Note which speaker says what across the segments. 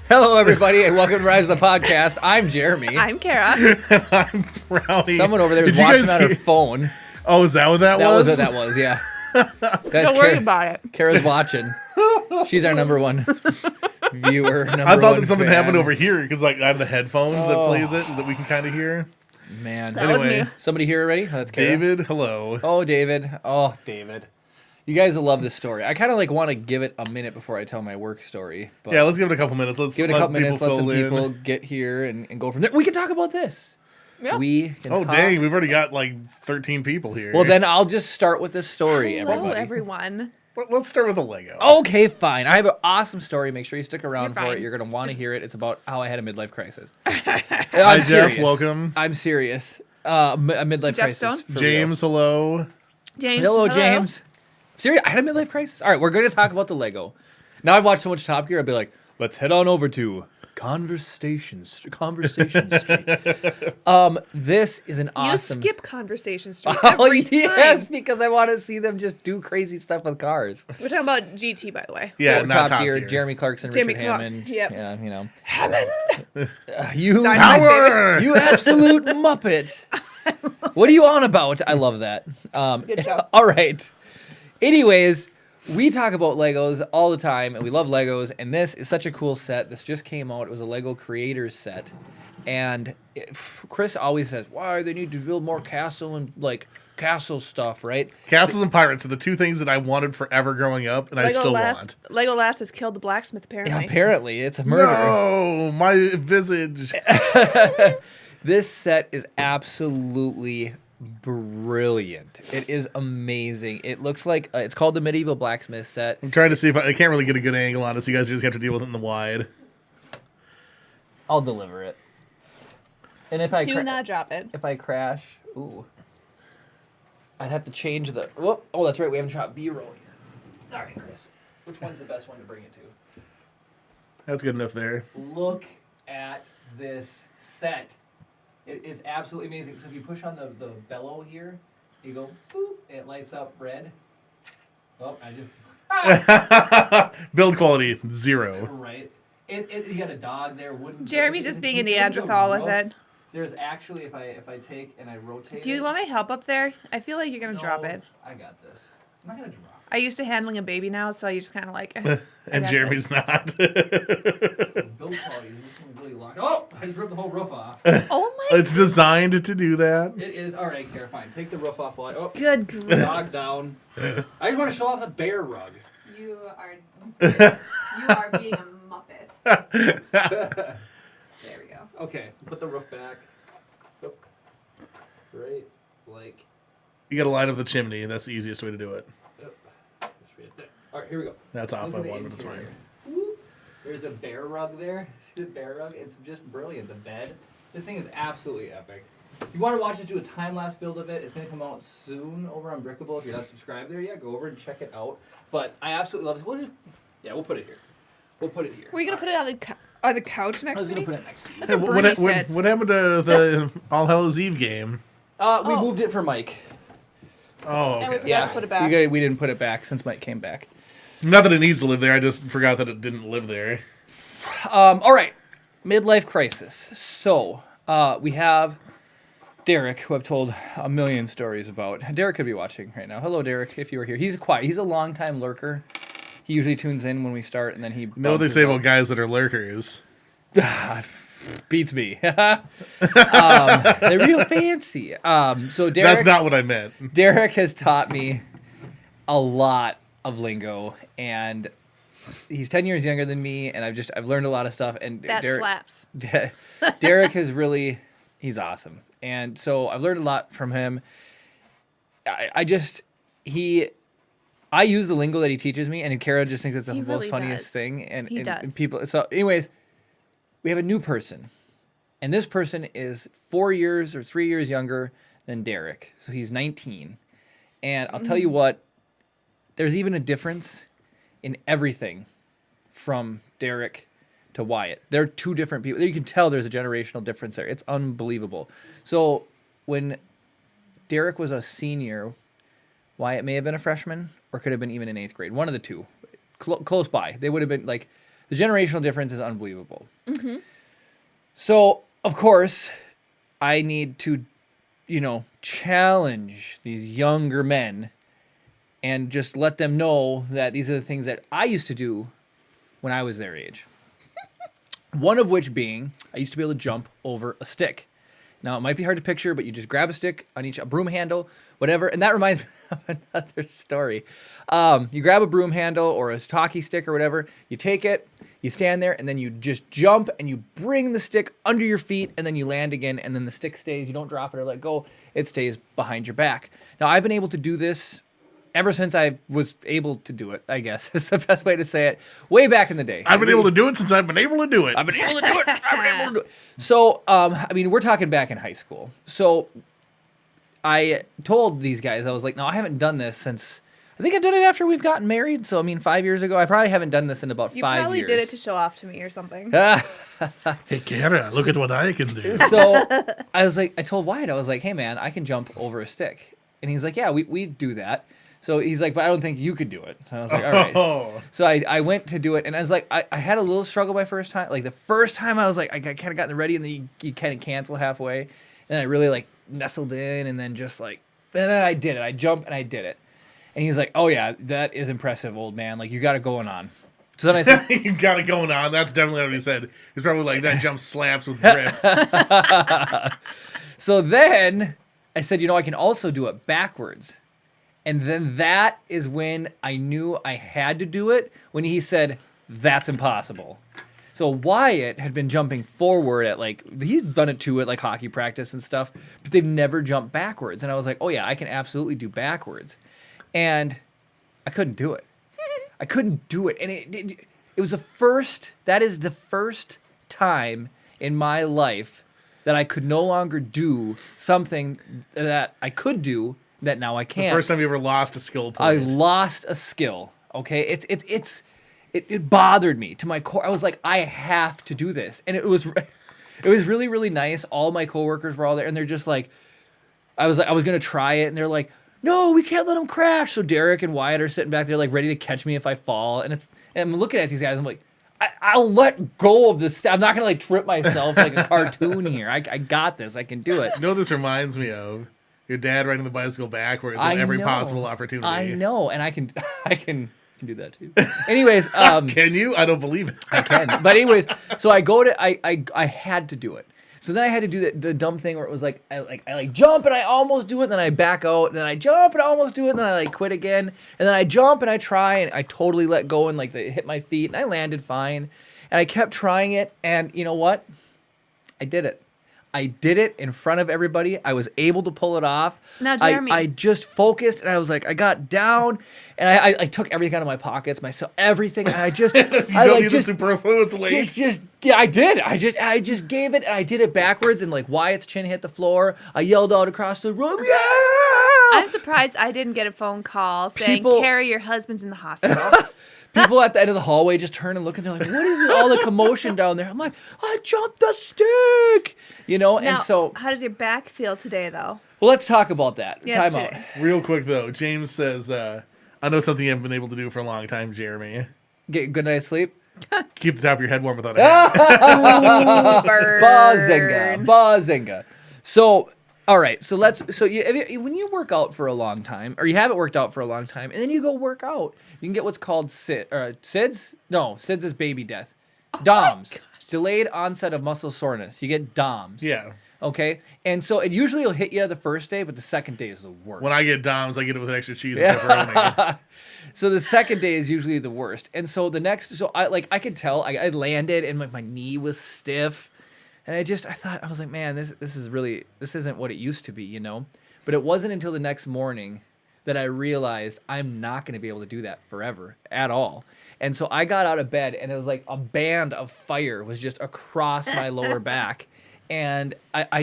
Speaker 1: Hello, everybody, and welcome to Rise of the Podcast. I'm Jeremy.
Speaker 2: I'm Kara.
Speaker 3: And I'm Brownie.
Speaker 1: Someone over there is
Speaker 3: Did you
Speaker 1: watching
Speaker 3: guys
Speaker 1: on her
Speaker 3: hear-
Speaker 1: phone.
Speaker 3: Oh, is that what that
Speaker 1: That
Speaker 3: was?
Speaker 1: was what that was, yeah. That's
Speaker 2: Don't worry about it.
Speaker 1: Kara's watching. She's our number one viewer.
Speaker 3: I thought that something happened over here because like I have the headphones that plays it that we can kind of hear.
Speaker 1: Man.
Speaker 2: That was
Speaker 3: Anyway.
Speaker 2: me.
Speaker 1: Somebody here already? Oh, that's Kara.
Speaker 3: David, hello.
Speaker 1: Oh, David. Oh, David. You guys will love this story. I kind of like want to give it a minute before I tell my work story. But
Speaker 3: Yeah, let's give it a couple minutes. Let's
Speaker 1: give it a
Speaker 3: let
Speaker 1: couple minutes, let some
Speaker 3: fill in.
Speaker 1: people get here and go from there. We can talk about this.
Speaker 2: Yeah.
Speaker 1: We can
Speaker 3: Oh,
Speaker 1: talk.
Speaker 3: dang, we've already got like 13 people here.
Speaker 1: Well, then I'll just start with this story,
Speaker 2: Hello,
Speaker 1: everybody.
Speaker 2: everyone.
Speaker 3: Let's start with a Lego.
Speaker 1: Okay, fine. I have an aweson story. Make sure you stick around
Speaker 2: You're
Speaker 1: for
Speaker 2: fine.
Speaker 1: it. You're going to want to hear it. It's about how I had a midlife crisis.
Speaker 3: Hi,
Speaker 1: I'm
Speaker 3: Jeff.
Speaker 1: serious.
Speaker 3: Welcome.
Speaker 1: I'm serious. A midlife
Speaker 2: Jeff
Speaker 1: crisis.
Speaker 2: Stone?
Speaker 1: for
Speaker 3: James, hello.
Speaker 2: James.
Speaker 1: real. Hello, James. Serious? I had a midlife crisis? All right, we're going to talk about the Lego. Now I've watched so much Top Gear, I'll be like, let's head on over to Conversation Street. This is an
Speaker 2: You
Speaker 1: awesome...
Speaker 2: skip Conversation Street
Speaker 1: Oh,
Speaker 2: every time.
Speaker 1: yes, because I want to see them just do crazy stuff with cars.
Speaker 2: We're talking about GT, by the way.
Speaker 3: Yeah,
Speaker 1: Or
Speaker 3: not
Speaker 1: Top Gear, Jeremy Clarkson,
Speaker 2: Jeremy
Speaker 1: Richard
Speaker 2: Clark,
Speaker 1: Hammond.
Speaker 2: yep.
Speaker 1: Yeah, you know.
Speaker 2: Hammond.
Speaker 1: You...
Speaker 2: Sorry.
Speaker 3: Power!
Speaker 1: You absolute muppet. What are you on about? I love that.
Speaker 2: Good show.
Speaker 1: All right. Anyways, we talk about Legos all the time, and we love Legos, and this is such a cool set. This just came out. It was a Lego Creators set. And Chris always says, why they need to build more castle and, like, castle stuff, right?
Speaker 3: Castles and Pirates are the two things that I wanted forever growing up, and I still want.
Speaker 2: Legolas has killed the blacksmith, apparently.
Speaker 1: Apparently, it's a murder.
Speaker 3: No, my visage.
Speaker 1: This set is absolutely brilliant. It is amazing. It looks like it's called the Medieval Blacksmith set.
Speaker 3: I'm trying to see if I can't really get a good angle on it, so you guys just have to deal with it in the wide.
Speaker 1: I'll deliver it. And if I
Speaker 2: Do not drop it.
Speaker 1: if I crash, ooh, I'd have to change the. Whoop. Oh, that's right. We haven't shot B-roll here. All right, Chris. Which one's the best one to bring it to?
Speaker 3: That's good enough there.
Speaker 1: Look at this set. It is absolutely amazing. So if you push on the bellow here, you go boop, it lights up red. Oh, I just
Speaker 3: Build quality, 0.
Speaker 1: right. You got a dog there. Wooden.
Speaker 2: Jeremy's just being a Neanderthal with it.
Speaker 1: There's actually if I take and I rotate.
Speaker 2: Do you want my help up there? I feel like you're going to drop
Speaker 1: No,
Speaker 2: it.
Speaker 1: I got this. I'm not gonna drop.
Speaker 2: I used to handling a baby now, so you just kind of like...
Speaker 3: And Jeremy's not.
Speaker 1: Build quality is really locked. Oh, I just ripped the whole roof off.
Speaker 2: Oh my
Speaker 3: It's designed to do that.
Speaker 1: It is all right, Kara. Fine, take the roof off. While oh,
Speaker 2: good grief.
Speaker 1: dog down. I just want to show off the bear rug.
Speaker 4: You are being a muppet. There we go.
Speaker 1: Okay, put the roof back. Oh. Right, like.
Speaker 3: You gotta line up the chimney, and that's the easiest way to do it.
Speaker 1: Just right there. All right, here we go.
Speaker 3: That's off by
Speaker 1: Look at
Speaker 3: one,
Speaker 1: the
Speaker 3: but it's fine.
Speaker 1: interior. Woo. There's a bear rug there. See the bear rug? It's just brilliant. The bed. This thing is absolutely epic. If you want to watch us do a time-lapse build of it, it's going to come out soon over on Brickable. If you're not subscribed there yet, go over and check it out. But I absolutely love this. We'll put it here. We'll put it here.
Speaker 2: Were you going to put it on the couch
Speaker 1: I
Speaker 2: next
Speaker 1: was
Speaker 2: to
Speaker 1: going
Speaker 2: me?
Speaker 1: to put it next to you.
Speaker 2: That's a
Speaker 3: What,
Speaker 2: Bernie
Speaker 3: what,
Speaker 2: sits.
Speaker 3: what happened to the All Hallows Eve game?
Speaker 1: We moved it for Mike.
Speaker 3: Oh,
Speaker 2: And we
Speaker 3: okay.
Speaker 2: forgot to put it back.
Speaker 1: We didn't put it back since Mike came back.
Speaker 3: Not that it needs to live there, I just forgot that it didn't live there.
Speaker 1: All right. Midlife crisis. So, we have Derek, who I've told a million stories about. Derek could be watching right now. Hello, Derek, if you were here. He's quiet. He's a longtime lurker. He usually tunes in when we start, and then he
Speaker 3: You know what they
Speaker 1: bounces
Speaker 3: say
Speaker 1: out.
Speaker 3: about guys that are lurkers?
Speaker 1: Beats me. They're real fancy. So Derek,
Speaker 3: That's not what I meant.
Speaker 1: Derek has taught me a lot of lingo, and he's 10 years younger than me, and I've learned a lot of stuff. And
Speaker 2: That
Speaker 1: Derek,
Speaker 2: slaps.
Speaker 1: Derek has really, he's awesome. And so I've learned a lot from him. I use the lingo that he teaches me, and Kara just thinks it's the
Speaker 2: He
Speaker 1: most
Speaker 2: really
Speaker 1: funniest
Speaker 2: does.
Speaker 1: thing. And,
Speaker 2: He
Speaker 1: and
Speaker 2: does.
Speaker 1: people. So, anyways, we have a new person, and this person is 4 years or 3 years younger than Derek. So he's 19, and I'll tell you what, there's even a difference in everything from Derek to Wyatt. They're two different people. You can tell there's a generational difference there. It's unbelievable. So when Derek was a senior, Wyatt may have been a freshman or could have been even in 8th grade. One of the two. Close by. They would have been like The generational difference is unbelievable. Mm-hmm. So, of course, I need to, challenge these younger men and just let them know that these are the things that I used to do when I was their age. One of which being, I used to be able to jump over a stick. Now, it might be hard to picture, but you just grab a stick on a broom handle, whatever. And that reminds me of another story. You grab a broom handle or a hockey stick or whatever, you take it, you stand there, and then you just jump and you bring the stick under your feet, and then you land again, and then the stick stays. You don't drop it or let go. It stays behind your back. Now, I've been able to do this ever since I was able to do it, I guess. Is the best way to say it. Way back in the day.
Speaker 3: I've been able to do it since I've been able to do it.
Speaker 1: I've been able to do it. I've been able to do it. So, we're talking back in high school. So, I told these guys, I was like, no, I haven't done this since, I think I did it after we've gotten married. So, 5 years ago. I probably haven't done this in about 5 years.
Speaker 2: You probably did it to show off to me or something.
Speaker 3: Hey, Kara, look at what I can do.
Speaker 1: So, I told Wyatt, I was like, hey, man, I can jump over a stick. And he's like, yeah, we do that. So he's like, but I don't think you could do it. And I was like, all right.
Speaker 3: Oh.
Speaker 1: So I went to do it, and I was like, I had a little struggle my first time. Like the first time I was like, I kind of gotten ready, and then you kind of cancel halfway. And I really like nestled in, and then just like, and then I did it. I jumped, and I did it. And he's like, oh yeah, that is impressive, old man. Like you got it going on. So then I said,
Speaker 3: You got it going on. That's definitely what he said. He's probably like, that jump slaps with grip.
Speaker 1: so then I said, I can also do it backwards. And then that is when I knew I had to do it, when he said, that's impossible. So Wyatt had been jumping forward at he'd done it too at hockey practice and stuff, but they've never jumped backwards. And I was like, oh yeah, I can absolutely do backwards. And I couldn't do it. I couldn't do it. And it was that is the first time in my life that I could no longer do something that I could do that now I can't.
Speaker 3: The first time you ever lost a skill point.
Speaker 1: I lost a skill. Okay, it bothered me to my core. I was like, I have to do this, and it was really, really nice. All my coworkers were all there, and they're just like, I was gonna try it, and they're like, no, we can't let him crash. So Derek and Wyatt are sitting back there ready to catch me if I fall, and I'm looking at these guys. I'm like, I'll let go of this. I'm not gonna trip myself like a cartoon here. I got this. I can do it.
Speaker 3: You know what this reminds me of? Your dad riding the bicycle backwards at every possible opportunity.
Speaker 1: I know, and I can do that too. Anyways,
Speaker 3: can you? I don't believe it.
Speaker 1: I can. But anyways, so I had to do it. So then I had to do the dumb thing where it was I jump and I almost do it, and then I back out, and then I jump and I almost do it, and then I quit again, and then I jump and I try, and I totally let go and it hit my feet, and I landed fine, and I kept trying it, and you know what? I did it. I did it in front of everybody. I was able to pull it off.
Speaker 2: Now, Jeremy.
Speaker 1: I just focused, and I was like, I got down, and I took everything out of my pockets, everything, and I just,
Speaker 3: You don't need the superfluous weight.
Speaker 1: Yeah, I did. I just gave it, and I did it backwards, and Wyatt's chin hit the floor. I yelled out across the room, yeah!
Speaker 2: I'm surprised I didn't get a phone call saying, Carrie, your husband's in the hospital.
Speaker 1: People at the end of the hallway just turn and look, and they're like, what is all the commotion down there? I'm like, I jumped the stick!
Speaker 2: Now,
Speaker 1: and so...
Speaker 2: how does your back feel today, though?
Speaker 1: Well, let's talk about that.
Speaker 2: Yesterday.
Speaker 1: Time out.
Speaker 3: Real quick, though, James says, I know something you haven't been able to do for a long time, Jeremy.
Speaker 1: Get a good night's sleep?
Speaker 3: Keep the top of your head warm without a hat.
Speaker 2: Burn.
Speaker 1: Bazinga. So... All right, so when you work out for a long time, or you haven't worked out for a long time, and then you go work out, you can get what's called SIDS? No, SIDS is baby death. DOMS, delayed onset of muscle soreness. You get DOMS.
Speaker 3: Yeah.
Speaker 1: Okay, and so it usually will hit you the first day, but the second day is the worst.
Speaker 3: When I get DOMS, I get it with extra cheese and pepperoni.
Speaker 1: So the second day is usually the worst, and so I could tell I landed and my knee was stiff. And I thought, I was like, man, this isn't what it used to be, But it wasn't until the next morning that I realized I'm not going to be able to do that forever at all. And so I got out of bed, and it was like a band of fire was just across my lower back. And I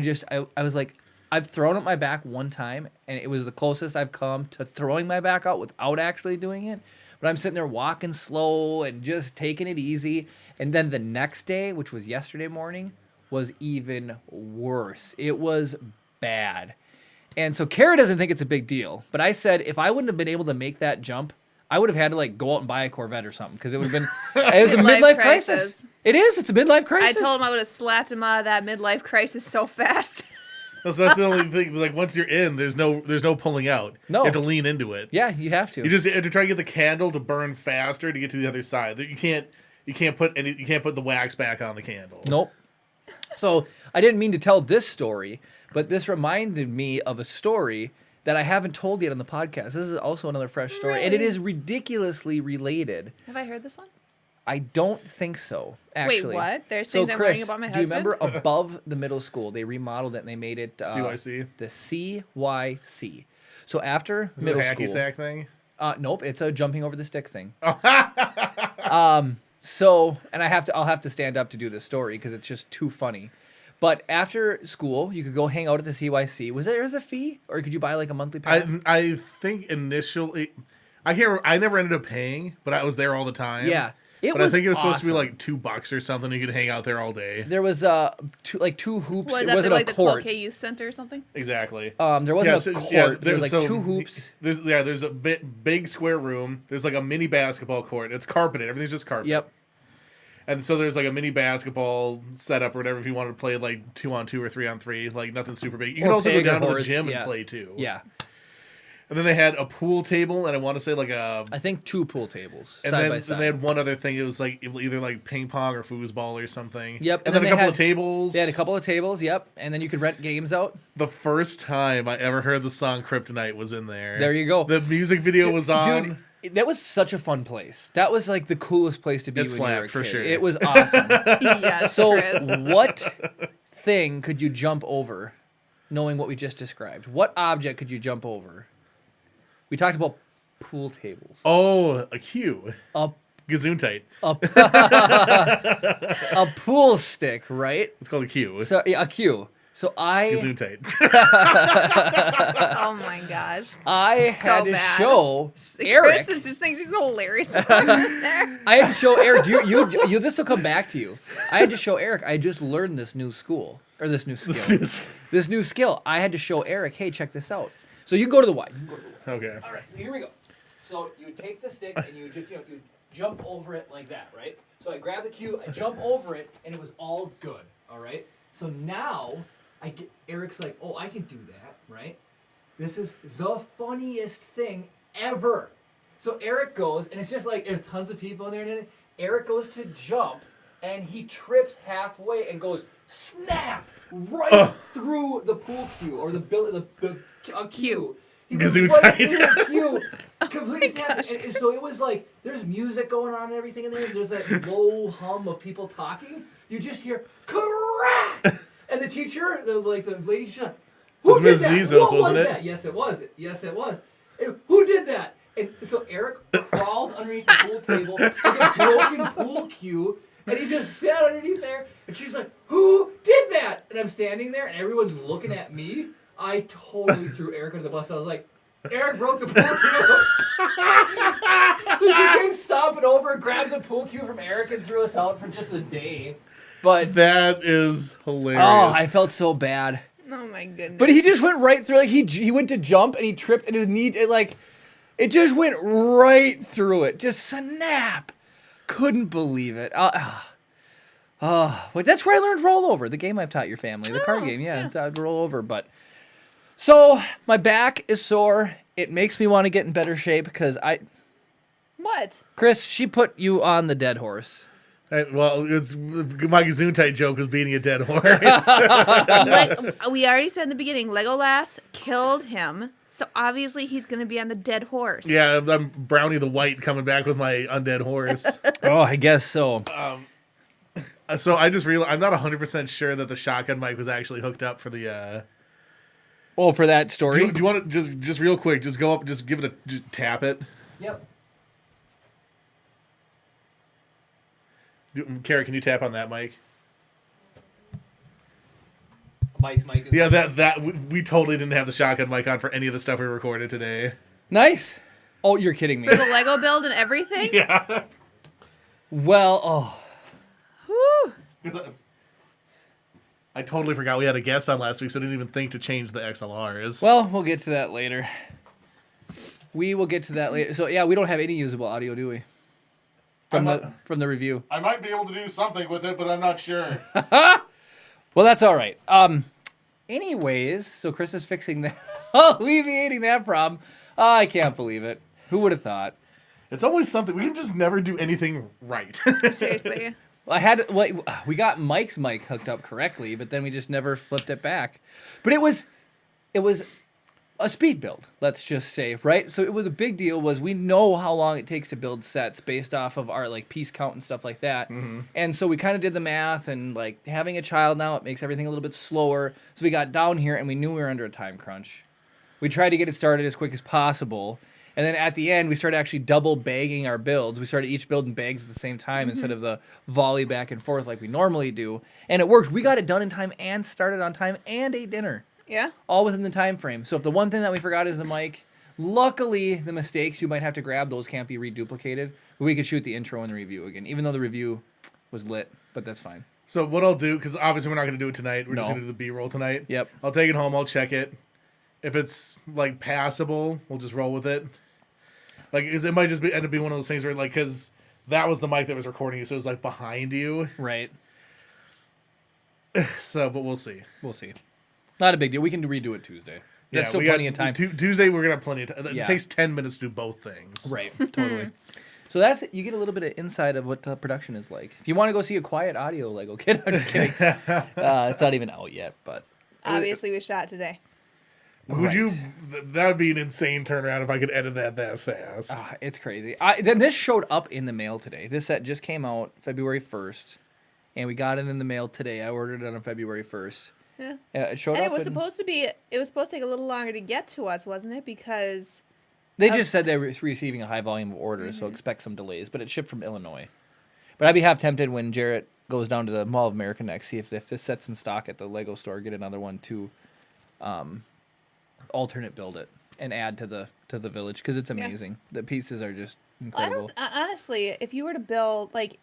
Speaker 1: was like, I've thrown up my back one time, and it was the closest I've come to throwing my back out without actually doing it. But I'm sitting there walking slow and just taking it easy. And then the next day, which was yesterday morning, was even worse. It was bad. And so Kara doesn't think it's a big deal. But I said, if I wouldn't have been able to make that jump, I would have had to like go out and buy a Corvette or something because it would have been. It was a
Speaker 2: Midlife
Speaker 1: midlife crisis.
Speaker 2: crisis.
Speaker 1: It is. It's a midlife crisis.
Speaker 2: I told him I would have slapped him out of that midlife crisis so fast.
Speaker 3: So that's the only thing. Like once you're in, there's no pulling out.
Speaker 1: No.
Speaker 3: You have to lean into it.
Speaker 1: Yeah, you have to.
Speaker 3: You just have to try to get the candle to burn faster to get to the other side. You can't put the wax back on the candle.
Speaker 1: Nope. So I didn't mean to tell this story, but this reminded me of a story that I haven't told yet on the podcast. This is also another fresh story, and it is ridiculously related.
Speaker 2: Have I heard this one?
Speaker 1: I don't think so, actually.
Speaker 2: Wait, what? There's
Speaker 1: So,
Speaker 2: things I'm
Speaker 1: Chris,
Speaker 2: learning about my
Speaker 1: do you
Speaker 2: husband?
Speaker 1: remember above the middle school, they remodeled it and they made it...
Speaker 3: CYC?
Speaker 1: The CYC. So after
Speaker 3: Is
Speaker 1: middle
Speaker 3: it a hacky
Speaker 1: school...
Speaker 3: sack thing?
Speaker 1: Nope, it's a jumping over the stick thing. So, and I'll have to stand up to do this story because it's just too funny. But after school, you could go hang out at the CYC. Was there a fee, or could you buy like a monthly pass?
Speaker 3: I think initially, I can't. I never ended up paying, but I was there all the time.
Speaker 1: Yeah,
Speaker 3: But I think it was supposed to be
Speaker 1: awesome.
Speaker 3: like $2 or something. You could hang out there all day.
Speaker 1: There was two hoops.
Speaker 2: Was
Speaker 1: It
Speaker 2: that
Speaker 1: wasn't
Speaker 2: like
Speaker 1: a
Speaker 2: the
Speaker 1: court.
Speaker 2: Cloquet Youth Center or something?
Speaker 3: Exactly.
Speaker 1: There wasn't a court. There was like
Speaker 3: so
Speaker 1: two hoops.
Speaker 3: There's a big square room. There's like a mini basketball court. It's carpeted. Everything's just carpet.
Speaker 1: Yep.
Speaker 3: And so there's like a mini basketball setup or whatever if you wanted to play like 2-on-2 or 3-on-3, like nothing super big. You can
Speaker 1: Or
Speaker 3: also go
Speaker 1: pig or
Speaker 3: down to the
Speaker 1: horse,
Speaker 3: gym
Speaker 1: yeah.
Speaker 3: and play too.
Speaker 1: Yeah,
Speaker 3: And then they had a pool table and I want to say like a
Speaker 1: I think two pool tables
Speaker 3: and
Speaker 1: side
Speaker 3: then
Speaker 1: by
Speaker 3: and
Speaker 1: side.
Speaker 3: they had one other thing. It was like either like ping pong or foosball or something.
Speaker 1: Yep.
Speaker 3: And then a
Speaker 1: they
Speaker 3: couple
Speaker 1: had-
Speaker 3: of tables.
Speaker 1: They had a couple of tables. Yep. And then you could rent games out.
Speaker 3: The first time I ever heard the song Kryptonite was in there.
Speaker 1: There you go.
Speaker 3: The music video was on.
Speaker 1: Dude, that was such a fun place. That was like the coolest place to be
Speaker 3: It
Speaker 1: when you
Speaker 3: slapped,
Speaker 1: were a
Speaker 3: for
Speaker 1: kid.
Speaker 3: sure.
Speaker 1: It was awesome.
Speaker 2: Yes,
Speaker 1: So,
Speaker 2: Chris.
Speaker 1: what thing could you jump over, knowing what we just described? What object could you jump over? We talked about pool tables.
Speaker 3: Oh, a cue.
Speaker 1: A
Speaker 3: Gesundheit.
Speaker 1: a pool stick, right?
Speaker 3: It's called a cue.
Speaker 1: So yeah, a cue. So
Speaker 3: Gesundheit.
Speaker 2: Oh my gosh.
Speaker 1: I had to
Speaker 2: bad.
Speaker 1: show Eric.
Speaker 2: Chris just thinks he's hilarious. There.
Speaker 1: I had to show Eric. You. This will come back to you. I had to show Eric. I just learned this new skill. This new skill. I had to show Eric. Hey, check this out. So you can go to the Y.
Speaker 3: Okay.
Speaker 1: All right. So here we go. So you take the stick and you just you jump over it like that, right? So I grab the cue, I jump over it, and it was all good. All right. So now Eric's like, oh, I can do that, right? This is the funniest thing ever. So Eric goes, and it's just like there's tons of people in there, and Eric goes to jump, and he trips halfway and goes snap right through the pool cue or the cue. He goes right through the cue, completely snapped. And so it was like there's music going on and everything in there. There's that low hum of people talking. You just hear crack, and the teacher, the lady, she's like, "Who did
Speaker 3: Ms.
Speaker 1: that?
Speaker 3: Zizos,
Speaker 1: What was
Speaker 3: wasn't it?
Speaker 1: that?" Yes, it was. Yes, it was. And who did that? And so Eric crawled underneath the pool table with a broken pool cue, and he just sat underneath there. And she's like, "Who did that?" And I'm standing there, and everyone's looking at me. I totally threw Eric under the bus. I was like, Eric broke the pool cue. So she came stomping over, grabbed the pool cue from Eric, and threw us out for just the day. But
Speaker 3: That is hilarious.
Speaker 1: oh, I felt so bad.
Speaker 2: Oh my goodness.
Speaker 1: But he just went right through. Like he went to jump and he tripped, and his knee it just went right through it. Just snap. Couldn't believe it. Well, that's where I learned rollover. The game I've taught your family, the card game. Yeah, I'd roll over. But so my back is sore. It makes me want to get in better shape because
Speaker 2: What?
Speaker 1: Chris, she put you on the dead horse.
Speaker 3: Well, it's my Gesundheit joke was beating a dead horse.
Speaker 2: We already said in the beginning, Legolas killed him. So obviously he's going to be on the dead horse.
Speaker 3: Yeah, I'm Brownie the White coming back with my undead horse.
Speaker 1: Oh, I guess so.
Speaker 3: So I just realized I'm not 100% sure that the shotgun mic was actually hooked up for the.
Speaker 1: Oh, for that story.
Speaker 3: Do you want to just real quick? Just go up, just give it just tap it.
Speaker 1: Yep.
Speaker 3: Kara, can you tap on that mic?
Speaker 1: Mike.
Speaker 3: Yeah, that we totally didn't have the shotgun mic on for any of the stuff we recorded today.
Speaker 1: Nice. Oh, you're kidding me.
Speaker 2: For the Lego build and everything?
Speaker 3: Yeah.
Speaker 1: Well, oh.
Speaker 2: Whew.
Speaker 3: I totally forgot we had a guest on last week, so I didn't even think to change the XLRs.
Speaker 1: Well, we'll get to that later. We will get to that later. So yeah, we don't have any usable audio, do we? From the review.
Speaker 3: I might be able to do something with it, but I'm not sure.
Speaker 1: Well, that's all right. Anyways, so Chris is fixing that, alleviating that problem. Oh, I can't believe it. Who would have thought?
Speaker 3: It's always something. We can just never do anything right.
Speaker 2: Seriously.
Speaker 1: We got Mike's mic hooked up correctly, but then we just never flipped it back. But it was a speed build, let's just say, right? So it was a big deal. Was we know how long it takes to build sets based off of our like piece count and stuff like that. Mm-hmm. And so we kind of did the math, and like having a child now, it makes everything a little bit slower. So we got down here, and we knew we were under a time crunch. We tried to get it started as quick as possible. And then at the end, we started actually double bagging our builds. We started each building bags at the same time instead of the volley back and forth like we normally do. And it worked. We got it done in time and started on time and ate dinner.
Speaker 2: Yeah.
Speaker 1: All within the time frame. So if the one thing that we forgot is the mic, luckily the mistakes you might have to grab, those can't be reduplicated. But we could shoot the intro and the review again, even though the review was lit. But that's fine.
Speaker 3: So what I'll do, because obviously we're not going to do it tonight. We're just going to do the B-roll tonight.
Speaker 1: Yep.
Speaker 3: I'll take it home. I'll check it. If it's like passable, we'll just roll with it. Like, it might just end up being one of those things where, like, because that was the mic that was recording you, so it was, like, behind you.
Speaker 1: Right.
Speaker 3: So, but we'll see.
Speaker 1: We'll see. Not a big deal. We can redo it Tuesday. That's still plenty of time.
Speaker 3: Tuesday, we're going to have plenty of time.
Speaker 1: Yeah.
Speaker 3: It takes 10 minutes to do both things.
Speaker 1: Right. Totally. So you get a little bit of insight of what production is like. If you want to go see a quiet audio Lego kid, I'm just kidding. It's not even out yet, but...
Speaker 2: Obviously, we shot today.
Speaker 3: Would you? That would be an insane turnaround if I could edit that fast.
Speaker 1: It's crazy. Then this showed up in the mail today. This set just came out February 1st, and we got it in the mail today. I ordered it on February 1st.
Speaker 2: Yeah.
Speaker 1: It showed
Speaker 2: And
Speaker 1: up.
Speaker 2: it was supposed to take a little longer to get to us, wasn't it? Because
Speaker 1: they just said they were receiving a high volume of orders, so expect some delays. But it shipped from Illinois. But I'd be half tempted when Jarrett goes down to the Mall of America next, see if this set's in stock at the Lego store, get another one to alternate build it and add to the village, because it's amazing. The pieces are just incredible.
Speaker 2: Honestly, if you were to build, like,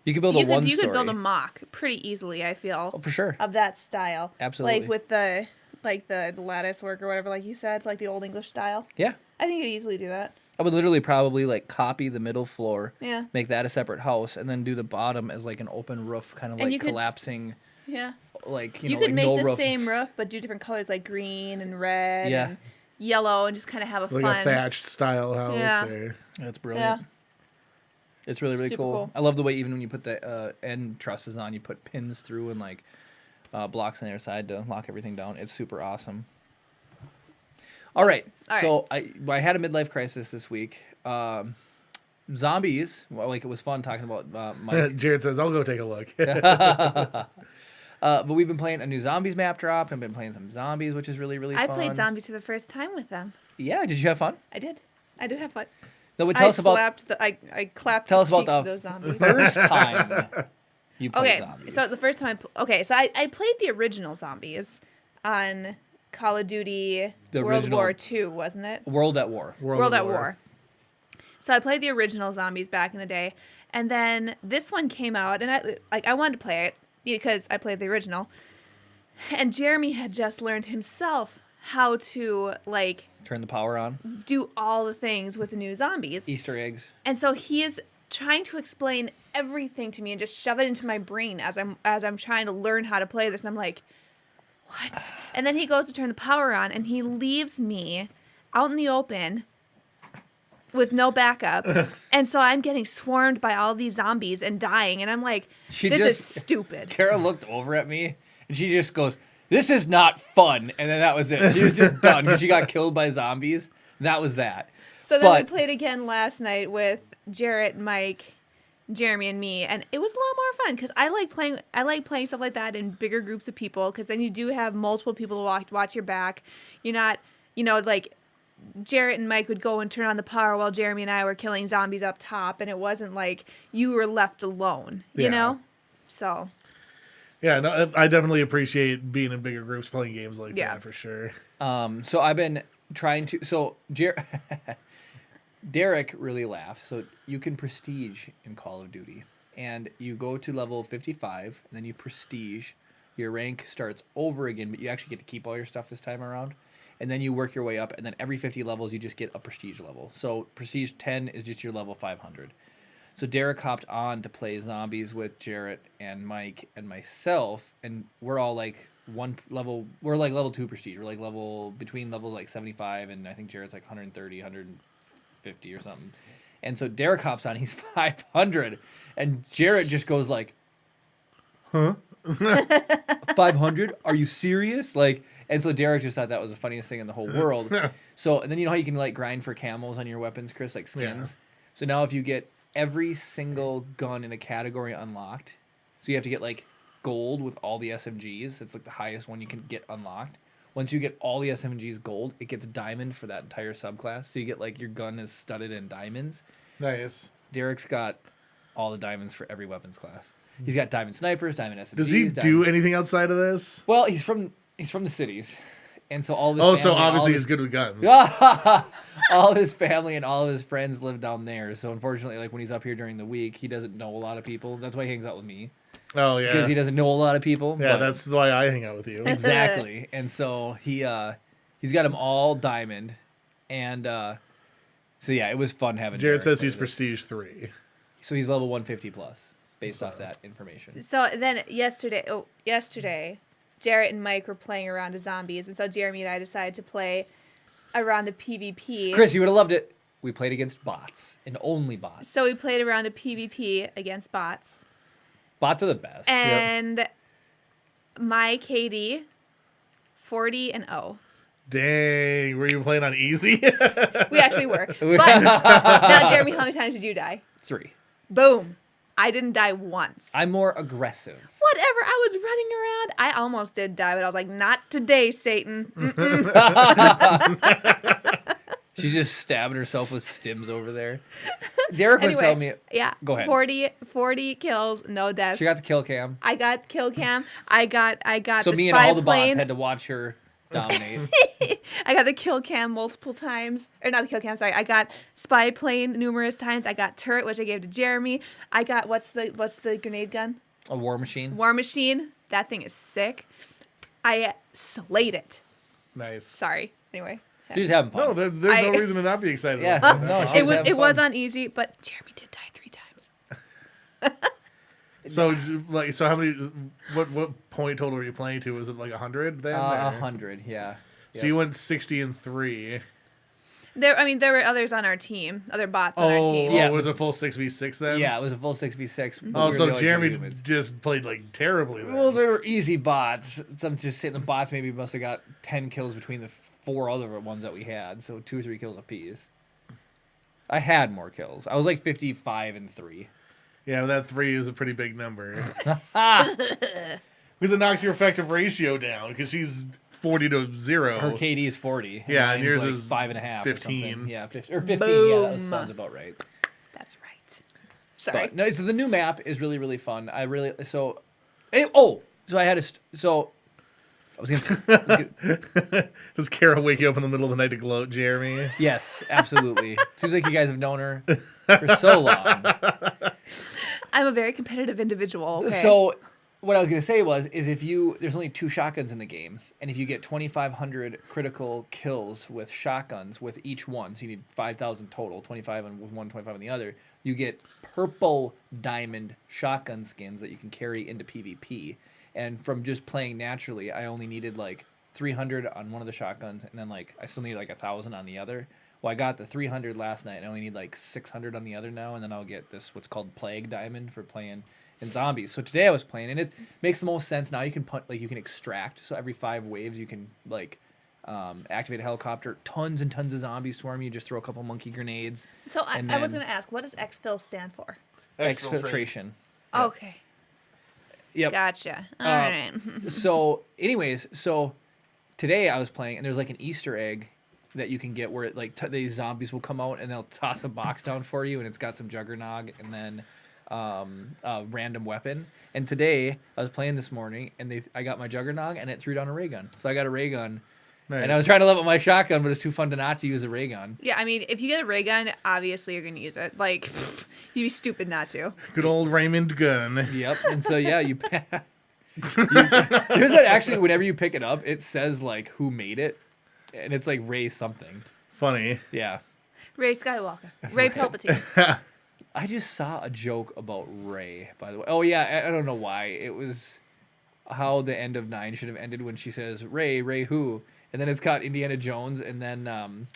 Speaker 1: you could build a one-story.
Speaker 2: You could build a mock pretty easily, I feel.
Speaker 1: Oh, for sure.
Speaker 2: Of that style.
Speaker 1: Absolutely.
Speaker 2: Like with the lattice work or whatever, like you said, like the old English style.
Speaker 1: Yeah.
Speaker 2: I think you could easily do that.
Speaker 1: I would literally probably like copy the middle floor,
Speaker 2: Yeah.
Speaker 1: make that a separate house, and then do the bottom as like an open roof, kind of like collapsing.
Speaker 2: Yeah.
Speaker 1: Like,
Speaker 2: you could make the same roof, but do different colors, like green and red and yellow, and just kind of have a
Speaker 3: like
Speaker 2: fun...
Speaker 3: a thatched style house.
Speaker 2: Yeah.
Speaker 1: That's brilliant.
Speaker 2: Yeah.
Speaker 1: It's really, really
Speaker 2: Super
Speaker 1: cool. I love the way even when you put the end trusses on, you put pins through and like blocks on the other side to lock everything down. It's super awesome. All right. So I had a midlife crisis this week. Zombies. Well, like, it was fun talking about Mike.
Speaker 3: Jared says, I'll go take a look.
Speaker 1: But we've been playing a new Zombies map drop and been playing some zombies, which is really, really fun.
Speaker 2: I played zombies for the first time with them.
Speaker 1: Yeah. Did you have fun?
Speaker 2: I did have fun.
Speaker 1: No, but tell us about...
Speaker 2: I clapped
Speaker 1: Tell
Speaker 2: the
Speaker 1: us about
Speaker 2: cheeks of
Speaker 1: the
Speaker 2: those zombies.
Speaker 1: first time you played zombies.
Speaker 2: So the first time I played the original zombies on Call of Duty World War II, wasn't it?
Speaker 1: World at War.
Speaker 2: World at War. So I played the original zombies back in the day, and then this one came out, and I wanted to play it because I played the original, and Jeremy had just learned himself how to
Speaker 1: turn the power on,
Speaker 2: do all the things with the new zombies,
Speaker 1: Easter eggs,
Speaker 2: and so he is trying to explain everything to me and just shove it into my brain as I'm trying to learn how to play this, and I'm like, what? And then he goes to turn the power on, and he leaves me out in the open with no backup. And so I'm getting swarmed by all these zombies and dying, and I'm like, this is stupid.
Speaker 1: Kara looked over at me, and she just goes, this is not fun. And then that was it. She was just done because she got killed by zombies. That was that.
Speaker 2: So then we played again last night with Jarrett, Mike, Jeremy, and me, and it was a lot more fun because I like playing stuff like that in bigger groups of people, because then you do have multiple people to watch your back. You're not, like Jarrett and Mike would go and turn on the power while Jeremy and I were killing zombies up top, and it wasn't like you were left alone, you know? So.
Speaker 3: Yeah, no, I definitely appreciate being in bigger groups playing games like that for sure.
Speaker 1: So I've been trying to. So Derek really laughs. So you can prestige in Call of Duty, and you go to level 55, and then you prestige. Your rank starts over again, but you actually get to keep all your stuff this time around. and then you work your way up, and then every 50 levels you just get a prestige level. So prestige 10 is just your level 500. So Derek hopped on to play zombies with Jarrett and Mike and myself, and we're all like we're like level 2 prestige. We're like between levels like 75, and I think Jarrett's like 130, 150 or something. And so Derek hops on, he's 500, and Jarrett just goes like, huh? 500? Are you serious? Like, and so Derek just thought that was the funniest thing in the whole world. So, and then you know how you can like grind for camos on your weapons, Chris, like skins? Yeah. So now if you get every single gun in a category unlocked, so you have to get like gold with all the SMGs. It's like the highest one you can get unlocked. Once you get all the SMGs gold, it gets a diamond for that entire subclass. So you get like your gun is studded in diamonds.
Speaker 3: Nice.
Speaker 1: Derek's got all the diamonds for every weapons class. He's got diamond snipers, diamond SMGs.
Speaker 3: Does he do anything outside of this?
Speaker 1: Well, he's from the cities, and so all of his
Speaker 3: so
Speaker 1: family,
Speaker 3: obviously he's good with guns.
Speaker 1: all of his family and all of his friends live down there. So unfortunately, like when he's up here during the week, he doesn't know a lot of people. That's why he hangs out with me.
Speaker 3: Oh yeah,
Speaker 1: because he doesn't know a lot of people.
Speaker 3: Yeah, that's why I hang out with you.
Speaker 1: Exactly, and so he's got them all diamond, and so yeah, it was fun having.
Speaker 3: Jared
Speaker 1: Derek
Speaker 3: says he's
Speaker 1: play this.
Speaker 3: prestige 3,
Speaker 1: So he's level 150 plus based off that information.
Speaker 2: So then yesterday, Jarrett and Mike were playing around to zombies, and so Jeremy and I decided to play a round of PvP.
Speaker 1: Chris, you would have loved it. We played against bots and only bots.
Speaker 2: So we played a round of PvP against bots.
Speaker 1: Bots are the best.
Speaker 2: And my KD, 40-0.
Speaker 3: Dang, were you playing on easy?
Speaker 2: We actually were. But now, Jeremy, how many times did you die?
Speaker 1: 3.
Speaker 2: Boom. I didn't die once.
Speaker 1: I'm more aggressive.
Speaker 2: Whatever. I was running around. I almost did die, but I was like, not today, Satan.
Speaker 1: She's just stabbing herself with stims over there. Derek was telling me.
Speaker 2: Yeah.
Speaker 1: Go ahead.
Speaker 2: 40 kills, no deaths.
Speaker 1: She got the kill cam.
Speaker 2: I got kill cam. I got
Speaker 1: So
Speaker 2: the
Speaker 1: me and
Speaker 2: spy
Speaker 1: all the
Speaker 2: plane.
Speaker 1: bots had to watch her dominate.
Speaker 2: I got the kill cam multiple times. Or not the kill cam, sorry. I got spy plane numerous times. I got turret, which I gave to Jeremy. I got what's the grenade gun?
Speaker 1: A war machine.
Speaker 2: War machine. That thing is sick. I slayed it.
Speaker 3: Nice.
Speaker 2: Sorry. Anyway.
Speaker 1: She's having fun.
Speaker 3: No, there's no reason to not be excited.
Speaker 1: Yeah.
Speaker 3: About that.
Speaker 1: No,
Speaker 3: That's
Speaker 1: she's
Speaker 3: awesome.
Speaker 1: having
Speaker 2: It was
Speaker 1: fun.
Speaker 2: on easy, but Jeremy did die 3 times.
Speaker 3: So how many? What point total were you playing to? Was it like 100 then?
Speaker 1: 100, yeah.
Speaker 3: So you went 60-3.
Speaker 2: There were others on our team, other bots on our team.
Speaker 1: Yeah.
Speaker 3: It was a full 6v6 then.
Speaker 1: Yeah, it was a full 6v6. but
Speaker 3: Oh,
Speaker 1: we were
Speaker 3: so
Speaker 1: the only two
Speaker 3: Jeremy
Speaker 1: humans.
Speaker 3: just played like terribly then.
Speaker 1: Well, they were easy bots. Some just sitting the bots maybe must have got 10 kills between the 4 other ones that we had, so 2 or 3 kills apiece. I had more kills. I was like 55-3.
Speaker 3: Yeah, that 3 is a pretty big number. Because it knocks your effective ratio down. Because she's 40-0.
Speaker 1: Her KD is 40.
Speaker 3: Yeah, and
Speaker 1: mine's
Speaker 3: yours
Speaker 1: like
Speaker 3: is
Speaker 1: 5.5.
Speaker 3: 15.
Speaker 1: Yeah, 15. Or 15. Yeah, that
Speaker 2: Boom.
Speaker 1: sounds about right.
Speaker 2: That's right. Sorry.
Speaker 1: But, no, so the new map is really, really fun. I was gonna.
Speaker 3: Does Kara wake you up in the middle of the night to gloat, Jeremy?
Speaker 1: Yes, absolutely. Seems like you guys have known her for so long.
Speaker 2: I'm a very competitive individual. Okay.
Speaker 1: So what I was going to say is there's only 2 shotguns in the game, and if you get 2,500 critical kills with shotguns with each one, so you need 5,000 total, 25 with one, 25 on the other, you get purple diamond shotgun skins that you can carry into PvP. And from just playing naturally, I only needed like 300 on one of the shotguns, and then like I still need like 1,000 on the other. Well, I got the 300 last night, and I only need like 600 on the other now, and then I'll get this what's called Plague Diamond for playing in zombies. So today I was playing, and it makes the most sense. Now you can you can extract. So every 5 waves you can like activate a helicopter. Tons and tons of zombies swarm you. Just throw a couple monkey grenades.
Speaker 2: So I
Speaker 1: and
Speaker 2: was
Speaker 1: then-
Speaker 2: going to ask, what does exfil stand for?
Speaker 1: Exfiltration.
Speaker 2: Okay.
Speaker 1: Yep.
Speaker 2: Gotcha. All right.
Speaker 1: So anyways, so today I was playing, and there's like an Easter egg that you can get where it like these zombies will come out and they'll toss a box down for you, and it's got some juggernog and then a random weapon. And today I was playing this morning, and I got my juggernog, and it threw down a ray gun. So I got a ray gun.
Speaker 3: Nice.
Speaker 1: And I was trying to level my shotgun, but it's too fun to not to use a ray gun.
Speaker 2: Yeah, I mean, if you get a ray gun, obviously you're going to use it. Like, you'd be stupid not to.
Speaker 3: Good old Raymond gun.
Speaker 1: Yep. And so yeah, there's actually whenever you pick it up, it says like who made it. and it's like Ray something.
Speaker 3: Funny.
Speaker 1: Yeah.
Speaker 2: Ray Skywalker. Ray Palpatine.
Speaker 1: I just saw a joke about Ray, by the way. Oh, yeah, I don't know why. It was how the end of 9 should have ended when she says, Ray who? And then it's got Indiana Jones, and then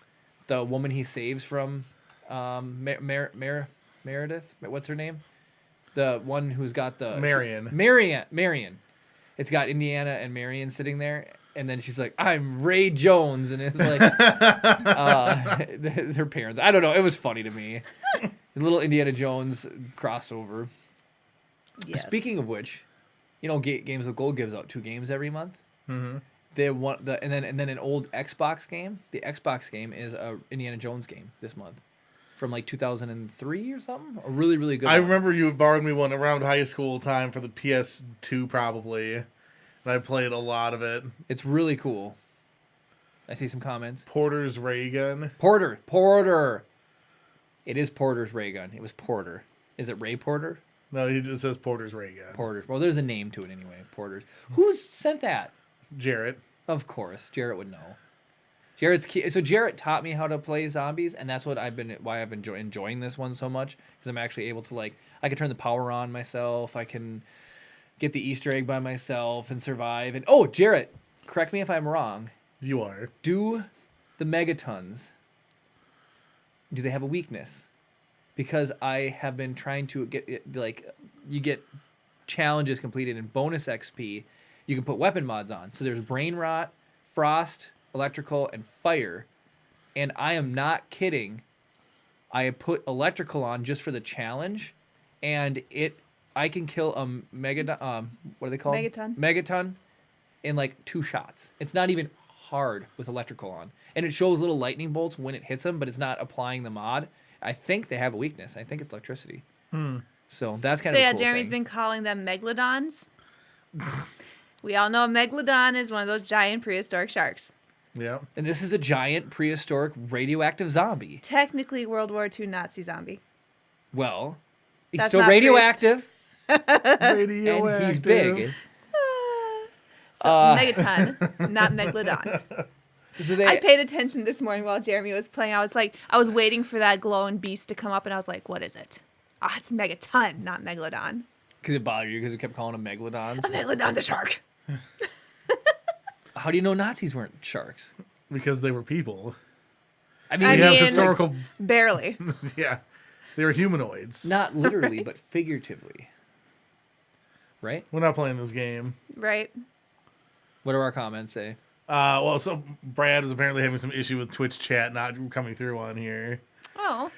Speaker 1: the woman he saves from Meredith. What's her name? The one who's got the...
Speaker 3: Marion.
Speaker 1: Marion. It's got Indiana and Marion sitting there, and then she's like, I'm Ray Jones, and it's like her parents. I don't know. It was funny to me. The little Indiana Jones crossover.
Speaker 2: Yes.
Speaker 1: Speaking of which, you know, Games of Gold gives out 2 games every month. Mm-hmm. And then an old Xbox game. The Xbox game is a Indiana Jones game this month, from like 2003 or something. A really, really good.
Speaker 3: I
Speaker 1: one.
Speaker 3: remember you borrowed me one around high school time for the PS2 probably, and I played a lot of it.
Speaker 1: It's really cool. I see some comments.
Speaker 3: Porter's ray gun.
Speaker 1: Porter. It is Porter's ray gun. It was Porter. Is it Ray Porter?
Speaker 3: No, he just says Porter's ray gun.
Speaker 1: Porter. Well, there's a name to it anyway. Porter's. Who's sent that?
Speaker 3: Jarrett.
Speaker 1: Of course, Jarrett would know. Jarrett's key. So Jarrett taught me how to play zombies, and that's why I've been enjoying this one so much, because I'm actually able to, like, I can turn the power on myself. I can get the Easter egg by myself and survive. And oh, Jarrett, correct me if I'm wrong.
Speaker 3: You are.
Speaker 1: Do the megatons, do they have a weakness? Because I have been trying to get it, like, you get challenges completed in bonus XP. You can put weapon mods on. So there's brain rot, frost, electrical, and fire. And I am not kidding. I put electrical on just for the challenge, and I can kill a megadon. What are they called? Megaton in like 2 shots. It's not even hard with electrical on, and it shows little lightning bolts when it hits them, but it's not applying the mod. I think they have a weakness. I think it's electricity. So that's kind of a cool
Speaker 2: Jeremy's
Speaker 1: thing.
Speaker 2: been calling them megalodons. We all know a megalodon is one of those giant prehistoric sharks.
Speaker 3: Yeah.
Speaker 1: And this is a giant prehistoric radioactive zombie.
Speaker 2: Technically World War II Nazi zombie.
Speaker 1: Well, he's
Speaker 2: That's
Speaker 1: still
Speaker 2: not
Speaker 1: radioactive,
Speaker 3: Radioactive.
Speaker 1: and he's big.
Speaker 2: So megaton, not megalodon.
Speaker 1: So
Speaker 2: I paid attention this morning while Jeremy was playing. I was waiting for that glowing beast to come up, and I was like, what is it? Ah, it's megaton, not megalodon.
Speaker 1: Because it bothered you because we kept calling them megalodons.
Speaker 2: A megalodon's a shark.
Speaker 1: How do you know Nazis weren't sharks?
Speaker 3: Because they were people.
Speaker 1: I mean,
Speaker 2: I
Speaker 3: We have
Speaker 2: mean,
Speaker 3: historical.
Speaker 2: Barely.
Speaker 3: Yeah. They were humanoids.
Speaker 1: not literally, but figuratively. Right?
Speaker 3: We're not playing this game.
Speaker 2: Right?
Speaker 1: What do our comments say?
Speaker 3: Well, so Brad is apparently having some issue with Twitch chat not coming through on here.
Speaker 2: Oh.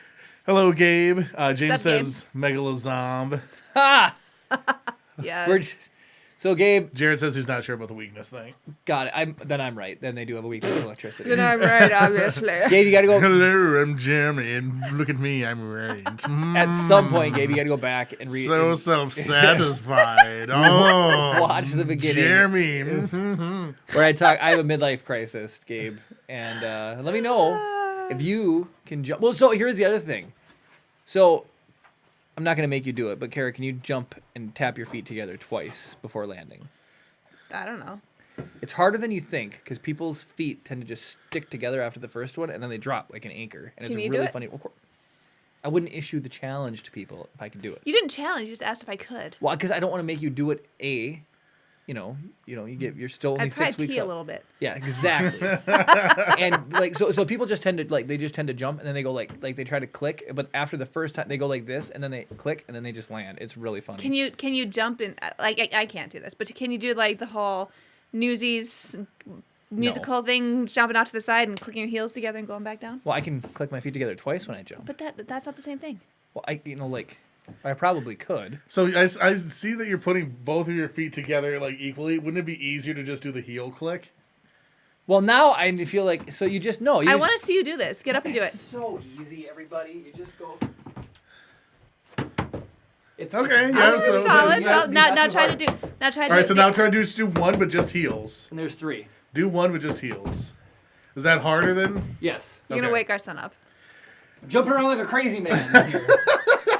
Speaker 3: Hello, Gabe. James
Speaker 2: What's up,
Speaker 3: says Megalozomb.
Speaker 1: Ha!
Speaker 2: Yeah.
Speaker 1: We're just, so Gabe
Speaker 3: Jared says he's not sure about the weakness thing.
Speaker 1: got it. Then I'm right. Then they do have a weakness for electricity.
Speaker 2: Then I'm right, obviously.
Speaker 1: Gabe, you got to go.
Speaker 3: Hello, I'm Jeremy, and look at me, I'm right.
Speaker 1: At some point, Gabe, you got to go back and read.
Speaker 3: So self-satisfied. Oh,
Speaker 1: Watch the beginning.
Speaker 3: Jeremy.
Speaker 1: Where I have a midlife crisis, Gabe, and let me know if you can jump. Well, so here's the other thing. So I'm not gonna make you do it, but Kara, can you jump and tap your feet together twice before landing?
Speaker 2: I don't know.
Speaker 1: It's harder than you think because people's feet tend to just stick together after the first one, and then they drop like an anchor, and
Speaker 2: Can
Speaker 1: it's
Speaker 2: you do
Speaker 1: really
Speaker 2: it?
Speaker 1: funny. I wouldn't issue the challenge to people if I could do it.
Speaker 2: You didn't challenge. You just asked if I could.
Speaker 1: Well, because I don't want to make you do it. You're still only
Speaker 2: I'd
Speaker 1: 6
Speaker 2: probably
Speaker 1: weeks
Speaker 2: pee a
Speaker 1: up.
Speaker 2: little bit.
Speaker 1: Yeah, exactly. And like so people just tend to jump and then they go like they try to click, but after the first time they go like this and then they click and then they just land. It's really funny.
Speaker 2: Can you jump in? Like I can't do this, but can you do like the whole Newsies musical thing, jumping out to the side and clicking your heels together and going back down?
Speaker 1: Well, I can click my feet together twice when I jump.
Speaker 2: But that's not the same thing.
Speaker 1: Well, I probably could.
Speaker 3: So I see that you're putting both of your feet together like equally. Wouldn't it be easier to just do the heel click?
Speaker 1: Well, now I feel like so you just know.
Speaker 2: I want to see you do this. Get up and do it.
Speaker 1: It's so easy, everybody. You just go. It's
Speaker 3: Okay,
Speaker 1: like-
Speaker 3: yeah. So
Speaker 2: Solid.
Speaker 1: Yeah,
Speaker 2: So now
Speaker 1: not too
Speaker 2: try to
Speaker 1: hard.
Speaker 2: do. Now try to.
Speaker 3: all right.
Speaker 2: do
Speaker 3: So now try to just do one, but just heels.
Speaker 1: And there's 3.
Speaker 3: Do one with just heels. Is that harder then?
Speaker 1: Yes.
Speaker 2: You're gonna
Speaker 3: Okay.
Speaker 2: wake our son up.
Speaker 1: Jumping around like a crazy man here.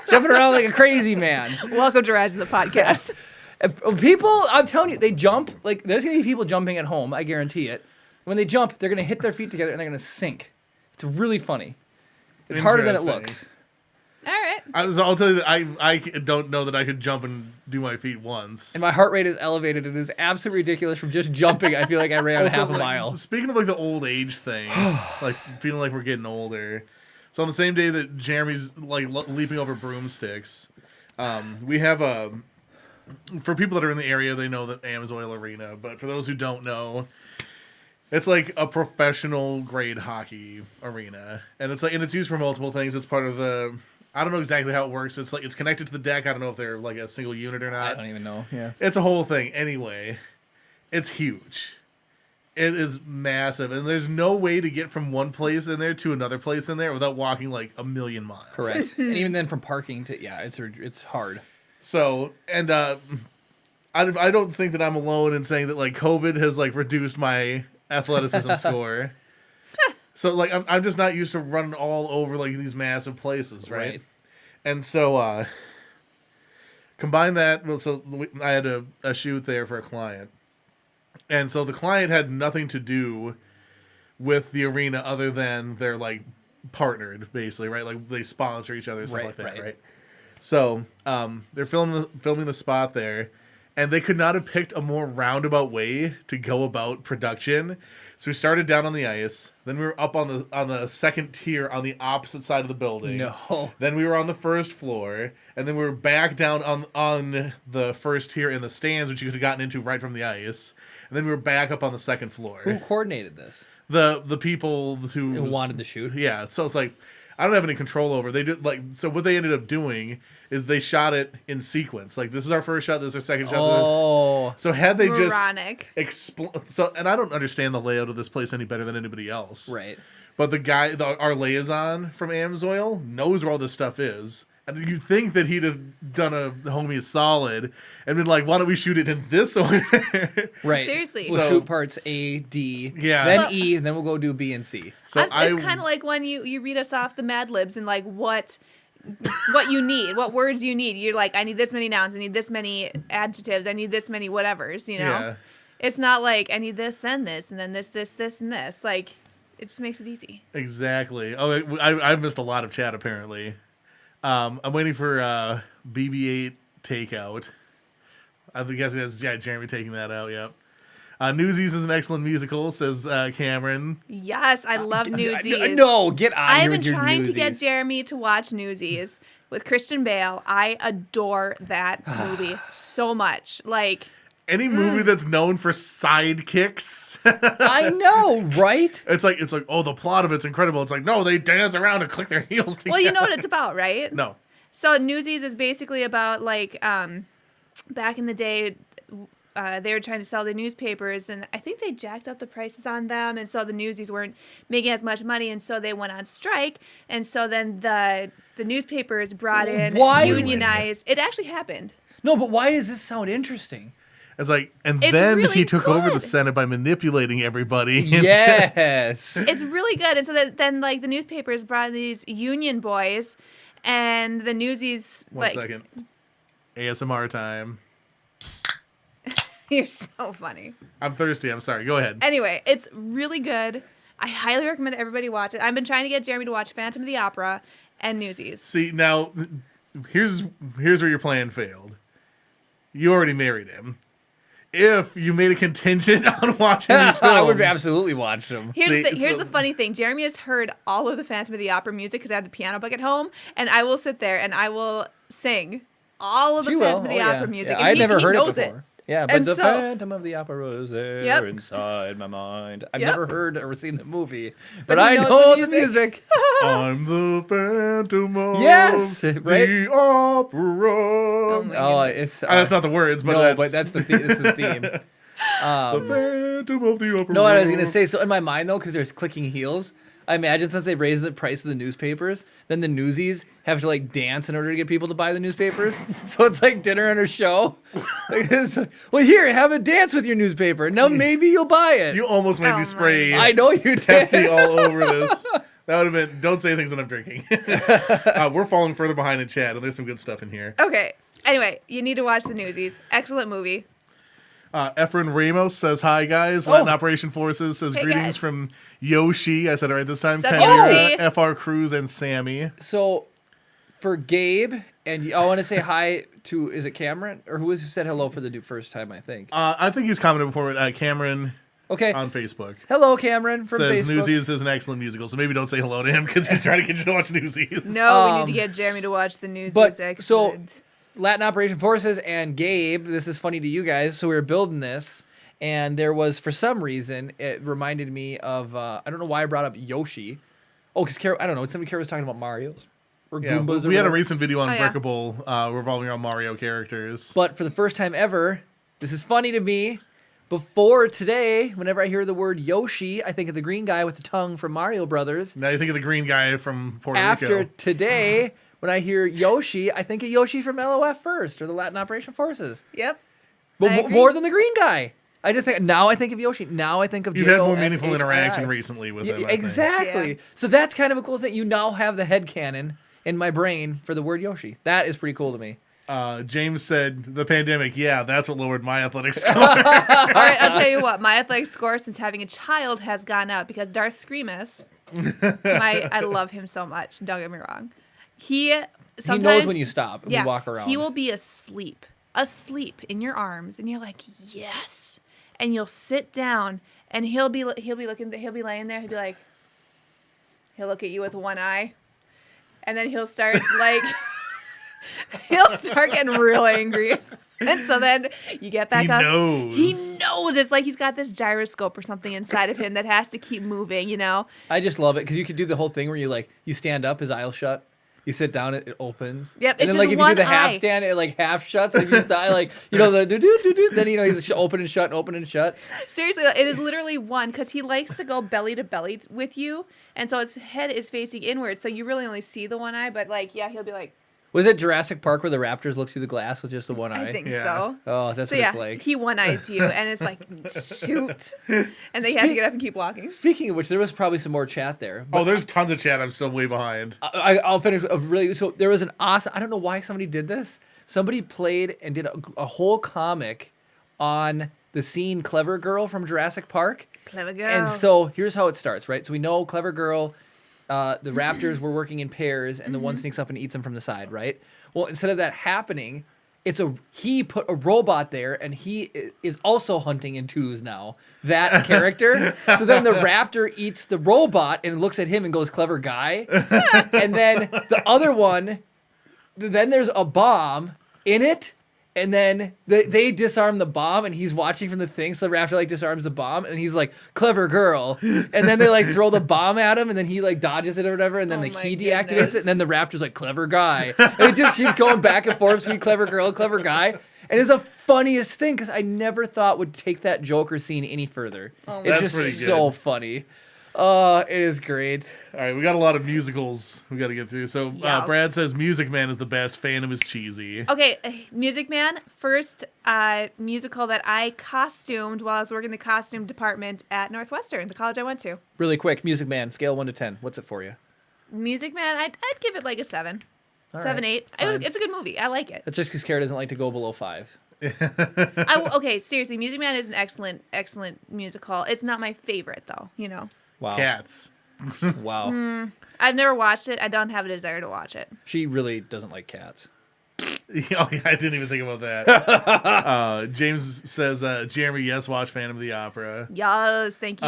Speaker 1: Jumping around like a crazy man.
Speaker 2: Welcome to Rise of the podcast.
Speaker 1: People, I'm telling you, they jump. Like, there's going to be people jumping at home. I guarantee it. When they jump, they're gonna hit their feet together and they're gonna sink. It's really funny. It's harder than it looks.
Speaker 2: All right.
Speaker 3: I'll tell you that I don't know that I could jump and do my feet once.
Speaker 1: And my heart rate is elevated. It is absolutely ridiculous. From just jumping, I feel like I ran half a mile.
Speaker 3: Speaking of like the old age thing, like feeling like we're getting older. So on the same day that Jeremy's like leaping over broomsticks, we have for people that are in the area, they know that Amsoil Arena. But for those who don't know, it's like a professional grade hockey arena, and it's used for multiple things. It's part of the. I don't know exactly how it works. It's like it's connected to the deck. I don't know if they're like a single unit or not.
Speaker 1: I don't even know. Yeah.
Speaker 3: It's a whole thing. Anyway, it's huge. It is massive, and there's no way to get from one place in there to another place in there without walking like a million miles.
Speaker 1: Correct. And even then, from parking to it's hard.
Speaker 3: So, and I don't think that I'm alone in saying that like COVID has like reduced my athleticism score. So like I'm just not used to running all over like these massive places, right? And so combine that. Well, so I had a shoot there for a client, and so the client had nothing to do with the arena other than they're like partnered, basically, right? Like they sponsor each other, stuff like that, right? So they're filming the spot there, and they could not have picked a more roundabout way to go about production. So we started down on the ice, then we were up on the second tier on the opposite side of the building.
Speaker 1: No.
Speaker 3: Then we were on the first floor, and then we were back down on the first tier in the stands, which you could have gotten into right from the ice. And then we were back up on the second floor.
Speaker 1: Who coordinated this?
Speaker 3: The people who
Speaker 1: wanted to shoot.
Speaker 3: Yeah, so it's like I don't have any control over. They did so what they ended up doing is they shot it in sequence. Like this is our first shot, this is our second shot.
Speaker 1: Oh.
Speaker 3: So had they
Speaker 2: Moronic.
Speaker 3: just and I don't understand the layout of this place any better than anybody else.
Speaker 1: Right.
Speaker 3: But the guy, our liaison from Amsoil, knows where all this stuff is. And you think that he'd have done a homie a solid and been like, why don't we shoot it in this order?
Speaker 1: Right.
Speaker 2: Seriously.
Speaker 1: We'll
Speaker 3: So-
Speaker 1: shoot parts A, D,
Speaker 3: Yeah.
Speaker 1: then
Speaker 3: Well-
Speaker 1: E, then we'll go do B and C.
Speaker 3: So
Speaker 2: It's kind of like when you read us off the Mad Libs and like what you need, what words you need. You're like, I need this many nouns, I need this many adjectives, I need this many whatevers, you know?
Speaker 3: Yeah.
Speaker 2: It's not like I need this, then this, and then this, and this. Like, it just makes it easy.
Speaker 3: Exactly. Oh, I've missed a lot of chat apparently. I'm waiting for BB-8 takeout. I'm guessing that's Jeremy taking that out. Yep. Newsies is an excellent musical, says Cameron.
Speaker 2: Yes, I love Newsies.
Speaker 1: No, get out
Speaker 2: I
Speaker 1: of
Speaker 2: have
Speaker 1: here
Speaker 2: been
Speaker 1: with your
Speaker 2: trying to
Speaker 1: Newsies.
Speaker 2: get Jeremy to watch Newsies with Christian Bale. I adore that movie so much. Like,
Speaker 3: Any movie that's known for sidekicks,
Speaker 1: I know, right?
Speaker 3: it's like oh, the plot of it's incredible. It's like no, they dance around and click their heels together.
Speaker 2: well, you know what it's about, right?
Speaker 3: No.
Speaker 2: So Newsies is basically about like back in the day, they were trying to sell the newspapers, and I think they jacked up the prices on them, and so the Newsies weren't making as much money, and so they went on strike, and so then the newspapers brought in
Speaker 1: Why?
Speaker 2: unionized. It actually happened.
Speaker 1: No, but why does this sound interesting?
Speaker 3: It's like, and
Speaker 2: It's
Speaker 3: then
Speaker 2: really
Speaker 3: he took over the
Speaker 2: good.
Speaker 3: Senate by manipulating everybody.
Speaker 1: Yes.
Speaker 2: It's really good, and so then like the newspapers brought in these union boys, and the Newsies
Speaker 3: One
Speaker 2: like
Speaker 3: second. ASMR time.
Speaker 2: you're so funny.
Speaker 3: I'm thirsty. I'm sorry. Go ahead.
Speaker 2: Anyway, it's really good. I highly recommend everybody watch it. I've been trying to get Jeremy to watch Phantom of the Opera and Newsies.
Speaker 3: See, now, here's where your plan failed. You already married him. If you made a contingent on watching these films,
Speaker 1: I would have absolutely watched them.
Speaker 2: Here's the funny thing. Jeremy has heard all of the Phantom of the Opera music because I have the piano book at home, and I will sit there and I will sing all of the
Speaker 1: She
Speaker 2: Phantom
Speaker 1: will.
Speaker 2: of the
Speaker 1: Oh,
Speaker 2: Opera
Speaker 1: yeah.
Speaker 2: music.
Speaker 1: Yeah,
Speaker 2: and
Speaker 1: I'd never heard it
Speaker 2: knows
Speaker 1: before. Yeah, but
Speaker 2: And
Speaker 1: the
Speaker 2: so-
Speaker 1: Phantom of the Opera is there
Speaker 2: Yep.
Speaker 1: inside my mind. I've
Speaker 2: Yep.
Speaker 1: never heard or seen the movie,
Speaker 2: But
Speaker 1: but
Speaker 2: he
Speaker 1: I
Speaker 2: knows
Speaker 1: know
Speaker 2: the
Speaker 1: the music.
Speaker 3: I'm the Phantom of
Speaker 1: Yes,
Speaker 3: the
Speaker 1: right?
Speaker 3: Opera.
Speaker 2: Oh my
Speaker 1: Oh,
Speaker 2: goodness.
Speaker 1: it's
Speaker 3: That's not the words, but
Speaker 1: no, but that's the it's the theme.
Speaker 3: the Phantom of the Opera.
Speaker 1: No, what I was gonna say. So in my mind though, because there's clicking heels, I imagine since they raised the price of the newspapers, then the newsies have to like dance in order to get people to buy the newspapers. So it's like dinner and a show. Like, it's like, well, here, have a dance with your newspaper. Now maybe you'll buy it.
Speaker 3: You almost made
Speaker 2: Oh
Speaker 3: me
Speaker 2: my
Speaker 3: spray
Speaker 1: I know you did.
Speaker 3: Pepsi all over this. That would have been. Don't say things that I'm drinking. We're falling further behind in chat, and there's some good stuff in here.
Speaker 2: Okay. Anyway, you need to watch the Newsies. Excellent movie.
Speaker 3: Efren Ramos says, hi, guys. Latin
Speaker 1: Oh.
Speaker 3: Operation Forces says,
Speaker 2: Hey,
Speaker 3: greetings
Speaker 2: guys.
Speaker 3: from Yoshi. I said it right this time.
Speaker 2: Sup,
Speaker 3: Chimera,
Speaker 2: Yoshi?
Speaker 3: FR Cruz, and Sammy.
Speaker 1: So, for Gabe, and I want to say hi to, is it Cameron? Or who said hello for the first time, I think?
Speaker 3: I think he's commented before, Cameron
Speaker 1: Okay.
Speaker 3: on Facebook.
Speaker 1: Hello, Cameron from
Speaker 3: Says
Speaker 1: Facebook.
Speaker 3: Newsies is an excellent musical, so maybe don't say hello to him because he's trying to get you to watch Newsies.
Speaker 2: No, we need to get Jeremy to watch the news.
Speaker 1: But,
Speaker 2: Excellent.
Speaker 1: so, Latin Operation Forces and Gabe, this is funny to you guys, so we were building this, and there was, for some reason, it reminded me of, I don't know why I brought up Yoshi. Oh, because I don't know, somebody Kara was talking about Mario's. Or
Speaker 3: Yeah,
Speaker 1: Goombas or
Speaker 3: we had a
Speaker 1: whatever.
Speaker 3: recent video on
Speaker 2: Oh, yeah.
Speaker 3: Breakable revolving around Mario characters.
Speaker 1: But for the first time ever, this is funny to me. Before today, whenever I hear the word Yoshi, I think of the green guy with the tongue from Mario Brothers.
Speaker 3: Now you think of the green guy from Puerto
Speaker 1: After
Speaker 3: Rico.
Speaker 1: today, when I hear Yoshi, I think of Yoshi from LOF first, or the Latin Operation Forces.
Speaker 2: Yep.
Speaker 1: But
Speaker 2: I agree.
Speaker 1: more than the green guy. I just think now I think of Yoshi. Now I think of
Speaker 3: You've had more
Speaker 1: Joshii.
Speaker 3: meaningful interaction recently with him. I think.
Speaker 1: Exactly.
Speaker 2: Yeah.
Speaker 1: So that's kind of a cool thing. You now have the headcanon in my brain for the word Yoshi. That is pretty cool to me.
Speaker 3: James said the pandemic. Yeah, that's what lowered my athletic score.
Speaker 2: All right, I'll tell you what. My athletic score since having a child has gone up because Darth Screamus. I love him so much. Don't get me wrong. He
Speaker 1: knows when you stop and we walk around.
Speaker 2: He will be asleep in your arms, and you're like, yes. And you'll sit down, and he'll be laying there. He'll be like, he'll look at you with one eye, and then he'll start like. He'll start getting real angry. And so then you get back up.
Speaker 3: knows.
Speaker 2: He knows. It's like he's got this gyroscope or something inside of him that has to keep moving, you know?
Speaker 1: I just love it because you could do the whole thing where you stand up, his eye will shut. You sit down, it opens.
Speaker 2: Yep,
Speaker 1: And
Speaker 2: it's
Speaker 1: then
Speaker 2: just
Speaker 1: like if you do
Speaker 2: one
Speaker 1: the half
Speaker 2: eye.
Speaker 1: stand, it like half shuts. Like you style like the do. Then he's open and shut and open and shut.
Speaker 2: Seriously, it is literally one because he likes to go belly to belly with you. And so his head is facing inward. So you really only see the one eye. But he'll be like,
Speaker 1: Was it Jurassic Park where the raptors look through the glass with just the one eye?
Speaker 2: I think
Speaker 3: Yeah.
Speaker 2: so.
Speaker 1: Oh, that's
Speaker 2: So
Speaker 1: what
Speaker 2: yeah,
Speaker 1: it's like.
Speaker 2: he one eyes you, and it's like, shoot. And they have to get up and keep walking.
Speaker 1: Speaking of which, there was probably some more chat there.
Speaker 3: Oh, there's tons of chat. I'm still way behind.
Speaker 1: I'll finish. So there was an awesome. I don't know why somebody did this. Somebody played and did a whole comic on the scene "Clever Girl" from Jurassic Park.
Speaker 2: Clever girl.
Speaker 1: And so here's how it starts, right? So we know Clever Girl. The raptors were working in pairs, and the one sneaks up and eats them from the side, right? Well, instead of that happening, he put a robot there, and he is also hunting in twos now. That character. So then the raptor eats the robot and looks at him and goes, "Clever guy." And then the other one, then there's a bomb in it. And then they disarm the bomb, and he's watching from the thing. So the raptor disarms the bomb, and he's like, "Clever girl." And then they throw the bomb at him, and then he dodges it or whatever, and then
Speaker 2: Oh
Speaker 1: he
Speaker 2: my
Speaker 1: deactivates
Speaker 2: goodness.
Speaker 1: it, and then the raptor's like, "Clever guy." And it just keeps going back and forth between clever girl, clever guy, and it's the funniest thing because I never thought would take that Joker scene any further.
Speaker 2: Oh
Speaker 1: It's
Speaker 3: That's
Speaker 1: just
Speaker 3: pretty
Speaker 1: so
Speaker 3: good.
Speaker 1: funny. It is great.
Speaker 3: All right, we got a lot of musicals we got to get through. So
Speaker 2: Yes.
Speaker 3: Brad says Music Man is the best. Phantom is cheesy.
Speaker 2: Okay, Music Man, first musical that I costumed while I was working the costume department at Northwestern, the college I went to.
Speaker 1: Really quick, Music Man, scale 1 to 10. What's it for you?
Speaker 2: Music Man, I'd give it like a 7.
Speaker 1: All
Speaker 2: 7,
Speaker 1: right,
Speaker 2: 8.
Speaker 1: fine.
Speaker 2: It's a good movie. I like it.
Speaker 1: That's just because Kara doesn't like to go below 5.
Speaker 2: Okay, seriously, Music Man is an excellent musical. It's not my favorite, though,
Speaker 1: Wow.
Speaker 3: Cats.
Speaker 1: Wow.
Speaker 2: I've never watched it. I don't have a desire to watch it.
Speaker 1: She really doesn't like cats.
Speaker 3: Oh, yeah, I didn't even think about that. James says, Jeremy, yes, watch Phantom of the Opera.
Speaker 2: Yes, thank you.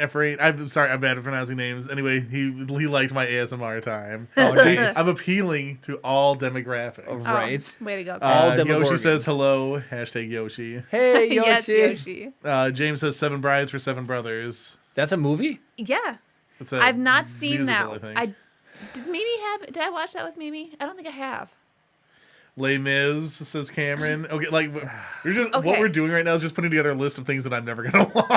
Speaker 3: Efrain, I'm sorry, I'm bad at pronouncing names. Anyway, he liked my ASMR time.
Speaker 1: Oh, nice.
Speaker 3: I'm appealing to all demographics.
Speaker 1: Oh,
Speaker 2: Oh,
Speaker 1: right.
Speaker 2: way to go.
Speaker 1: All
Speaker 2: guys.
Speaker 1: dem-
Speaker 3: Yoshi
Speaker 1: Demogorgons.
Speaker 3: says hello. Hashtag Yoshi.
Speaker 1: Hey, Yoshi.
Speaker 2: Yes, Yoshi.
Speaker 3: James says 7 Brides for 7 Brothers.
Speaker 1: That's a movie?
Speaker 2: Yeah.
Speaker 3: It's a
Speaker 2: I've not seen
Speaker 3: musical,
Speaker 2: that.
Speaker 3: I think.
Speaker 2: Did I watch that with Mimi? I don't think I have.
Speaker 3: Les Mis, says Cameron. Okay, we're just what
Speaker 2: Okay.
Speaker 3: we're doing right now is just putting together a list of things that I'm never gonna watch.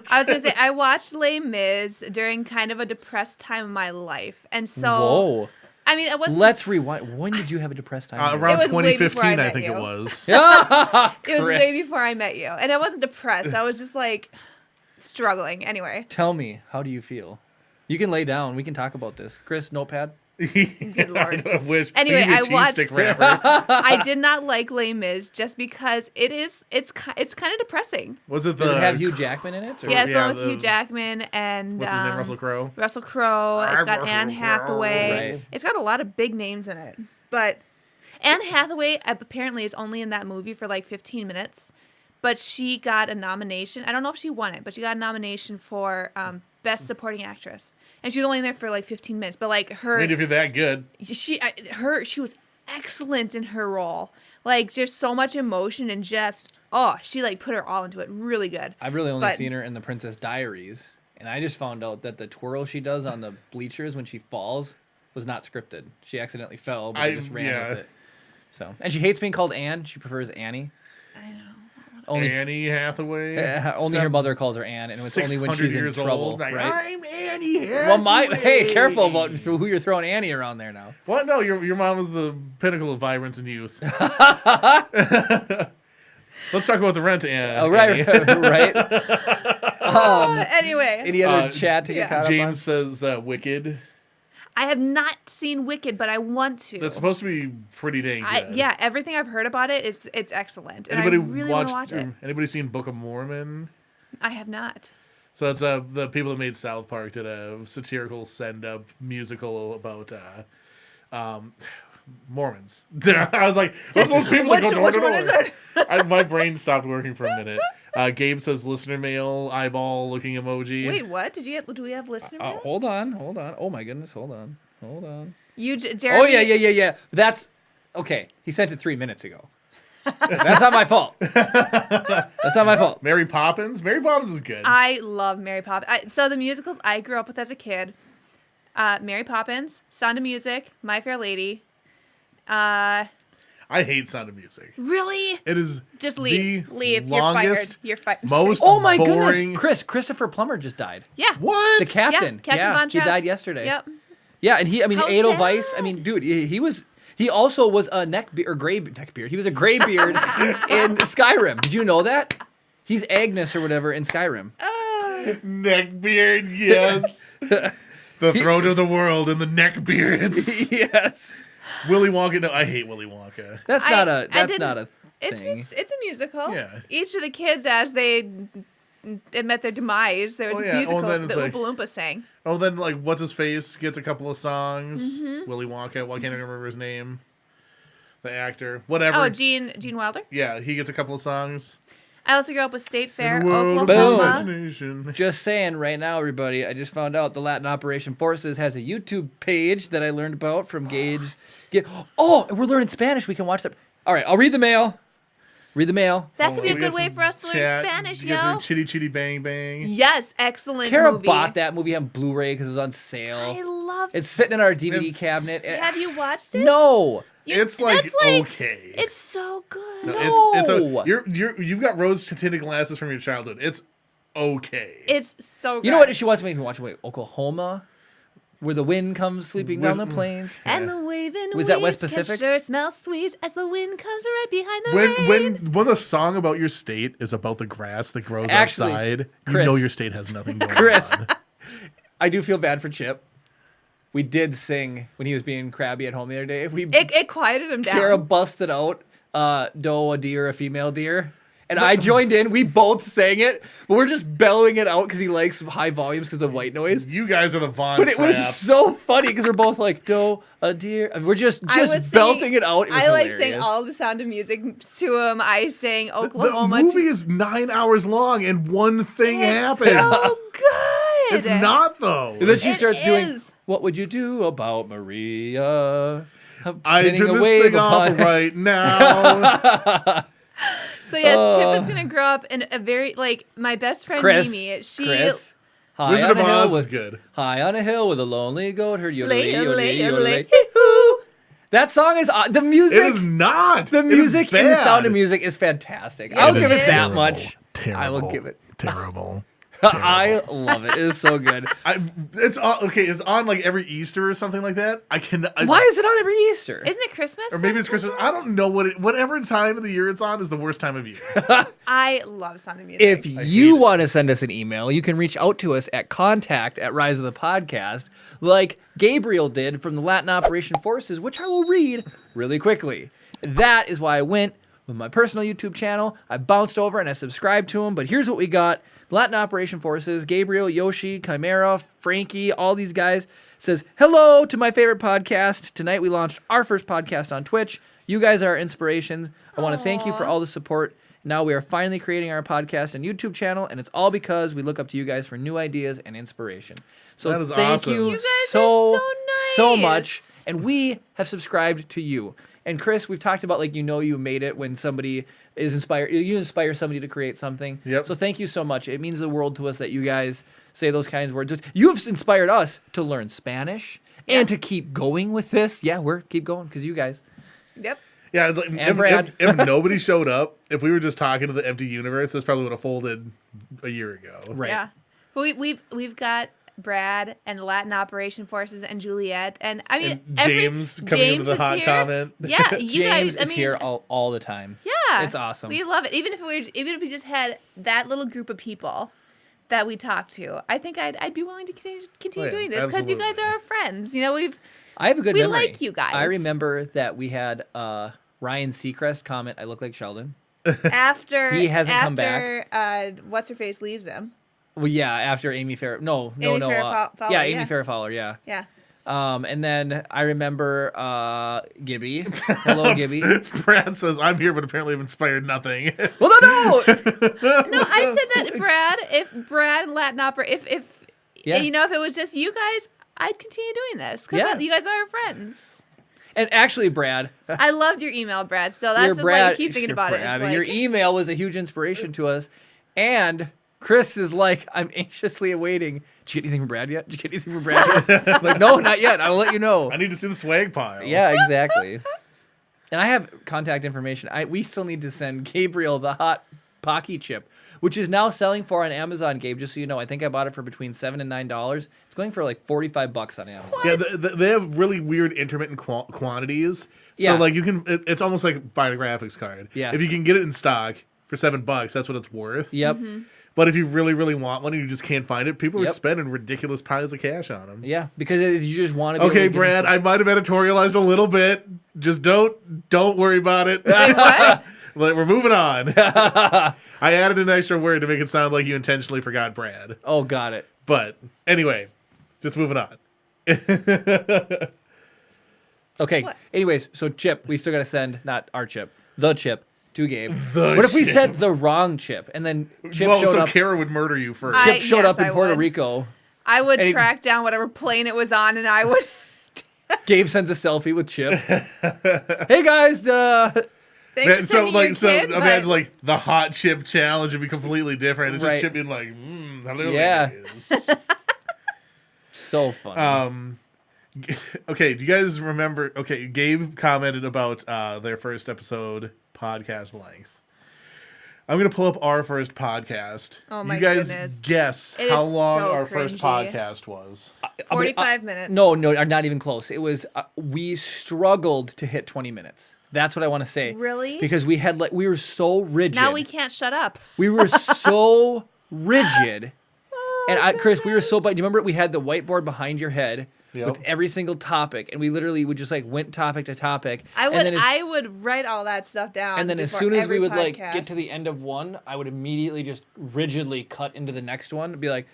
Speaker 2: I was gonna say I watched Les Mis during kind of a depressed time of my life, and so
Speaker 1: Whoa.
Speaker 2: I mean, it wasn't.
Speaker 1: Let's rewind. When did you have a depressed time? in your
Speaker 3: Around
Speaker 2: It was way before
Speaker 3: 2015,
Speaker 2: I
Speaker 3: I
Speaker 2: met
Speaker 3: think
Speaker 2: you.
Speaker 3: it was.
Speaker 1: life?
Speaker 2: it was way
Speaker 1: Chris.
Speaker 2: before I met you, and I wasn't depressed. I was just struggling. Anyway,
Speaker 1: Tell me, how do you feel? You can lay down. We can talk about this. Chris, notepad.
Speaker 2: Good Lord.
Speaker 3: I wish.
Speaker 2: Anyway,
Speaker 3: He could be a
Speaker 2: I
Speaker 3: cheese
Speaker 2: watched-
Speaker 3: stick rapper.
Speaker 2: I did not like Les Mis just because it's kind of depressing.
Speaker 3: Was it the?
Speaker 1: Does it have Hugh Jackman in it? Or?
Speaker 2: Yeah, it's the
Speaker 3: yeah,
Speaker 2: one with
Speaker 3: the-
Speaker 2: Hugh Jackman and
Speaker 3: What's his name? Russell Crowe.
Speaker 2: Russell Crowe. It's
Speaker 3: I'm
Speaker 2: got
Speaker 3: Russell
Speaker 2: Anne Hathaway.
Speaker 1: Right.
Speaker 2: It's got a lot of big names in it. But Anne Hathaway apparently is only in that movie for like 15 minutes. But she got a nomination. I don't know if she won it, but she got a nomination for Best Supporting Actress. And she was only in there for like 15 minutes. But like her,
Speaker 3: I mean, if you're that good,
Speaker 2: she was excellent in her role. Like just so much emotion and just she like put her all into it. Really good.
Speaker 1: I've really only
Speaker 2: But-
Speaker 1: seen her in The Princess Diaries, and I just found out that the twirl she does on the bleachers when she falls was not scripted. She accidentally fell, but they just ran with it. So, and she hates being called Anne. She prefers Annie.
Speaker 2: I know.
Speaker 1: Only
Speaker 3: Annie Hathaway.
Speaker 1: only her mother calls her Anne, and it's only when
Speaker 3: 600
Speaker 1: she's in
Speaker 3: years
Speaker 1: trouble,
Speaker 3: old. Like,
Speaker 1: right?
Speaker 3: I'm Annie Hathaway.
Speaker 1: Well, hey, careful about who you're throwing Annie around there now.
Speaker 3: What? No, your mom was the pinnacle of vibrance and youth. Let's talk about the rent, Anne.
Speaker 1: Oh, right, right.
Speaker 2: Anyway,
Speaker 1: Any other chat to get
Speaker 2: yeah.
Speaker 1: caught up on?
Speaker 3: James says Wicked.
Speaker 2: I have not seen Wicked, but I want to.
Speaker 3: That's supposed to be pretty dang good.
Speaker 2: Yeah, everything I've heard about it is it's excellent. And
Speaker 3: Anybody
Speaker 2: I really want to watch it.
Speaker 3: Anybody seen Book of Mormon?
Speaker 2: I have not.
Speaker 3: So that's the people that made South Park did a satirical send-up musical about Mormons. I was like, what's those people that go door to door?
Speaker 2: Which one is it?
Speaker 3: My brain stopped working for a minute. Gabe says listener mail, eyeball looking emoji.
Speaker 2: Wait, what? Do we have listener mail?
Speaker 1: Hold on. Oh my goodness, hold on.
Speaker 2: You,
Speaker 1: Oh
Speaker 2: Jeremy?
Speaker 1: yeah. That's okay. He sent it 3 minutes ago. That's not my fault. That's not my fault.
Speaker 3: Mary Poppins? Mary Poppins is good.
Speaker 2: I love Mary Poppins. So the musicals I grew up with as a kid, Mary Poppins, Sound of Music, My Fair Lady.
Speaker 3: I hate Sound of Music.
Speaker 2: Really?
Speaker 3: It is
Speaker 2: Just
Speaker 3: the
Speaker 2: leave. Leave.
Speaker 3: longest,
Speaker 2: You're fired.
Speaker 3: most
Speaker 1: Oh my
Speaker 3: boring.
Speaker 1: goodness, Christopher Plummer just died.
Speaker 2: Yeah.
Speaker 3: What?
Speaker 1: The captain.
Speaker 2: Yeah, Captain Von
Speaker 1: he
Speaker 2: Trapp.
Speaker 1: died yesterday.
Speaker 2: Yep.
Speaker 1: Yeah, and he
Speaker 2: How
Speaker 1: Edelweiss. I
Speaker 2: sad.
Speaker 1: mean, dude, he also was a gray neckbeard. He was a graybeard in Skyrim. Did you know that? He's Agnes or whatever in Skyrim.
Speaker 3: Neckbeard, yes. The throne of the world and the neckbeards.
Speaker 1: Yes.
Speaker 3: Willy Wonka. No, I hate Willy Wonka.
Speaker 1: That's
Speaker 2: I
Speaker 1: not a
Speaker 2: It's
Speaker 1: thing.
Speaker 2: it's a musical.
Speaker 3: Yeah.
Speaker 2: Each of the kids, as they met their demise, there was
Speaker 3: Oh,
Speaker 2: a
Speaker 3: yeah. Oh,
Speaker 2: musical
Speaker 3: then
Speaker 2: that
Speaker 3: it's like-
Speaker 2: Oompa Loompa sang.
Speaker 3: Oh, then like what's his face gets a couple of songs.
Speaker 2: Mm-hmm.
Speaker 3: Willy Wonka. Well, I can't remember his name. The actor, whatever.
Speaker 2: Oh, Gene Wilder.
Speaker 3: Yeah, he gets a couple of songs.
Speaker 2: I also grew up with State Fair,
Speaker 3: In a world of
Speaker 2: Oklahoma.
Speaker 3: imagination.
Speaker 1: Just saying right now, everybody, I just found out the Latin Operation Forces has a YouTube page that I learned about from Gage. Oh, we're learning Spanish. We can watch that. All right, I'll read the mail. Read the mail.
Speaker 2: That could be a
Speaker 3: We
Speaker 2: good
Speaker 3: got
Speaker 2: way
Speaker 3: some
Speaker 2: for us to learn
Speaker 3: chat.
Speaker 2: Spanish,
Speaker 3: You get
Speaker 2: yo.
Speaker 3: your chitty chitty bang bang.
Speaker 2: Yes, excellent
Speaker 1: Kara
Speaker 2: movie.
Speaker 1: bought that movie on Blu-ray because it was on
Speaker 2: I
Speaker 1: sale.
Speaker 2: love
Speaker 1: It's sitting in our DVD
Speaker 3: It's-
Speaker 1: cabinet.
Speaker 2: Have you watched it?
Speaker 1: No.
Speaker 3: It's like
Speaker 2: that's like-
Speaker 3: okay.
Speaker 2: It's so good.
Speaker 1: No.
Speaker 3: You've got rose tinted glasses from your childhood. It's okay.
Speaker 2: It's so good.
Speaker 1: You know what? She wants to make me watch? Wait, Oklahoma, where the wind comes sweeping down the plains.
Speaker 2: And the waving
Speaker 1: Was that
Speaker 2: waves
Speaker 1: West Pacific?
Speaker 2: can sure smell sweet as the wind comes right behind the rain.
Speaker 3: when the song about your state is about the grass that grows
Speaker 1: Actually,
Speaker 3: outside,
Speaker 1: Chris-
Speaker 3: you know your state has nothing going
Speaker 1: Chris.
Speaker 3: on.
Speaker 1: I do feel bad for Chip. We did sing when he was being crabby at home the other day.
Speaker 2: It quieted him down.
Speaker 1: Kara busted out doe, a deer, a female deer. And I joined in. We both sang it, but we're just bellowing it out because he likes high volumes because of white noise.
Speaker 3: You guys are the Von
Speaker 1: But it was
Speaker 3: Trapps.
Speaker 1: so funny because we're both like doe, a deer. I mean, we're just
Speaker 2: I was
Speaker 1: belting
Speaker 2: singing-
Speaker 1: it out. It was
Speaker 2: I like
Speaker 1: hilarious.
Speaker 2: sang all the Sound of Music to him. I sang
Speaker 3: The
Speaker 2: Oklahoma.
Speaker 3: movie is 9 hours long and one thing happens.
Speaker 2: So good.
Speaker 3: It's not though.
Speaker 1: And then she
Speaker 2: It
Speaker 1: starts doing,
Speaker 2: is.
Speaker 1: "What would you do about Maria?"
Speaker 3: I
Speaker 1: Pinning
Speaker 3: turn
Speaker 1: a
Speaker 3: this
Speaker 1: wave
Speaker 3: thing off
Speaker 1: upon-
Speaker 3: right now.
Speaker 2: So yes, Chip is gonna grow up in a very like my best friend
Speaker 1: Chris.
Speaker 2: Mimi. She
Speaker 1: Chris. High
Speaker 3: Wizard
Speaker 1: on
Speaker 3: of
Speaker 1: a hill
Speaker 3: Oz is
Speaker 1: with
Speaker 3: good.
Speaker 1: high on a hill with a lonely goat herd.
Speaker 2: Lay,
Speaker 1: Yodelay,
Speaker 2: yodelay,
Speaker 1: yodelay,
Speaker 2: yodelay.
Speaker 1: hee-hoo. That song is the music.
Speaker 3: It is not.
Speaker 1: The
Speaker 3: It is
Speaker 1: music in the Sound
Speaker 3: bad.
Speaker 1: of Music is fantastic.
Speaker 2: Yeah,
Speaker 1: I'll
Speaker 2: it
Speaker 1: give
Speaker 2: is
Speaker 1: it that
Speaker 3: terrible.
Speaker 1: much.
Speaker 3: Terrible.
Speaker 1: I will give it.
Speaker 3: Terrible.
Speaker 1: I love it. It is so good.
Speaker 3: It's on like every Easter or something like that.
Speaker 1: Why is it on every Easter?
Speaker 2: Isn't it Christmas?
Speaker 3: Or maybe it's Christmas. I don't know whatever time of the year it's on is the worst time of year.
Speaker 2: I love Sound of Music.
Speaker 1: If you want to send us an email, you can reach out to us at contact@Rise of the Podcast, like Gabriel did from the Latin Operation Forces, which I will read really quickly. That is why I went with my personal YouTube channel. I bounced over and I subscribed to him, but here's what we got. Latin Operation Forces, Gabriel, Yoshi, Chimera, Frankie, all these guys, says, hello to my favorite podcast. Tonight we launched our first podcast on Twitch. You guys are our inspiration. I want to thank you for all the support. Now we are finally creating our podcast and YouTube channel, and it's all because we look up to you guys for new ideas and inspiration. So
Speaker 3: That is
Speaker 1: thank
Speaker 3: awesome.
Speaker 1: you,
Speaker 2: You guys
Speaker 1: so
Speaker 2: are
Speaker 1: so
Speaker 2: nice.
Speaker 1: much. And we have subscribed to you. And Chris, we've talked about you made it when somebody is inspired. You inspire somebody to create something.
Speaker 3: Yep.
Speaker 1: So thank you so much. It means the world to us that you guys say those kinds of words. You have inspired us to learn Spanish and to keep going with this. Yeah, keep going because you guys.
Speaker 2: Yep.
Speaker 3: Yeah, it's like
Speaker 1: And Brad.
Speaker 3: if nobody showed up, if we were just talking to the empty universe, this probably would have folded a year ago.
Speaker 1: Right.
Speaker 2: Yeah. But we've got Brad and Latin Operation Forces and Juliet and I mean
Speaker 3: And James coming into the
Speaker 2: is
Speaker 3: hot
Speaker 2: here.
Speaker 3: comment.
Speaker 2: Yeah, you
Speaker 1: James
Speaker 2: guys.
Speaker 1: is here all the time.
Speaker 2: Yeah,
Speaker 1: It's awesome.
Speaker 2: We love it. Even if we just had that little group of people that we talk to, I think I'd be willing to continue
Speaker 3: Oh, yeah,
Speaker 2: doing this because you guys
Speaker 3: absolutely.
Speaker 2: are our friends.
Speaker 1: I have a good
Speaker 2: we
Speaker 1: memory.
Speaker 2: like you guys.
Speaker 1: I remember that we had Ryan Seacrest comment, I look like Sheldon.
Speaker 2: after
Speaker 1: He hasn't come back.
Speaker 2: What's her face leaves him.
Speaker 1: Well, yeah, after Amy Farrah. No.
Speaker 2: Amy Farrah Fowler,
Speaker 1: yeah, Amy
Speaker 2: yeah.
Speaker 1: Farrah Fowler, yeah.
Speaker 2: Yeah.
Speaker 1: And then I remember Gibby. Hello, Gibby.
Speaker 3: Brad says, I'm here, but apparently have inspired nothing.
Speaker 1: Well, no.
Speaker 2: No, I said that Brad. If Brad and Latin Opera, if
Speaker 1: Yeah.
Speaker 2: if it was just you guys, I'd continue doing this because
Speaker 1: Yeah.
Speaker 2: you guys are our friends.
Speaker 1: And actually, Brad.
Speaker 2: I loved your email, Brad. So that's just like I keep thinking about it. It's
Speaker 1: Your
Speaker 2: like,
Speaker 1: email was a huge inspiration to us. And Chris is like, I'm anxiously awaiting. Did you get anything from Brad yet? Did you get anything from Brad yet? I'm like, no, not yet. I'll let you know.
Speaker 3: I need to see the swag pile.
Speaker 1: Yeah, exactly. And I have contact information. We still need to send Gabriel the hot Pocky chip, which is now selling for on Amazon, Gabe, just so you know. I think I bought it for between $7 and $9. It's going for like $45 on Amazon.
Speaker 3: Yeah, they have really weird intermittent quantities.
Speaker 1: Yeah.
Speaker 3: So like you can, it's almost like buying a graphics card.
Speaker 1: Yeah.
Speaker 3: If you can get it in stock for $7, that's what it's worth.
Speaker 1: Yep.
Speaker 3: But if you really, really want one and you just can't find it, people are
Speaker 1: Yep.
Speaker 3: spending ridiculous piles of cash on them.
Speaker 1: Yeah, because you just want to be
Speaker 3: Okay,
Speaker 1: able to
Speaker 3: Brad, I might have editorialized a little bit. Just don't worry about it.
Speaker 2: wait, what?
Speaker 3: We're moving on. I added an extra word to make it sound like you intentionally forgot Brad.
Speaker 1: Oh, got it.
Speaker 3: But anyway, just moving on.
Speaker 1: Okay.
Speaker 2: What?
Speaker 1: Anyways, so Chip, we still got to send, not our Chip, the Chip to Gabe.
Speaker 3: The
Speaker 1: What if we
Speaker 3: Chip.
Speaker 1: sent the wrong Chip and then Chip
Speaker 3: Well,
Speaker 1: showed
Speaker 3: so
Speaker 1: up?
Speaker 3: Kara would murder you first.
Speaker 2: I-
Speaker 1: Chip showed
Speaker 2: yes,
Speaker 1: up in
Speaker 2: I
Speaker 1: Puerto
Speaker 2: would.
Speaker 1: Rico.
Speaker 2: I would
Speaker 1: And-
Speaker 2: track down whatever plane it was on, and I would.
Speaker 1: Gabe sends a selfie with Chip. Hey guys,
Speaker 2: Thanks for
Speaker 3: so
Speaker 2: sending your kid,
Speaker 3: imagine
Speaker 2: but-
Speaker 3: like the hot chip challenge would be completely different. It's
Speaker 1: Right.
Speaker 3: just Chip being like, hello,
Speaker 1: Yeah.
Speaker 3: ladies."
Speaker 1: so fun.
Speaker 3: Okay, do you guys remember? Okay, Gabe commented about their first episode podcast length. I'm gonna pull up our first podcast.
Speaker 2: Oh my
Speaker 3: you guys
Speaker 2: goodness.
Speaker 3: guess
Speaker 2: It
Speaker 3: how
Speaker 2: is
Speaker 3: long
Speaker 2: so
Speaker 3: our first
Speaker 2: cringy.
Speaker 3: podcast was.
Speaker 2: 45 minutes.
Speaker 1: No, not even close. It was we struggled to hit 20 minutes. That's what I want to say.
Speaker 2: Really?
Speaker 1: Because we were so rigid.
Speaker 2: Now we can't shut up.
Speaker 1: We were so rigid.
Speaker 2: Oh,
Speaker 1: And Chris, we were so bad. You remember we had the whiteboard behind your head
Speaker 3: Yep.
Speaker 1: with every single topic, and we literally would just like went topic to topic.
Speaker 2: I
Speaker 1: and
Speaker 2: would
Speaker 1: then
Speaker 2: I would write all that stuff down.
Speaker 1: and then as
Speaker 2: before
Speaker 1: soon as
Speaker 2: every
Speaker 1: we would like get
Speaker 2: podcast.
Speaker 1: to the end of one, I would immediately just rigidly cut into the next one and be like,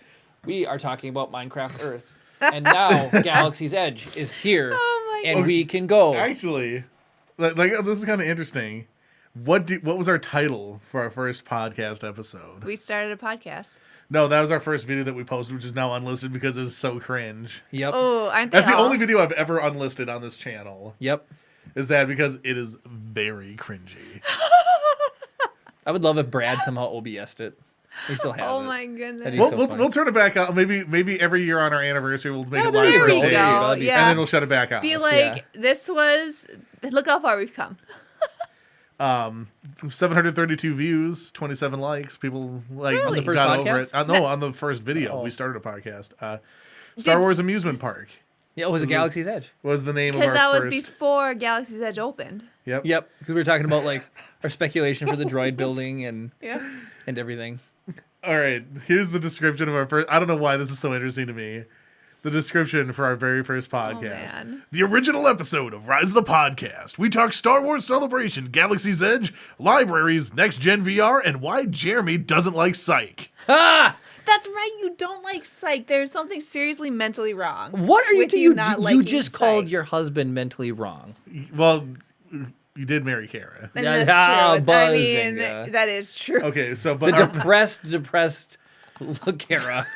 Speaker 1: "We are talking about Minecraft Earth, and now Galaxy's Edge is here,
Speaker 2: Oh my
Speaker 1: and we can go."
Speaker 3: Actually, like this is kind of interesting. What was our title for our first podcast episode?
Speaker 2: we started a podcast.
Speaker 3: No, that was our first video that we posted, which is now unlisted because it was so cringe.
Speaker 1: Yep.
Speaker 2: Oh, aren't they
Speaker 3: That's the
Speaker 2: all?
Speaker 3: only video I've ever unlisted on this channel.
Speaker 1: Yep.
Speaker 3: Is that because it is very cringy.
Speaker 1: I would love if Brad somehow OBS'd it. He still has
Speaker 2: Oh
Speaker 1: it.
Speaker 2: my goodness.
Speaker 1: That'd be
Speaker 3: We'll,
Speaker 1: so
Speaker 3: we'll,
Speaker 1: funny.
Speaker 3: we'll turn it back out. Maybe every year on our anniversary we'll make a
Speaker 1: there
Speaker 3: live
Speaker 1: you
Speaker 3: for
Speaker 1: go.
Speaker 3: a day,
Speaker 1: There you go.
Speaker 3: and
Speaker 2: Yeah.
Speaker 3: then we'll shut it back out.
Speaker 2: Be like, this was. Look how far we've come.
Speaker 3: 732 views, 27 likes. People like
Speaker 2: Really? On the
Speaker 1: first
Speaker 3: got
Speaker 1: podcast?
Speaker 3: over it. No, on the first video.
Speaker 1: Oh.
Speaker 3: We started a podcast. Star Wars Amusement Park
Speaker 1: Yeah, it was a Galaxy's Edge.
Speaker 3: was the name of
Speaker 2: Because
Speaker 3: our
Speaker 2: that
Speaker 3: first.
Speaker 2: was before Galaxy's Edge opened.
Speaker 3: Yep.
Speaker 1: Yep, because we were talking about like our speculation for the droid building and
Speaker 2: Yeah.
Speaker 1: everything.
Speaker 3: All right. Here's the description of our first. I don't know why this is so interesting to me. The description for our very first podcast.
Speaker 2: man.
Speaker 3: The original episode of Rise of the Podcast. We talk Star Wars Celebration, Galaxy's Edge, libraries, next gen VR, and why Jeremy doesn't like Psych.
Speaker 1: Ah!
Speaker 2: That's right. You don't like Psych. There's something seriously mentally wrong.
Speaker 1: What are you
Speaker 2: with
Speaker 1: doing?
Speaker 2: not
Speaker 1: You
Speaker 2: liking
Speaker 1: just
Speaker 2: Psych.
Speaker 1: called your husband mentally wrong.
Speaker 3: Well, you did marry Kara.
Speaker 2: And
Speaker 1: Yeah,
Speaker 2: that's
Speaker 1: yeah,
Speaker 2: true. I mean,
Speaker 1: Buzzinga.
Speaker 2: that is true.
Speaker 3: Okay, so
Speaker 1: The
Speaker 3: but
Speaker 1: depressed Kara.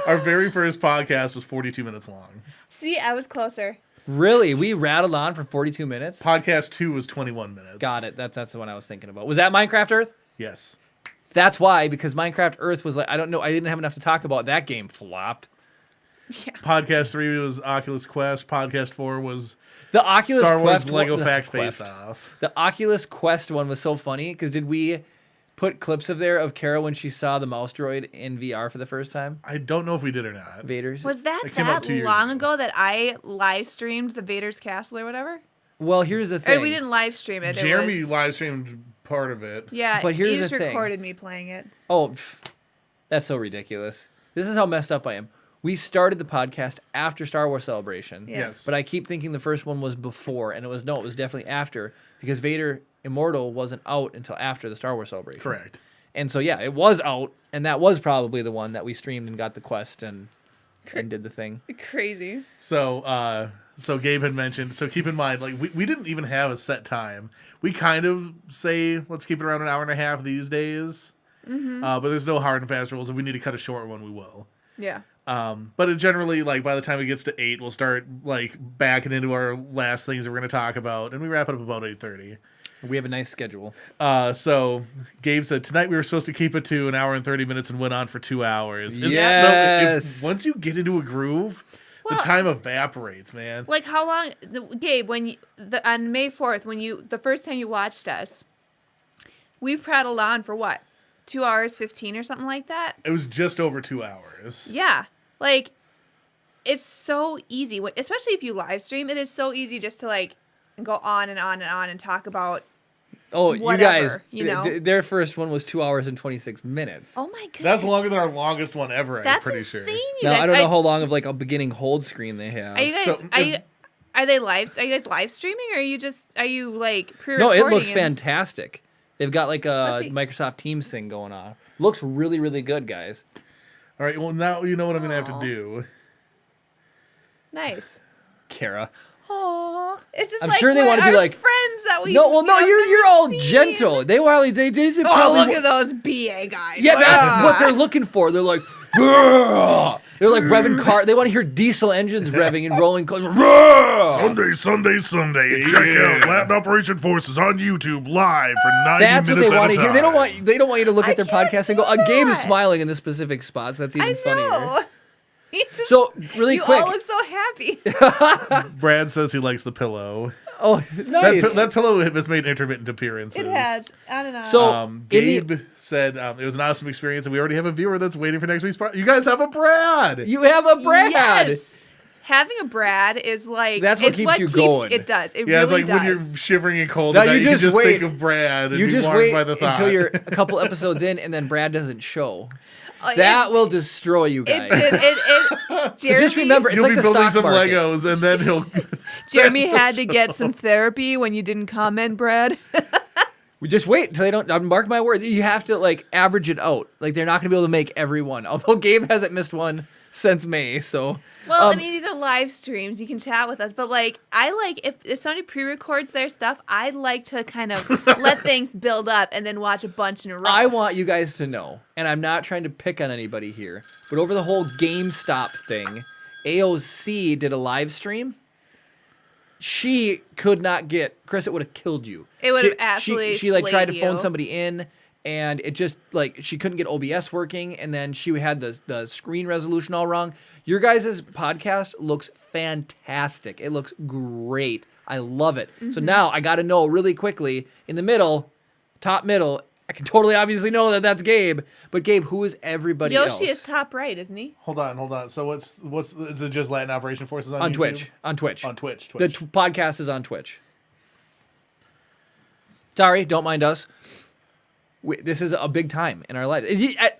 Speaker 3: our very first podcast was 42 minutes long.
Speaker 2: See, I was closer.
Speaker 1: Really? We rattled on for 42 minutes?
Speaker 3: Podcast 2 was 21 minutes.
Speaker 1: Got it. That's the one I was thinking about. Was that Minecraft Earth?
Speaker 3: Yes.
Speaker 1: That's why, because Minecraft Earth was like, I don't know, I didn't have enough to talk about. That game flopped.
Speaker 2: Yeah.
Speaker 3: Podcast 3 was Oculus Quest. Podcast 4 was
Speaker 1: The Oculus
Speaker 3: Star Wars
Speaker 1: Quest
Speaker 3: Lego
Speaker 1: one,
Speaker 3: Fact
Speaker 1: Quest.
Speaker 3: Face Off.
Speaker 1: The Oculus Quest one was so funny because did we put clips of Kara when she saw the mouse droid in VR for the first time?
Speaker 3: I don't know if we did or not.
Speaker 1: Vader's.
Speaker 2: Was that
Speaker 3: It came out
Speaker 2: that
Speaker 3: 2 years
Speaker 2: long
Speaker 3: ago.
Speaker 2: ago that I live streamed the Vader's Castle or whatever?
Speaker 1: Well, here's the thing.
Speaker 2: Or we didn't live stream it.
Speaker 3: Jeremy
Speaker 2: It was,
Speaker 3: live streamed part of it.
Speaker 2: yeah,
Speaker 1: But here's
Speaker 2: he
Speaker 1: the
Speaker 2: just
Speaker 1: thing.
Speaker 2: recorded me playing it.
Speaker 1: Oh, that's so ridiculous. This is how messed up I am. We started the podcast after Star Wars Celebration.
Speaker 2: Yeah.
Speaker 3: Yes.
Speaker 1: But I keep thinking the first one was before, and it was definitely after because Vader Immortal wasn't out until after the Star Wars Celebration.
Speaker 3: Correct.
Speaker 1: And so yeah, it was out, and that was probably the one that we streamed and got the quest and did the thing.
Speaker 2: Crazy.
Speaker 3: So Gabe had mentioned, so keep in mind, like, we didn't even have a set time. We kind of say, let's keep it around an hour and a half these days.
Speaker 2: Mm-hmm.
Speaker 3: But there's no hard and fast rules. If we need to cut a short one, we will.
Speaker 2: Yeah.
Speaker 3: But it generally, like, by the time it gets to 8, we'll start, like, backing into our last things that we're going to talk about, and we wrap it up about 8:30.
Speaker 1: We have a nice schedule.
Speaker 3: So Gabe said, tonight we were supposed to keep it to an hour and 30 minutes and went on for 2 hours.
Speaker 1: Yes.
Speaker 3: Once you get into a groove, the
Speaker 2: Well-
Speaker 3: time evaporates, man.
Speaker 2: Like how long, Gabe? When you on May 4th, when the first time you watched us, we prattled on for what, 2 hours 15 or something like that.
Speaker 3: It was just over 2 hours.
Speaker 2: Yeah, like it's so easy, especially if you live stream. It is so easy just to like go on and on and on and talk about.
Speaker 1: Oh,
Speaker 2: Whatever,
Speaker 1: you guys,
Speaker 2: you know?
Speaker 1: their first one was 2 hours and 26 minutes.
Speaker 2: Oh my goodness,
Speaker 3: That's longer than our longest one ever, I'm
Speaker 2: That's
Speaker 3: pretty
Speaker 2: insane.
Speaker 3: sure.
Speaker 2: You
Speaker 1: Now,
Speaker 2: guys,
Speaker 1: I don't know how long of like a beginning hold screen they have.
Speaker 2: Are you guys?
Speaker 3: So,
Speaker 2: are you guys live streaming, or are you like
Speaker 1: No,
Speaker 2: pre-recording?
Speaker 1: it looks
Speaker 2: and-
Speaker 1: fantastic. They've got like a
Speaker 2: Let's see.
Speaker 1: Microsoft Teams thing going on. Looks really, really good, guys.
Speaker 3: All right, well, now you know what I'm going to have
Speaker 2: Aw.
Speaker 3: to do.
Speaker 2: Nice.
Speaker 1: Kara. Aww.
Speaker 2: It's just
Speaker 1: I'm
Speaker 2: like
Speaker 1: sure they
Speaker 2: we're
Speaker 1: want to be
Speaker 2: our
Speaker 1: like
Speaker 2: friends that we.
Speaker 1: No, well, no,
Speaker 2: have
Speaker 1: you're
Speaker 2: never
Speaker 1: all
Speaker 2: seen.
Speaker 1: gentle. They did
Speaker 2: Oh,
Speaker 1: probably.
Speaker 2: look at those BA guys.
Speaker 1: Yeah, that's
Speaker 2: Ah.
Speaker 1: what they're looking for. They're like, "Grrr." They're like revving car. They want to hear diesel engines revving and rolling cars. Grrr.
Speaker 3: Sunday. Check out Latin Operation Forces on YouTube live for 90
Speaker 1: That's what
Speaker 3: minutes
Speaker 1: they
Speaker 3: at
Speaker 1: want
Speaker 3: a
Speaker 1: to
Speaker 3: time.
Speaker 1: hear. They don't want you to look
Speaker 2: I
Speaker 1: at their
Speaker 2: can't
Speaker 1: podcast and go,
Speaker 2: do
Speaker 1: Gabe is
Speaker 2: that.
Speaker 1: smiling in this specific spot. So that's even
Speaker 2: I
Speaker 1: funnier.
Speaker 2: know. He just-
Speaker 1: So really
Speaker 2: you
Speaker 1: quick.
Speaker 2: all look so happy.
Speaker 3: Brad says he likes the pillow.
Speaker 1: Oh, nice.
Speaker 3: That pillow has made intermittent appearances.
Speaker 2: It has on and on.
Speaker 1: So- in the-
Speaker 3: Gabe said it was an awesome experience, and we already have a viewer that's waiting for next week's part. You guys have a Brad.
Speaker 1: You have a Brad.
Speaker 2: Yes. Having a Brad is like
Speaker 1: That's what
Speaker 2: it's
Speaker 1: keeps you going.
Speaker 2: It does. It
Speaker 3: Yeah,
Speaker 2: really
Speaker 3: it's like
Speaker 2: does.
Speaker 3: when you're shivering and cold.
Speaker 1: Now
Speaker 3: at night,
Speaker 1: you
Speaker 3: you can
Speaker 1: just
Speaker 3: just
Speaker 1: wait.
Speaker 3: think of Brad and
Speaker 1: You
Speaker 3: be
Speaker 1: just
Speaker 3: warmed
Speaker 1: wait
Speaker 3: by the thought.
Speaker 1: until you're a couple episodes in, and then Brad doesn't show.
Speaker 2: Oh,
Speaker 1: That will destroy you
Speaker 2: It
Speaker 1: guys.
Speaker 2: did.
Speaker 1: So
Speaker 2: Jeremy,
Speaker 1: just remember, it's
Speaker 3: You'll
Speaker 1: like
Speaker 3: be
Speaker 1: the
Speaker 3: building
Speaker 1: stock
Speaker 3: some
Speaker 1: market.
Speaker 3: Legos, and then he'll.
Speaker 2: Jeremy had to get some therapy when you didn't comment, Brad.
Speaker 1: We just wait until they don't. Mark my word. You have to like average it out. Like they're not going to be able to make every one. Although Gabe hasn't missed one since May. So
Speaker 2: Well, I mean, these are live streams. You can chat with us. But, like, I like, if somebody pre-records their stuff, I like to kind of let things build up and then watch a bunch in a row.
Speaker 1: I want you guys to know, and I'm not trying to pick on anybody here, but over the whole GameStop thing, AOC did a live stream. She could not get Chris. It would have killed you.
Speaker 2: It would
Speaker 1: She-
Speaker 2: have absolutely
Speaker 1: She like tried to
Speaker 2: slayed
Speaker 1: phone
Speaker 2: you.
Speaker 1: somebody in, and it just like she couldn't get OBS working, and then she had the screen resolution all wrong. Your guys' podcast looks fantastic. It looks great. I love it. So now I got to know really quickly in the middle, top middle. I can totally obviously know that that's Gabe, but Gabe, who is everybody else?
Speaker 2: Yoshi is top right, isn't he?
Speaker 3: Hold on. So what's is it just Latin Operation Forces on
Speaker 1: on
Speaker 3: YouTube?
Speaker 1: Twitch. On Twitch.
Speaker 3: On Twitch.
Speaker 1: The podcast is on Twitch. Sorry, don't mind us. This is a big time in our lives. It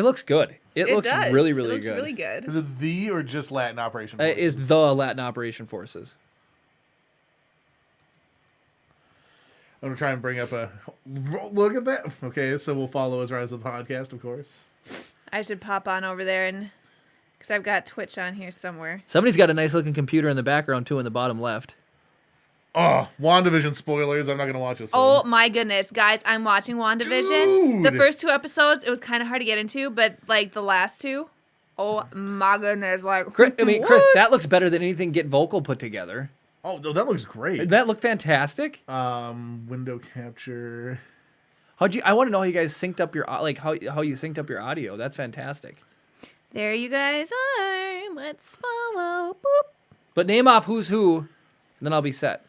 Speaker 1: looks good. It looks
Speaker 2: does.
Speaker 1: really,
Speaker 2: It
Speaker 1: really
Speaker 2: looks
Speaker 1: good.
Speaker 2: really good.
Speaker 3: Is it the or just Latin Operation Forces?
Speaker 1: It is the Latin Operation Forces.
Speaker 3: I'm gonna try and bring up a look at that. Okay, so we'll follow as Rise of the podcast, of course.
Speaker 2: I should pop on over there and because I've got Twitch on here somewhere.
Speaker 1: Somebody's got a nice looking computer in the background too, in the bottom left.
Speaker 3: Oh, WandaVision spoilers. I'm not gonna watch this
Speaker 2: Oh
Speaker 3: one.
Speaker 2: my goodness, guys! I'm watching WandaVision.
Speaker 3: Dude!
Speaker 2: The first 2 episodes, it was kind of hard to get into, but like the last 2, oh my goodness! Like,
Speaker 1: Chris,
Speaker 2: what?
Speaker 1: that looks better than anything Get Vocal put together.
Speaker 3: Oh, no, that looks great.
Speaker 1: Did that look fantastic?
Speaker 3: Window capture.
Speaker 1: I want to know how you guys synced up your how you synced up your audio. That's fantastic.
Speaker 2: There you guys are. Let's follow. Boop.
Speaker 1: But name off who's who, and then I'll be set.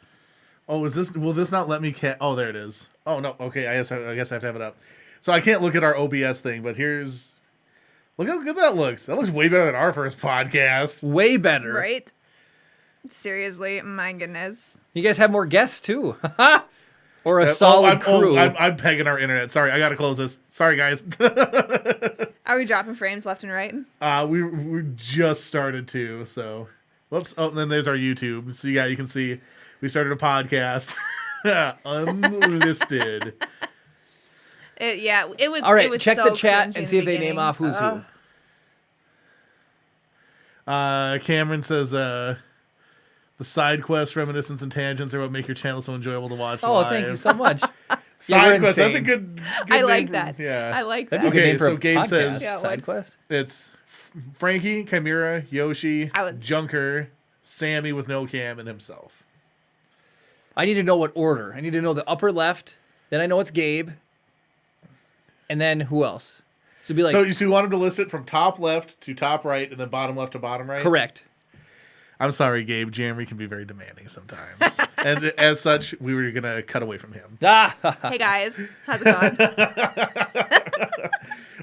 Speaker 3: Oh, will this not let me Oh, there it is. Oh no. Okay, I guess I have to have it up. So I can't look at our OBS thing, but look how good that looks. That looks way better than our first podcast.
Speaker 1: Way better.
Speaker 2: Right? Seriously, my goodness.
Speaker 1: You guys have more guests too. Or a solid crew.
Speaker 3: I'm pegging our internet. Sorry, I gotta close this. Sorry, guys.
Speaker 2: Are we dropping frames left and right?
Speaker 3: We just started to. So, whoops. Oh, and then there's our YouTube. So yeah, you can see we started a podcast, unlisted.
Speaker 2: It was.
Speaker 1: All right,
Speaker 2: it was
Speaker 1: check
Speaker 2: so
Speaker 1: the chat
Speaker 2: cringy
Speaker 1: and
Speaker 2: in
Speaker 1: see
Speaker 2: the
Speaker 1: if they name
Speaker 2: beginning.
Speaker 1: off who's who.
Speaker 3: Cameron says the side quests, reminiscence, and tangents are what make your channel so enjoyable to watch.
Speaker 1: Oh,
Speaker 3: live.
Speaker 1: thank you so much.
Speaker 3: Side
Speaker 1: we're
Speaker 3: quest. That's a
Speaker 1: insane.
Speaker 3: good
Speaker 2: I
Speaker 3: name
Speaker 2: like
Speaker 3: for-
Speaker 2: that.
Speaker 3: Yeah,
Speaker 2: I like
Speaker 1: That'd
Speaker 2: that.
Speaker 1: be a good
Speaker 3: Okay,
Speaker 1: name for
Speaker 3: so
Speaker 1: a
Speaker 3: Gabe
Speaker 1: podcast.
Speaker 3: says-
Speaker 2: Yeah,
Speaker 1: Side
Speaker 2: what?
Speaker 1: quest.
Speaker 3: It's Frankie, Chimera, Yoshi,
Speaker 2: I would-
Speaker 3: Junker, Sammy with no cam, and himself.
Speaker 1: I need to know what order. I need to know the upper left. Then I know it's Gabe. And then who else? So it'd be like
Speaker 3: So you wanted to list it from top left to top right, and then bottom left to bottom right.
Speaker 1: correct.
Speaker 3: I'm sorry, Gabe. Jeremy can be very demanding sometimes, and as such, we were gonna cut away from him.
Speaker 2: Hey guys, how's it going?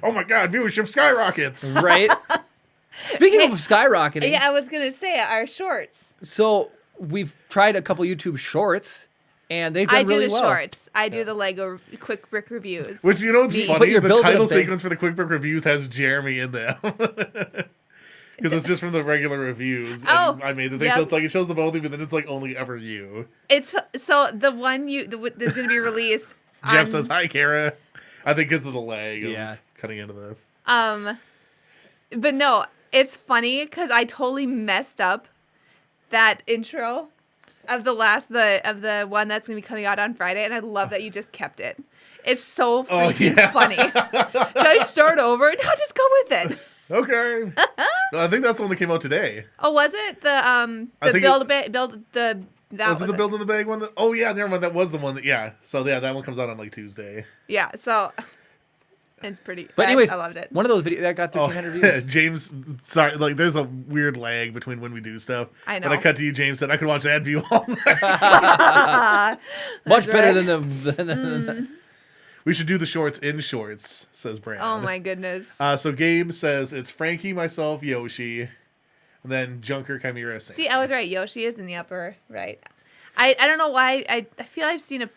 Speaker 3: Oh my God, viewership skyrockets!
Speaker 1: Right. Speaking of skyrocketing,
Speaker 2: Yeah, I was gonna say our shorts.
Speaker 1: so we've tried a couple YouTube shorts, and they've done
Speaker 2: I do
Speaker 1: really
Speaker 2: the
Speaker 1: well.
Speaker 2: shorts. I do the Lego quick brick reviews.
Speaker 3: Which you know what's
Speaker 2: Me.
Speaker 1: But
Speaker 3: funny?
Speaker 1: you're
Speaker 3: The
Speaker 1: building a
Speaker 3: title
Speaker 1: big-
Speaker 3: sequence for the Quick Book reviews has Jeremy in them. Because it's just from the regular reviews. And
Speaker 2: Oh,
Speaker 3: I made the thing,
Speaker 2: yep.
Speaker 3: so it's like it shows the both of you, but then it's like only ever you.
Speaker 2: It's so the one that's gonna be released.
Speaker 3: Jeff
Speaker 2: on-
Speaker 3: says, "Hi, Kara." I think because of the lag of
Speaker 1: Yeah.
Speaker 3: cutting into the.
Speaker 2: But no, it's funny because I totally messed up that intro of the one that's gonna be coming out on Friday, and I love that you just kept it. It's so freaking
Speaker 3: yeah.
Speaker 2: funny. Should I start over? No, just go with it.
Speaker 3: Okay. No, I think that's the one that came out today.
Speaker 2: Oh, was it
Speaker 3: I think
Speaker 2: that
Speaker 3: Was it the build in the bag one? Oh yeah, never mind. That was the one that. Yeah. So yeah, that one comes out on like Tuesday.
Speaker 2: Yeah, so it's pretty.
Speaker 1: But anyways,
Speaker 2: I loved it.
Speaker 1: one of those videos that got 1,300 views.
Speaker 3: James, sorry, like there's a weird lag between when we do stuff.
Speaker 2: I know.
Speaker 3: When I cut to you, James said I could watch ad view all night.
Speaker 1: Much better
Speaker 2: right.
Speaker 1: than the
Speaker 3: We should do the shorts in shorts, says Brad.
Speaker 2: Oh my goodness.
Speaker 3: So Gabe says it's Frankie, myself, Yoshi, and then Junker, Chimera, Sam.
Speaker 2: See, I was right. Yoshi is in the upper right. I don't know why. I feel I've seen a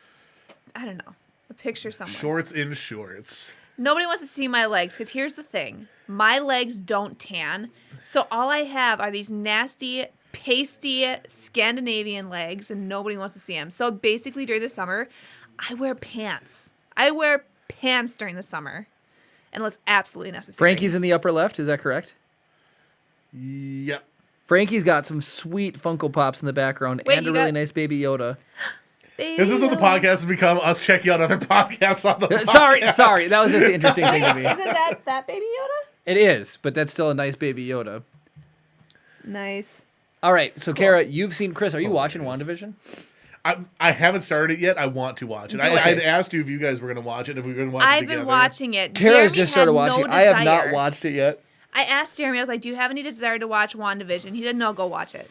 Speaker 2: picture somewhere.
Speaker 3: Shorts in shorts.
Speaker 2: Nobody wants to see my legs because here's the thing. My legs don't tan. So all I have are these nasty, pasty Scandinavian legs and nobody wants to see them. So basically during the summer, I wear pants. I wear pants during the summer unless absolutely necessary.
Speaker 1: Frankie's in the upper left. Is that correct?
Speaker 3: Yep.
Speaker 1: Frankie's got some sweet Funko Pops in the background
Speaker 2: Wait,
Speaker 1: and a
Speaker 2: you
Speaker 1: really
Speaker 2: got-
Speaker 1: nice Baby Yoda.
Speaker 3: This is what the podcast has become, us checking out other podcasts on the podcast.
Speaker 1: Sorry, that was just the interesting thing to me.
Speaker 2: Isn't that Baby Yoda?
Speaker 1: It is, but that's still a nice Baby Yoda.
Speaker 2: Nice.
Speaker 1: All right, so Kara, you've seen Chris. Are you watching WandaVision?
Speaker 3: I haven't started it yet. I want to watch it.
Speaker 1: Do it.
Speaker 3: I'd asked you if you guys were going to watch it, if we were going to watch it
Speaker 2: I've
Speaker 3: together.
Speaker 2: been watching it.
Speaker 1: Kara's
Speaker 2: Jeremy
Speaker 1: just started
Speaker 2: had
Speaker 1: watching.
Speaker 2: no
Speaker 1: I have not
Speaker 2: desire.
Speaker 1: watched it yet.
Speaker 2: I asked Jeremy, I was like, do you have any desire to watch WandaVision? He said, no, go watch it.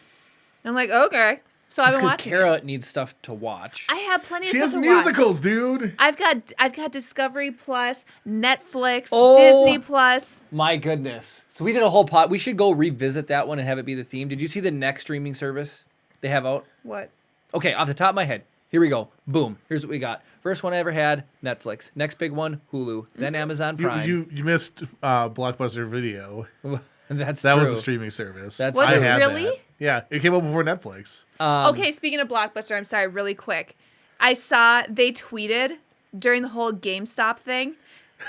Speaker 2: And I'm like, okay. So I've
Speaker 1: It's
Speaker 2: been
Speaker 1: because
Speaker 2: watching
Speaker 1: Kara
Speaker 2: it.
Speaker 1: needs stuff to watch.
Speaker 2: I have plenty of
Speaker 3: She
Speaker 2: stuff
Speaker 3: has
Speaker 2: to watch.
Speaker 3: musicals, dude.
Speaker 2: I've got Discovery Plus, Netflix,
Speaker 1: Oh.
Speaker 2: Disney Plus.
Speaker 1: My goodness. So we did a whole pot. We should go revisit that one and have it be the theme. Did you see the next streaming service they have out?
Speaker 2: What?
Speaker 1: Okay, off the top of my head. Here we go. Boom. Here's what we got. First one I ever had, Netflix. Next big one, Hulu. Then Amazon Prime.
Speaker 3: You missed Blockbuster Video.
Speaker 1: That's
Speaker 3: That
Speaker 1: true.
Speaker 3: was a streaming service.
Speaker 1: That's
Speaker 2: Was
Speaker 3: I
Speaker 2: it
Speaker 3: had
Speaker 2: really?
Speaker 3: that. Yeah, it came out before Netflix.
Speaker 2: Okay, speaking of Blockbuster, I'm sorry, really quick. I saw they tweeted during the whole GameStop thing.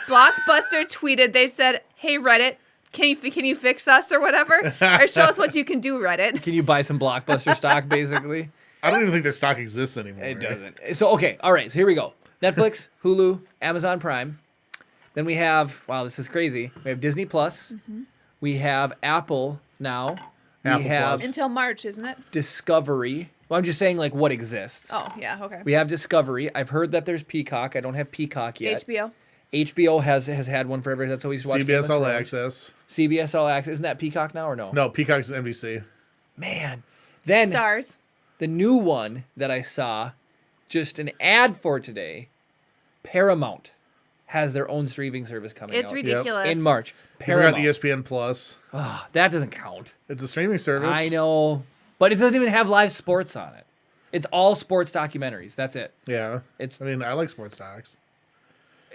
Speaker 2: Blockbuster tweeted, they said, hey, Reddit, can you fix us or whatever? Or show us what you can do, Reddit.
Speaker 1: Can you buy some Blockbuster stock, basically?
Speaker 3: I don't even think their stock exists anymore.
Speaker 1: It doesn't. So, okay. All right. So here we go. Netflix, Hulu, Amazon Prime. Then we have, wow, this is crazy. We have Disney Plus. We have Apple now.
Speaker 3: Apple
Speaker 1: We have
Speaker 3: Plus.
Speaker 2: Until March, isn't it?
Speaker 1: Discovery. Well, I'm just saying, like, what exists.
Speaker 2: Oh, yeah, okay.
Speaker 1: We have Discovery. I've heard that there's Peacock. I don't have Peacock yet.
Speaker 2: HBO.
Speaker 1: HBO has had one forever. That's always watched.
Speaker 3: CBS All Access.
Speaker 1: CBS All Access. Isn't that Peacock now or no?
Speaker 3: No, Peacock's NBC.
Speaker 1: Man. Then
Speaker 2: Stars.
Speaker 1: the new one that I saw, just an ad for today, Paramount has their own streaming service coming
Speaker 2: It's
Speaker 1: out
Speaker 2: ridiculous.
Speaker 1: in March.
Speaker 3: You forgot
Speaker 1: Paramount.
Speaker 3: ESPN Plus.
Speaker 1: That doesn't count.
Speaker 3: It's a streaming service.
Speaker 1: I know, but it doesn't even have live sports on it. It's all sports documentaries. That's it.
Speaker 3: Yeah.
Speaker 1: It's.
Speaker 3: I mean, I like sports docs.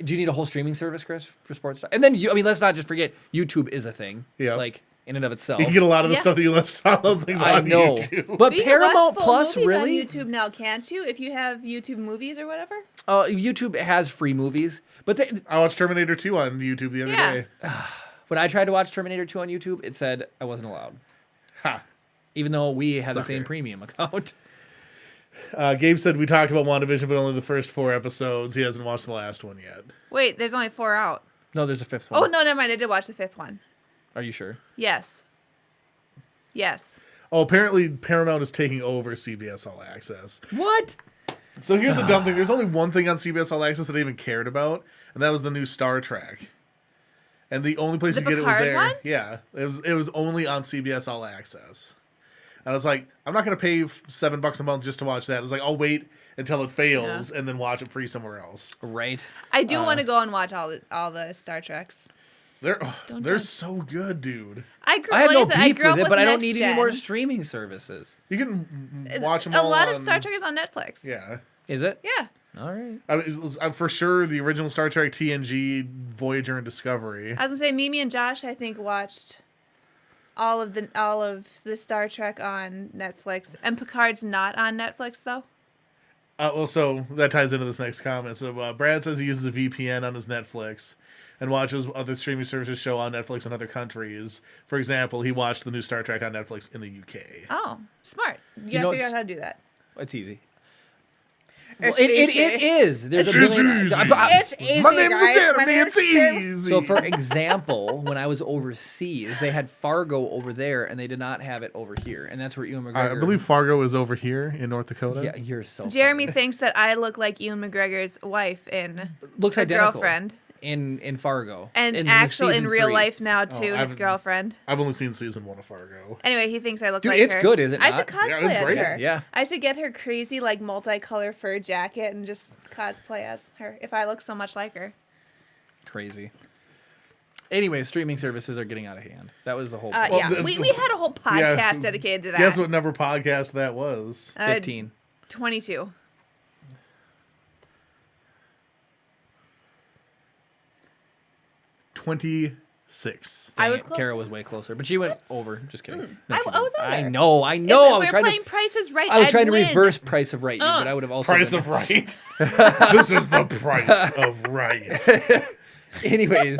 Speaker 1: Do you need a whole streaming service, Chris, for sports? And then let's not just forget YouTube is a thing.
Speaker 3: Yeah.
Speaker 1: Like in and of itself.
Speaker 3: You can get a lot of the
Speaker 2: Yeah.
Speaker 3: stuff that you list on those things
Speaker 1: I
Speaker 3: on
Speaker 1: know,
Speaker 3: YouTube.
Speaker 1: but
Speaker 2: But you can watch
Speaker 1: Paramount
Speaker 2: full
Speaker 1: Plus
Speaker 2: movies
Speaker 1: really.
Speaker 2: on YouTube now, can't you? If you have YouTube movies or whatever.
Speaker 1: YouTube has free movies, but
Speaker 3: I watched Terminator 2 on YouTube the other
Speaker 2: Yeah.
Speaker 3: day.
Speaker 1: when I tried to watch Terminator 2 on YouTube, it said I wasn't allowed,
Speaker 3: Ha.
Speaker 1: even though we have the
Speaker 3: Sucker.
Speaker 1: same premium account.
Speaker 3: Gabe said we talked about WandaVision, but only the first 4 episodes. He hasn't watched the last one yet.
Speaker 2: Wait, there's only 4 out.
Speaker 1: No, there's a fifth one.
Speaker 2: Oh, no, never mind. I did watch the 5th one.
Speaker 1: Are you sure?
Speaker 2: Yes. Yes.
Speaker 3: Oh, apparently Paramount is taking over CBS All Access.
Speaker 1: What?
Speaker 3: So here's the dumb thing. There's only one thing on CBS All Access that I even cared about, and that was the new Star Trek. And the only place
Speaker 2: The
Speaker 3: to get it was
Speaker 2: Picard
Speaker 3: there.
Speaker 2: one?
Speaker 3: Yeah, it was only on CBS All Access. And I was like, I'm not going to pay $7 a month just to watch that. I was like, I'll wait until it fails and then watch it free somewhere else.
Speaker 1: Right.
Speaker 2: I do want to go and watch all the Star Treks.
Speaker 3: They're
Speaker 2: Don't
Speaker 3: they're
Speaker 2: judge.
Speaker 3: so good, dude.
Speaker 2: I grew,
Speaker 1: I have
Speaker 2: like
Speaker 1: no
Speaker 2: said, I
Speaker 1: beef
Speaker 2: grew up
Speaker 1: with it, but I don't
Speaker 2: Next
Speaker 1: need any more
Speaker 2: Gen.
Speaker 1: streaming services.
Speaker 3: You can watch them
Speaker 2: A
Speaker 3: all
Speaker 2: lot
Speaker 3: on,
Speaker 2: of Star Trek is on Netflix.
Speaker 3: Yeah.
Speaker 1: Is it?
Speaker 2: Yeah.
Speaker 1: All right.
Speaker 3: I mean, for sure, the original Star Trek, TNG, Voyager, and Discovery.
Speaker 2: I was gonna say Mimi and Josh, I think, watched all of the Star Trek on Netflix, and Picard's not on Netflix though.
Speaker 3: Well, so that ties into this next comment. So Brad says he uses a VPN on his Netflix and watches other streaming services show on Netflix in other countries. For example, he watched the new Star Trek on Netflix in the UK.
Speaker 2: Oh, smart! You
Speaker 1: know,
Speaker 2: gotta figure
Speaker 1: it's-
Speaker 2: out how to do that.
Speaker 1: It's easy.
Speaker 2: It's
Speaker 1: Well, it
Speaker 2: easy.
Speaker 1: is. There's a
Speaker 3: It's
Speaker 1: million.
Speaker 3: easy.
Speaker 2: It's easy,
Speaker 3: My name's
Speaker 2: guys.
Speaker 3: Jeremy.
Speaker 2: My name's
Speaker 3: It's
Speaker 2: Jeremy.
Speaker 3: easy.
Speaker 1: So, for example, when I was overseas, they had Fargo over there, and they did not have it over here, and that's where Ewan McGregor.
Speaker 3: I believe Fargo is over here in North Dakota.
Speaker 1: Yeah, you're so.
Speaker 2: Jeremy
Speaker 1: funny.
Speaker 2: thinks that I look like Ewan McGregor's wife in
Speaker 1: looks
Speaker 2: her
Speaker 1: identical.
Speaker 2: girlfriend,
Speaker 1: in Fargo,
Speaker 2: and
Speaker 1: in
Speaker 2: actual in
Speaker 1: season
Speaker 2: real
Speaker 1: 3.
Speaker 2: life now too, his
Speaker 3: I've-
Speaker 2: girlfriend.
Speaker 3: I've only seen season 1 of Fargo.
Speaker 2: Anyway, he thinks I look
Speaker 1: Dude,
Speaker 2: like
Speaker 1: it's
Speaker 2: her.
Speaker 1: good, is it
Speaker 2: I
Speaker 1: not?
Speaker 2: should cosplay
Speaker 3: Yeah, it's
Speaker 2: as
Speaker 3: great.
Speaker 2: her.
Speaker 1: Yeah.
Speaker 2: I should get her crazy like multicolor fur jacket and just cosplay as her if I look so much like her.
Speaker 1: Crazy. Anyway, streaming services are getting out of hand. That was the whole.
Speaker 3: Well,
Speaker 2: Yeah,
Speaker 3: the-
Speaker 2: we had a whole
Speaker 3: Yeah,
Speaker 2: podcast dedicated to that.
Speaker 3: Guess what number podcast that was?
Speaker 1: 15.
Speaker 2: 22.
Speaker 3: $26.
Speaker 2: I was
Speaker 1: Dang it,
Speaker 2: close.
Speaker 1: Kara was way closer, but she went over. Just kidding. No,
Speaker 2: I-
Speaker 1: she
Speaker 2: I was
Speaker 1: didn't.
Speaker 2: under.
Speaker 1: I know. I
Speaker 2: If
Speaker 1: was
Speaker 2: we're
Speaker 1: trying
Speaker 2: playing
Speaker 1: to.
Speaker 2: Prices Right,
Speaker 1: I was
Speaker 2: I'd
Speaker 1: trying to
Speaker 2: win.
Speaker 1: reverse Price of Right you, but I would have also.
Speaker 3: Price
Speaker 1: been-
Speaker 3: of right. This is the price of right.
Speaker 1: Anyways,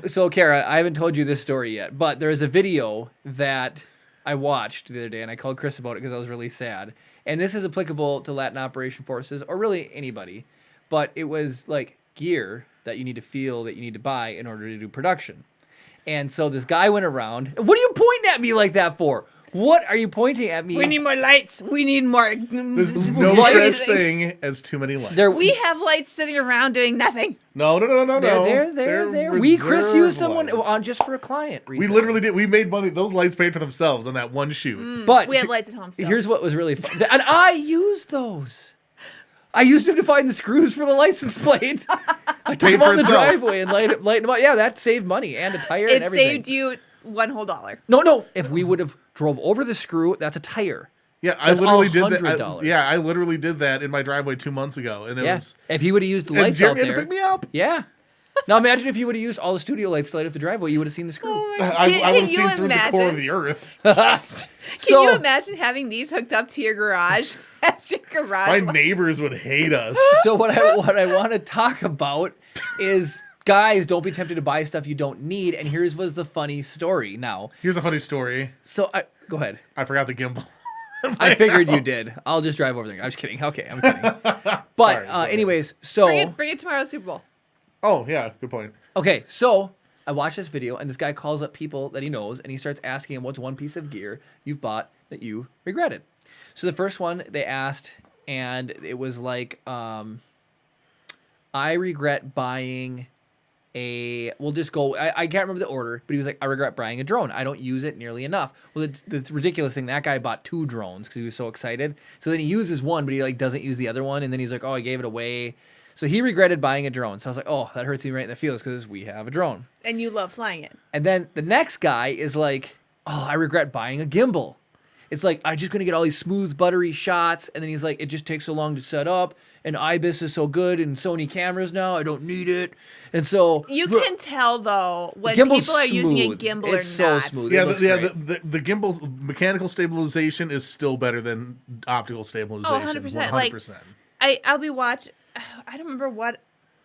Speaker 1: so Kara, I haven't told you this story yet, but there is a video that I watched the other day, and I called Chris about it because I was really sad. And this is applicable to Latin Operation Forces, or really anybody, but it was like gear that you need to feel that you need to buy in order to do production. And so this guy went around. What are you pointing at me like that for? What are you pointing at me?
Speaker 2: We need more lights. We need more.
Speaker 3: There's no
Speaker 1: Lights.
Speaker 3: such thing as too many lights.
Speaker 1: There-
Speaker 2: We have lights sitting around doing nothing.
Speaker 3: No.
Speaker 1: They're there. We Chris used them
Speaker 3: lights.
Speaker 1: on just for a client.
Speaker 3: We literally did. We made money. Those lights paid for themselves on that one shoot.
Speaker 1: But
Speaker 2: We have lights at home still.
Speaker 1: here's what was really fun, and I used those. I used them to find the screws for the license plate. I took
Speaker 3: Paid
Speaker 1: them
Speaker 3: for
Speaker 1: on the
Speaker 3: itself.
Speaker 1: driveway and lighten them up. Yeah, that saved money and a tire and
Speaker 2: It
Speaker 1: everything.
Speaker 2: saved you $1 whole.
Speaker 1: No. If we would have drove over the screw, that's a tire.
Speaker 3: Yeah, I
Speaker 1: That's
Speaker 3: literally
Speaker 1: all
Speaker 3: did that.
Speaker 1: $100.
Speaker 3: I literally did that in my driveway 2 months ago, and it
Speaker 1: Yeah.
Speaker 3: was.
Speaker 1: If he would have used the
Speaker 3: And
Speaker 1: lights out
Speaker 3: Jeremy had to
Speaker 1: there.
Speaker 3: pick me up.
Speaker 1: Yeah. Now imagine if you would have used all the studio lights to light up the driveway, you would have seen the screw.
Speaker 3: I
Speaker 2: Can
Speaker 3: would have
Speaker 2: you
Speaker 3: seen through the core of
Speaker 2: imagine?
Speaker 3: the earth.
Speaker 2: Can you imagine having these hooked up to your garage as your garage
Speaker 3: My
Speaker 2: lights?
Speaker 3: neighbors would hate us.
Speaker 1: So what I want to talk about is, guys, don't be tempted to buy stuff you don't need. And here's was the funny story. Now,
Speaker 3: Here's a funny story.
Speaker 1: so go ahead.
Speaker 3: I forgot the gimbal.
Speaker 1: I figured you did. I'll just drive over there. I'm just kidding. Okay, I'm kidding. But
Speaker 3: Sorry, go ahead.
Speaker 1: anyways, so
Speaker 2: Bring it tomorrow, Super Bowl.
Speaker 3: Oh yeah, good point.
Speaker 1: okay, so I watched this video, and this guy calls up people that he knows, and he starts asking him what's one piece of gear you've bought that you regretted. So the first one they asked, and it was like, I regret buying we'll just go, I can't remember the order, but he was like, I regret buying a drone. I don't use it nearly enough. Well, it's ridiculous thing. That guy bought 2 drones because he was so excited. So then he uses one, but he like doesn't use the other one. And then he's like, oh, I gave it away. So he regretted buying a drone. So I was like, oh, that hurts me right in the feels because we have a drone.
Speaker 2: And you love flying it.
Speaker 1: And then the next guy is like, oh, I regret buying a gimbal. It's like, I'm just going to get all these smooth, buttery shots. And then he's like, it just takes so long to set up. And IBIS is so good and Sony cameras now. I don't need it. And so
Speaker 2: You can tell, though, when
Speaker 1: Gimbal's
Speaker 2: people are using a
Speaker 1: smooth.
Speaker 2: gimbal
Speaker 1: It's
Speaker 2: or
Speaker 1: so
Speaker 2: not.
Speaker 1: smooth.
Speaker 3: Yeah,
Speaker 1: It looks
Speaker 3: yeah.
Speaker 1: great.
Speaker 3: The gimbal's mechanical stabilization is still better than optical stabilization.
Speaker 2: 100%. Like, I'll be watching. I don't remember what.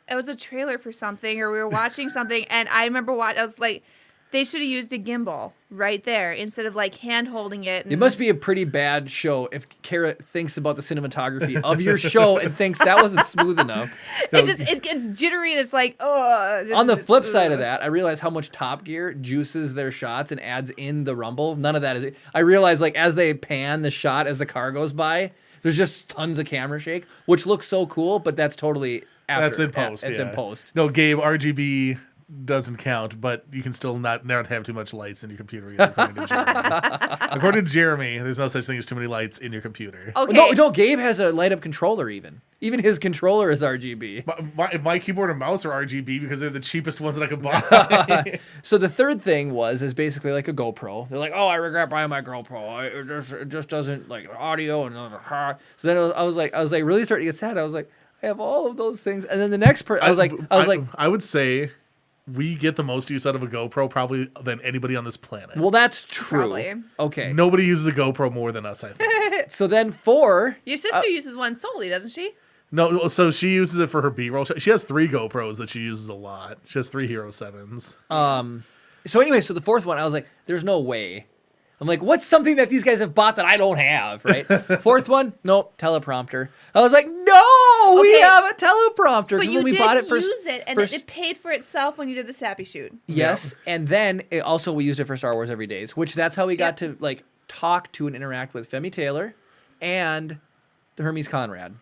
Speaker 2: It was a trailer for something, or we were watching something, and I remember I was like, they should have used a gimbal right there instead of like hand holding it.
Speaker 1: It must be a pretty bad show if Kara thinks about the cinematography of your show and thinks that wasn't smooth enough.
Speaker 2: It gets jittery and it's like, oh.
Speaker 1: On the flip side of that, I realize how much Top Gear juices their shots and adds in the rumble. None of that is. I realize like as they pan the shot as the car goes by, there's just tons of camera shake, which looks so cool, but that's totally after.
Speaker 3: That's in post.
Speaker 1: It's
Speaker 3: yeah.
Speaker 1: in post.
Speaker 3: No, Gabe, RGB doesn't count, but you can still not have too much lights in your computer either, according to Jeremy. According to Jeremy, there's no such thing as too many lights in your computer.
Speaker 2: Okay.
Speaker 1: No, Gabe has a light up controller even. Even his controller is RGB.
Speaker 3: My keyboard and mouse are RGB because they're the cheapest ones that I could buy.
Speaker 1: So the third thing is basically like a GoPro. They're like, oh, I regret buying my GoPro. It just doesn't like audio and so then I was like really starting to get sad. I was like, I have all of those things, and then the next person,
Speaker 3: I would say we get the most use out of a GoPro probably than anybody on this planet.
Speaker 1: well, that's true.
Speaker 2: Probably.
Speaker 1: Okay.
Speaker 3: Nobody uses a GoPro more than us, I think.
Speaker 1: So then 4.
Speaker 2: Your sister uses one solely, doesn't she?
Speaker 3: No, so she uses it for her B-roll. She has 3 GoPros that she uses a lot. She has 3 Hero 7s.
Speaker 1: So anyway, so the fourth one, I was like, there's no way. I'm like, what's something that these guys have bought that I don't have, right? Fourth one, nope, teleprompter. I was like, no, we
Speaker 2: Okay.
Speaker 1: have a teleprompter. 'Cause
Speaker 2: But you
Speaker 1: when we
Speaker 2: did
Speaker 1: bought it first,
Speaker 2: use it, and
Speaker 1: first-
Speaker 2: it paid for itself when you did the Sappy shoot.
Speaker 1: Yes, and then we used it for Star Wars Every Days, which that's how we got to like talk to and interact with Femi Taylor and the Hermes Conrad,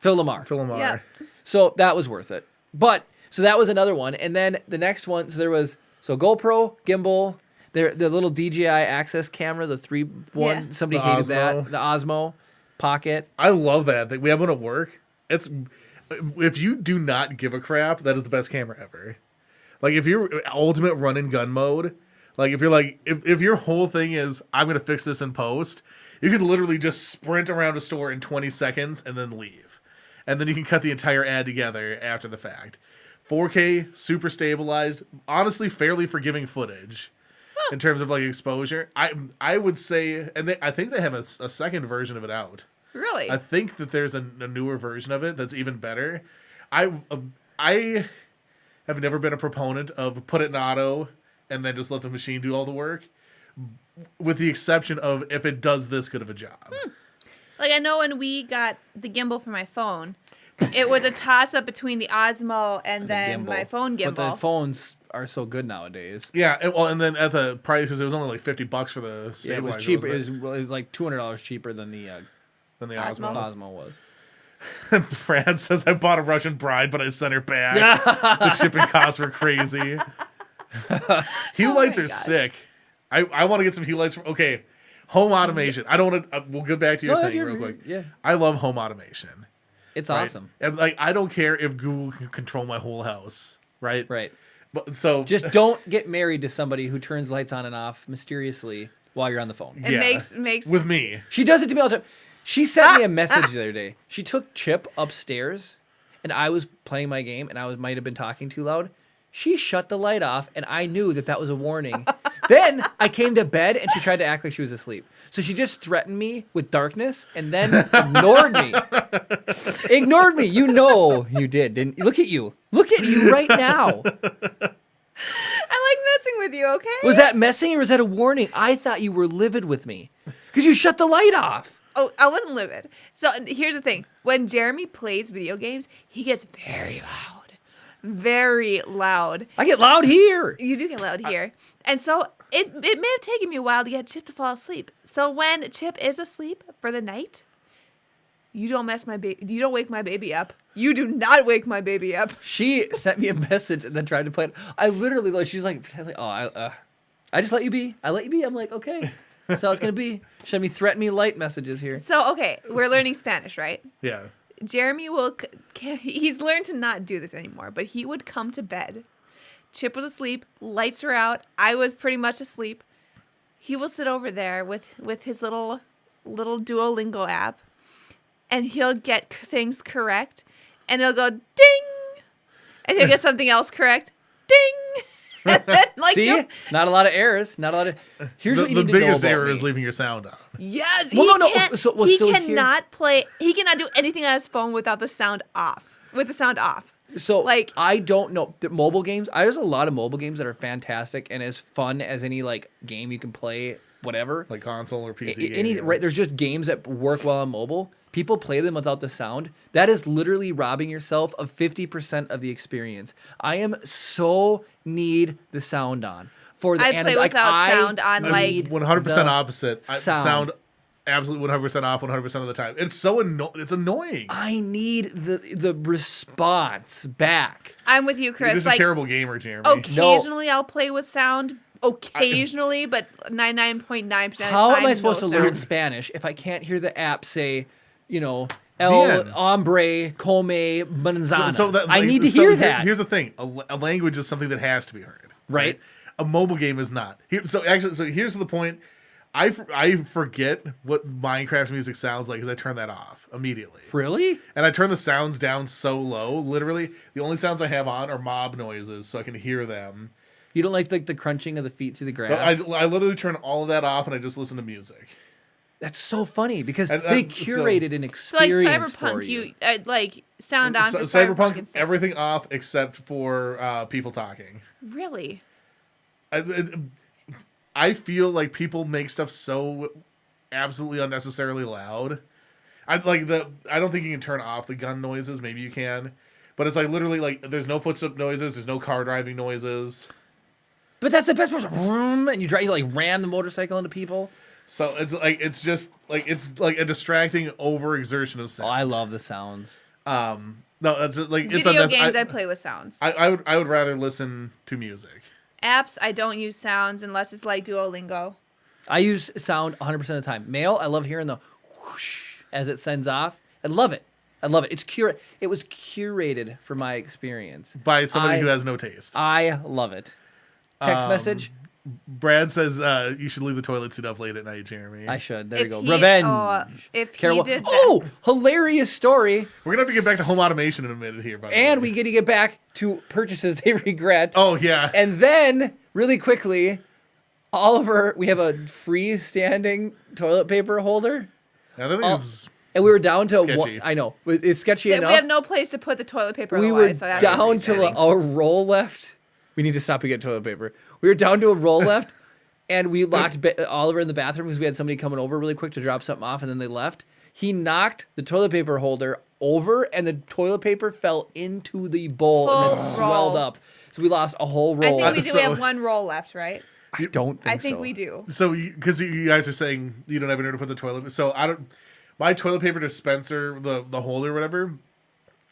Speaker 1: Phil Lamar.
Speaker 3: Phil Lamar.
Speaker 2: Yeah.
Speaker 1: So that was worth it. But so that was another one, and then the next one. So there was GoPro, gimbal, the little DJI Access camera, the 3-1.
Speaker 2: Yeah.
Speaker 1: Somebody
Speaker 3: The
Speaker 1: hated
Speaker 3: Osmo.
Speaker 1: that. The Osmo Pocket.
Speaker 3: I love that. We have one at work. If you do not give a crap, that is the best camera ever. Like if you're ultimate run and gun mode, like if you're like if your whole thing is I'm gonna fix this in post, you can literally just sprint around a store in 20 seconds and then leave. And then you can cut the entire ad together after the fact. 4K, super stabilized, honestly fairly forgiving footage in terms of like exposure. I would say, and I think they have a second version of it out.
Speaker 2: Really?
Speaker 3: I think that there's a newer version of it that's even better. I have never been a proponent of put it in auto and then just let the machine do all the work, with the exception of if it does this good of a job.
Speaker 2: Like, I know when we got the gimbal for my phone, it was a toss-up between the Osmo and then
Speaker 1: Gimbal.
Speaker 2: my phone gimbal.
Speaker 1: But the phones are so good nowadays.
Speaker 3: Yeah, and then at the price, because it was only like $50 for the stabilizer.
Speaker 1: Yeah, it was cheaper.
Speaker 3: wasn't
Speaker 1: It was like $200 cheaper than the
Speaker 3: than the
Speaker 2: Osmo.
Speaker 3: Osmo.
Speaker 1: Osmo was.
Speaker 3: Brad says, I bought a Russian bride, but I sent her back. The shipping costs were crazy. Hue lights
Speaker 2: my
Speaker 3: are
Speaker 2: gosh.
Speaker 3: sick. I want to get some hue lights. Okay, home automation. I don't want to. We'll get back to your
Speaker 1: No,
Speaker 3: thing
Speaker 1: you're-
Speaker 3: real quick.
Speaker 1: yeah.
Speaker 3: I love home automation.
Speaker 1: It's
Speaker 3: Right?
Speaker 1: awesome.
Speaker 3: And like, I don't care if Google can control my whole house. Right.
Speaker 1: Right.
Speaker 3: But so
Speaker 1: Just don't get married to somebody who turns lights on and off mysteriously while you're on the phone.
Speaker 2: It makes
Speaker 3: with me.
Speaker 1: She does it to me all the time. She sent me a message the other day. She took Chip upstairs, and I was playing my game, and I might have been talking too loud. She shut the light off, and I knew that was a warning. Then I came to bed, and she tried to act like she was asleep. So she just threatened me with darkness, and then ignored me. Ignored me. You know you did, didn't you? Look at you. Look at you right now.
Speaker 2: I like messing with you, okay?
Speaker 1: Was that messing or was that a warning? I thought you were livid with me because you shut the light off.
Speaker 2: Oh, I wasn't livid. So here's the thing. When Jeremy plays video games, he gets very loud. Very loud.
Speaker 1: I get loud here.
Speaker 2: You do get loud here. And so it may have taken me a while to get Chip to fall asleep. So when Chip is asleep for the night, you don't you don't wake my baby up. You do not wake my baby up.
Speaker 1: She sent me a message and then tried to play it. I literally, she's like, oh, I just let you be. I let you be. I'm like, okay. That's how it's going to be. Send me threaten me light messages here.
Speaker 2: So, okay, we're learning Spanish, right?
Speaker 3: Yeah.
Speaker 2: Jeremy he's learned to not do this anymore, but he would come to bed. Chip was asleep, lights were out, I was pretty much asleep. He will sit over there with his little Duolingo app, and he'll get things correct, and it'll go ding, and he'll get something else correct, ding. And then, like,
Speaker 1: See? Not a lot of errors. Not a lot of. Here's what you
Speaker 3: The
Speaker 1: need to know
Speaker 3: biggest
Speaker 1: about
Speaker 3: error
Speaker 1: me.
Speaker 3: is leaving your sound on.
Speaker 2: yes,
Speaker 1: Well, no.
Speaker 2: Can't,
Speaker 1: So
Speaker 2: he
Speaker 1: here-
Speaker 2: cannot play. He cannot do anything on his phone without the sound off. With the sound off.
Speaker 1: So
Speaker 2: like,
Speaker 1: I don't know the mobile games. There's a lot of mobile games that are fantastic and as fun as any like game you can play, whatever.
Speaker 3: Like console or PC.
Speaker 1: Any
Speaker 3: game.
Speaker 1: right? There's just games that work well on mobile. People play them without the sound. That is literally robbing yourself of 50% of the experience. I am so need the sound on for the
Speaker 2: I play without sound on, like,
Speaker 3: 100% opposite.
Speaker 1: sound.
Speaker 3: Absolutely 100% off 100% of the time. It's so it's annoying.
Speaker 1: I need the response back.
Speaker 2: I'm with you,
Speaker 3: You're
Speaker 2: Chris.
Speaker 3: just
Speaker 2: Like,
Speaker 3: a terrible gamer, Jeremy.
Speaker 2: occasionally I'll play with sound. Occasionally, but 99.9% of the time,
Speaker 1: How am I supposed
Speaker 2: no
Speaker 1: to learn
Speaker 2: sound.
Speaker 1: Spanish if I can't hear the app say, El
Speaker 3: Bien.
Speaker 1: hombre come manzanas?
Speaker 3: that,
Speaker 1: I
Speaker 3: like,
Speaker 1: need to
Speaker 3: so
Speaker 1: hear
Speaker 3: here-
Speaker 1: that.
Speaker 3: Here's the thing: a language is something that has to be heard,
Speaker 1: Right.
Speaker 3: A mobile game is not. So here's the point: I forget what Minecraft music sounds like because I turn that off immediately,
Speaker 1: Really?
Speaker 3: and I turn the sounds down so low. Literally, the only sounds I have on are mob noises, so I can hear them.
Speaker 1: You don't like the crunching of the feet through the
Speaker 3: But
Speaker 1: grass?
Speaker 3: I literally turn all of that off, and I just listen to music.
Speaker 1: That's so funny because
Speaker 3: And,
Speaker 1: they
Speaker 3: so-
Speaker 1: curated an
Speaker 2: So like
Speaker 1: experience for
Speaker 2: Cyberpunk,
Speaker 1: you.
Speaker 2: like sound on for
Speaker 3: Cyberpunk,
Speaker 2: and stuff.
Speaker 3: everything off except for people talking.
Speaker 2: Really?
Speaker 3: I feel like people make stuff so absolutely unnecessarily loud. I don't think you can turn off the gun noises. Maybe you can, but it's like literally like there's no footstep noises. There's no car driving noises.
Speaker 1: But that's the best part. Vroom, and you like ram the motorcycle into people.
Speaker 3: So it's a distracting overexertion of
Speaker 1: Oh,
Speaker 3: sound.
Speaker 1: I love the sounds.
Speaker 3: No, that's like it's
Speaker 2: Video
Speaker 3: unnecess-
Speaker 2: games I play with sounds.
Speaker 3: I would rather listen to music.
Speaker 2: Apps I don't use sounds unless it's like Duolingo.
Speaker 1: I use sound 100% of the time. Mail, I love hearing the whoosh as it sends off. I love it. I love it. It was curated for my experience.
Speaker 3: By somebody who has no taste.
Speaker 1: I love it. Text message.
Speaker 3: Brad says you should leave the toilet seat up late at night, Jeremy.
Speaker 1: I should. There you go.
Speaker 2: He-
Speaker 1: Revenge.
Speaker 2: if he
Speaker 1: Carol-
Speaker 2: did that.
Speaker 1: Oh, hilarious story.
Speaker 3: We're gonna have to get back to home automation in a minute here, by the
Speaker 1: And
Speaker 3: way.
Speaker 1: we get to get back to purchases they regret.
Speaker 3: Oh yeah.
Speaker 1: And then, really quickly, Oliver, we have a freestanding toilet paper holder.
Speaker 3: Now, that thing is
Speaker 1: And we were down to
Speaker 3: Sketchy.
Speaker 1: I know. It's sketchy
Speaker 2: We
Speaker 1: enough.
Speaker 2: have no place to put the toilet paper.
Speaker 1: We
Speaker 2: otherwise,
Speaker 1: were
Speaker 2: so that's
Speaker 1: down to
Speaker 2: outstanding.
Speaker 1: a roll left. We need to stop and get toilet paper. We were down to a roll left, and we locked Oliver in the bathroom because we had somebody coming over really quick to drop something off, and then they left. He knocked the toilet paper holder over, and the toilet paper fell into the bowl and then
Speaker 2: Full
Speaker 1: swelled
Speaker 2: roll.
Speaker 1: up. So we lost a whole
Speaker 2: I
Speaker 1: roll.
Speaker 2: think we do.
Speaker 3: So-
Speaker 2: We have one roll left, right?
Speaker 1: I don't think
Speaker 2: I think
Speaker 1: so.
Speaker 2: we do.
Speaker 3: So, because you guys are saying you don't have anywhere to put the toilet, so I don't. My toilet paper dispenser, the holder, or whatever,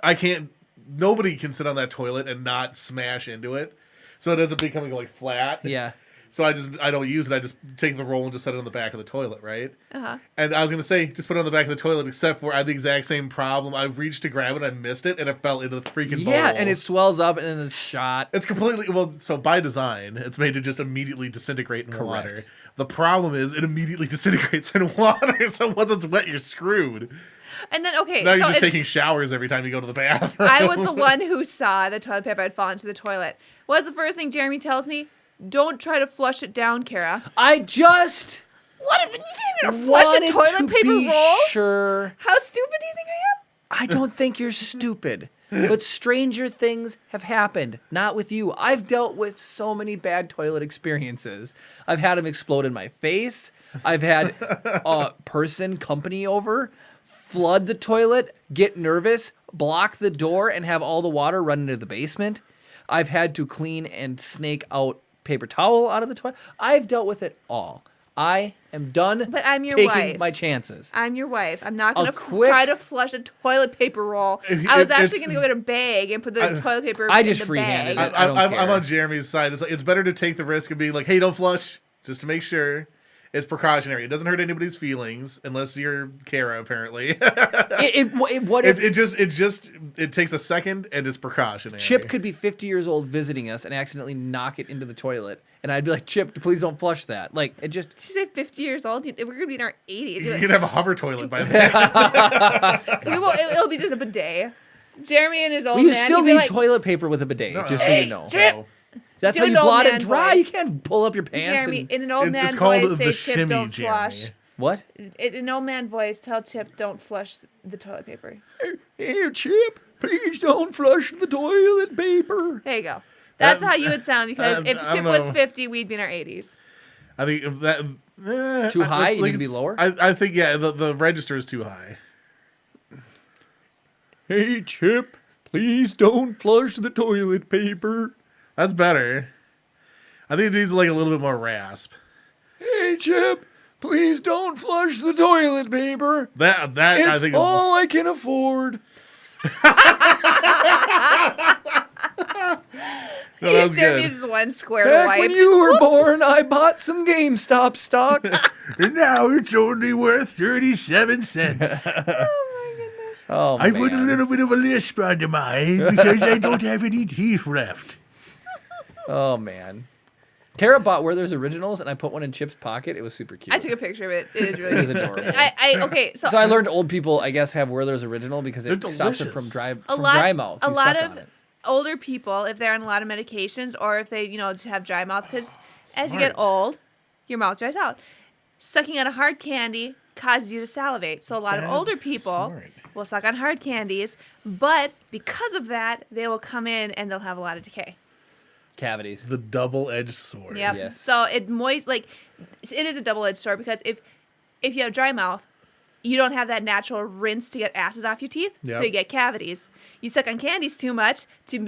Speaker 3: I can't. Nobody can sit on that toilet and not smash into it, so it ends up becoming like flat.
Speaker 1: Yeah.
Speaker 3: So I don't use it. I just take the roll and just set it on the back of the toilet, right?
Speaker 2: Uh-huh.
Speaker 3: And I was gonna say just put it on the back of the toilet, except for I had the exact same problem. I reached to grab it, I missed it, and it fell into the freaking bowl.
Speaker 1: Yeah, and it swells up and then it's shot.
Speaker 3: It's completely well. So by design, it's made to just immediately disintegrate in water.
Speaker 1: Correct.
Speaker 3: The problem is it immediately disintegrates in water. So once it's wet, you're screwed.
Speaker 2: And then, okay,
Speaker 3: Now you're just
Speaker 2: it-
Speaker 3: taking showers every time you go to the bathroom.
Speaker 2: I was the one who saw the toilet paper had fallen into the toilet. What's the first thing Jeremy tells me? Don't try to flush it down, Kara.
Speaker 1: I just
Speaker 2: What? You can't even flush
Speaker 1: wanted
Speaker 2: a toilet
Speaker 1: to
Speaker 2: paper
Speaker 1: be
Speaker 2: roll?
Speaker 1: sure.
Speaker 2: How stupid do you think I am?
Speaker 1: I don't think you're stupid. But stranger things have happened. Not with you. I've dealt with so many bad toilet experiences. I've had them explode in my face. I've had a person, company over, flood the toilet, get nervous, block the door, and have all the water run into the basement. I've had to clean and snake out paper towel out of the toilet. I've dealt with it all. I am done
Speaker 2: But I'm your
Speaker 1: taking
Speaker 2: wife.
Speaker 1: my chances.
Speaker 2: I'm your wife. I'm not going to
Speaker 1: quick-
Speaker 2: try to flush a toilet paper roll.
Speaker 3: If-
Speaker 2: I was
Speaker 3: if
Speaker 2: actually
Speaker 3: it's-
Speaker 2: going to go get a bag and put the toilet paper
Speaker 1: I
Speaker 2: in
Speaker 1: just
Speaker 2: the
Speaker 1: free-handed
Speaker 2: bag.
Speaker 1: it. I don't
Speaker 3: I'm
Speaker 1: care.
Speaker 3: on Jeremy's side. It's like it's better to take the risk of being like, hey, don't flush, just to make sure. It's precautionary. It doesn't hurt anybody's feelings unless you're Kara, apparently.
Speaker 1: What if
Speaker 3: it takes a second and it's precautionary.
Speaker 1: Chip could be 50 years old visiting us and accidentally knock it into the toilet, and I'd be like, Chip, please don't flush that. Like, it just...
Speaker 2: She's like 50 years old. We're going to be in our 80s.
Speaker 3: You could have a hover toilet by then.
Speaker 2: It'll be just a bidet. Jeremy and his old
Speaker 1: Well, you
Speaker 2: man.
Speaker 1: still
Speaker 2: he'd be
Speaker 1: need
Speaker 2: like,
Speaker 1: toilet paper with a bidet, just so
Speaker 2: Hey,
Speaker 1: you know.
Speaker 2: Chip!
Speaker 3: So,
Speaker 1: That's
Speaker 2: do
Speaker 1: how
Speaker 2: an
Speaker 1: you
Speaker 2: old
Speaker 1: blot it
Speaker 2: man
Speaker 1: dry.
Speaker 2: voice.
Speaker 1: You can't pull up your pants
Speaker 2: Jeremy,
Speaker 1: and...
Speaker 2: in an old man
Speaker 3: it's called
Speaker 2: voice,
Speaker 3: the
Speaker 2: say, Chip,
Speaker 3: shimmy,
Speaker 2: don't
Speaker 3: Jeremy.
Speaker 2: flush.
Speaker 1: What?
Speaker 2: In an old man voice, tell Chip, don't flush the toilet paper.
Speaker 1: Hey, Chip, please don't flush the toilet paper.
Speaker 2: There you go. That's
Speaker 3: That-
Speaker 2: how you would sound, because if
Speaker 3: I
Speaker 2: Chip
Speaker 3: don't
Speaker 2: was
Speaker 3: know.
Speaker 2: 50, we'd be in our 80s.
Speaker 3: I think if that
Speaker 1: Too high? You
Speaker 3: like
Speaker 1: need to be
Speaker 3: it's-
Speaker 1: lower?
Speaker 3: I think the register is too high.
Speaker 1: Hey, Chip, please don't flush the toilet paper.
Speaker 3: That's better. I think it needs like a little bit more rasp.
Speaker 1: Hey, Chip, please don't flush the toilet paper.
Speaker 3: That I
Speaker 1: It's
Speaker 3: think
Speaker 1: all I can afford.
Speaker 3: no, that was
Speaker 2: Jeremy
Speaker 3: good.
Speaker 2: just one square
Speaker 1: Back
Speaker 2: wipe.
Speaker 1: when you were born, I bought some GameStop stock.
Speaker 3: And now it's only worth 37 cents.
Speaker 1: Oh,
Speaker 3: I put a
Speaker 1: man.
Speaker 3: little bit of a lisp under mine because I don't have any teeth left.
Speaker 1: Oh, man. Kara bought Werther's Originals, and I put one in Chip's pocket. It was super cute.
Speaker 2: I took a picture of it. It is really
Speaker 1: It is
Speaker 2: cute.
Speaker 1: adorable.
Speaker 2: Okay, so
Speaker 1: So I learned old people, I guess, have Werther's Original because it
Speaker 3: They're
Speaker 1: stops it from
Speaker 3: delicious.
Speaker 1: dry mouth.
Speaker 2: a
Speaker 1: You
Speaker 2: lot
Speaker 1: suck
Speaker 2: of
Speaker 1: on it.
Speaker 2: older people, if they're on a lot of medications or if they, just have dry mouth, because as you
Speaker 3: smart.
Speaker 2: get old, your mouth dries out. Sucking on a hard candy causes you to salivate. So a lot of
Speaker 3: That's
Speaker 2: older people
Speaker 3: smart.
Speaker 2: will suck on hard candies, but because of that, they will come in and they'll have a lot of decay.
Speaker 1: Cavities.
Speaker 3: The double-edged sword.
Speaker 2: Yep.
Speaker 1: Yes.
Speaker 2: So it is a double-edged sword, because if you have dry mouth, you don't have that natural rinse to get acid off your teeth, so
Speaker 3: Yep.
Speaker 2: you get cavities. You suck on candies too much to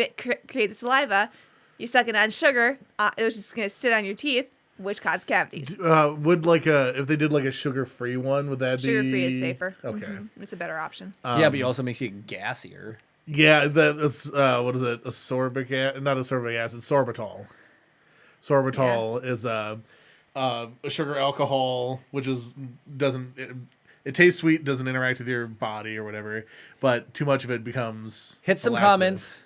Speaker 2: create the saliva. You suck it on sugar, it's just gonna sit on your teeth, which causes cavities.
Speaker 3: Would if they did like a sugar-free one, would that be
Speaker 2: Sugar-free is safer.
Speaker 3: Okay.
Speaker 2: Mhm. It's a better option.
Speaker 1: Yeah, but it also makes you gassier.
Speaker 3: Yeah, that's what is it? Ascorbic acid? Not ascorbic acid. Sorbitol. Sorbitol is a sugar alcohol, which it tastes sweet, doesn't interact with your body or whatever, but too much of it becomes.
Speaker 1: Hit some
Speaker 3: a laxative.
Speaker 1: comments.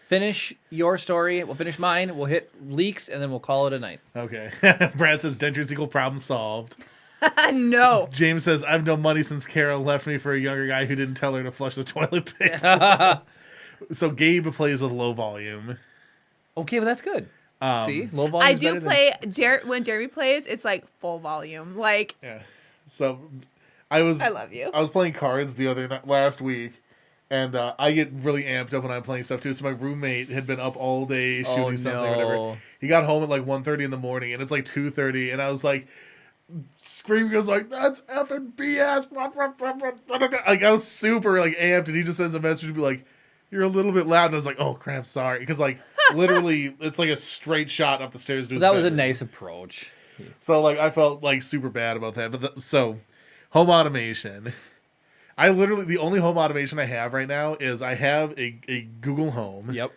Speaker 1: Finish your story. We'll finish mine. We'll hit leaks, and then we'll call it a night.
Speaker 3: Okay. Brad says dentures equal problem solved.
Speaker 2: No.
Speaker 3: James says I have no money since Carol left me for a younger guy who didn't tell her to flush the toilet paper. So Gabe plays with low volume.
Speaker 1: Okay, but that's good. See? Low volume
Speaker 2: I
Speaker 1: is
Speaker 2: do
Speaker 1: better
Speaker 2: play when Jeremy plays, it's like full volume. Like,
Speaker 3: Yeah. So I
Speaker 2: love you.
Speaker 3: I was playing cards last week, and I get really amped up when I'm playing stuff too. So my roommate had been up all day shooting something or whatever.
Speaker 1: no.
Speaker 3: He got home at like 1:30 in the morning, and it's like 2:30, and I was like screaming. I was like, "That's effing BS!" Like I was super like amped, and he just sends a message to be like, "You're a little bit loud," and I was like, "Oh crap, sorry," because like literally, it's like a straight shot up the stairs to his
Speaker 1: That was a
Speaker 3: bedroom.
Speaker 1: nice approach.
Speaker 3: So like I felt like super bad about that. But so home automation. I literally the only home automation I have right now is I have a Google Home
Speaker 1: Yep.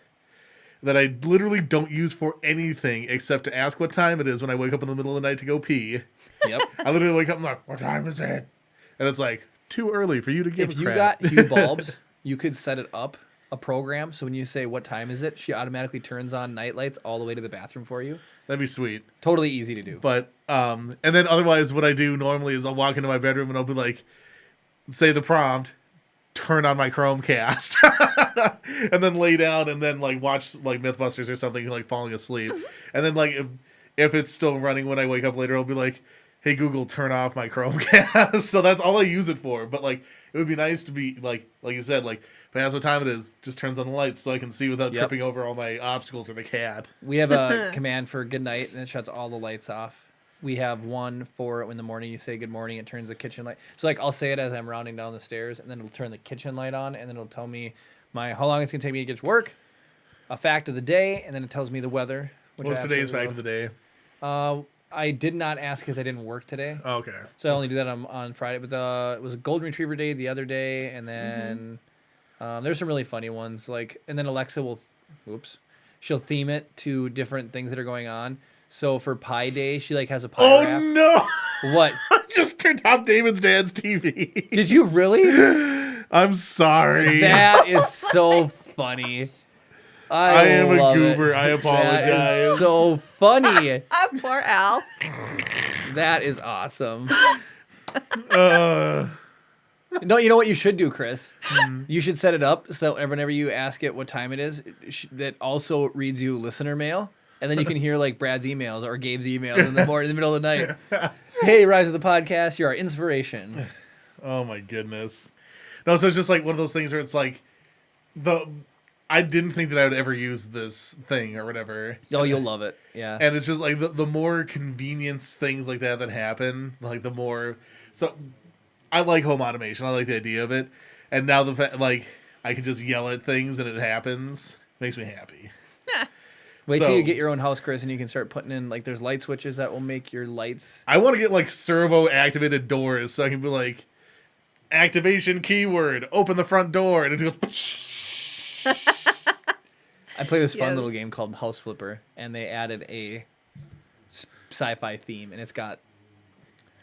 Speaker 3: that I literally don't use for anything except to ask what time it is when I wake up in the middle of the night to go pee.
Speaker 1: Yep.
Speaker 3: I literally wake up and I'm like, what time is it? And it's like too early for you to give
Speaker 1: If
Speaker 3: a
Speaker 1: you
Speaker 3: crap.
Speaker 1: got Hue bulbs, you could set it up a program so when you say what time is it, she automatically turns on night lights all the way to the bathroom for you.
Speaker 3: That'd be sweet.
Speaker 1: Totally easy to do.
Speaker 3: But and then otherwise what I do normally is I'll walk into my bedroom and I'll be like, say the prompt, turn on my Chromecast, and then lay down and then like watch like Mythbusters or something, like falling asleep. And then like if it's still running when I wake up later, I'll be like, hey Google, turn off my Chromecast. So that's all I use it for. But like it would be nice to be like you said, like if I ask what time it is, just turns on the lights so I can see without
Speaker 1: Yep.
Speaker 3: tripping over all my obstacles or the cat.
Speaker 1: We have a command for good night and it shuts all the lights off. We have one for in the morning you say good morning, it turns the kitchen light. So like I'll say it as I'm rounding down the stairs and then it'll turn the kitchen light on and then it'll tell me how long it's gonna take me to get to work, a fact of the day, and then it tells me the weather. Which
Speaker 3: What's
Speaker 1: I
Speaker 3: today's fact
Speaker 1: absolutely
Speaker 3: of the day?
Speaker 1: love. I did not ask because I didn't work today.
Speaker 3: Oh, okay.
Speaker 1: So I only do that on Friday. But it was a golden retriever day the other day, and then there's some really funny ones. Like, and then Alexa will, she'll theme it to different things that are going on. So for Pie Day, she like has a pie
Speaker 3: Oh
Speaker 1: wrap.
Speaker 3: no!
Speaker 1: What?
Speaker 3: I just turned off David's dad's TV.
Speaker 1: Did you really?
Speaker 3: I'm sorry.
Speaker 1: That is so funny.
Speaker 3: I am a
Speaker 1: love it.
Speaker 3: goober. I
Speaker 1: That
Speaker 3: apologize.
Speaker 1: is so funny.
Speaker 2: Poor Al.
Speaker 1: That is awesome.
Speaker 3: Uh,
Speaker 1: No, you know what you should do, Chris? You should set it up so that whenever you ask it what time it is, that also reads you listener mail, and then you can hear like Brad's emails or Gabe's emails in the morning, in the middle of the night. Hey, Rise of the Podcast, you're our inspiration.
Speaker 3: oh my goodness. No, so it's just like one of those things where it's like I didn't think that I would ever use this thing or whatever.
Speaker 1: Oh, you'll love it. Yeah.
Speaker 3: And it's just like the more convenience things like that happen, like the more. So I like home automation. I like the idea of it. And now the fact like I can just yell at things and it happens makes me happy.
Speaker 1: Wait
Speaker 3: so-
Speaker 1: till you get your own house, Chris, and you can start putting in like there's light switches that will make your lights.
Speaker 3: I want to get like servo activated doors so I can be like activation keyword, open the front door, and it goes.
Speaker 1: I play this fun
Speaker 2: Yes.
Speaker 1: little game called House Flipper, and they added a sci-fi theme, and it's got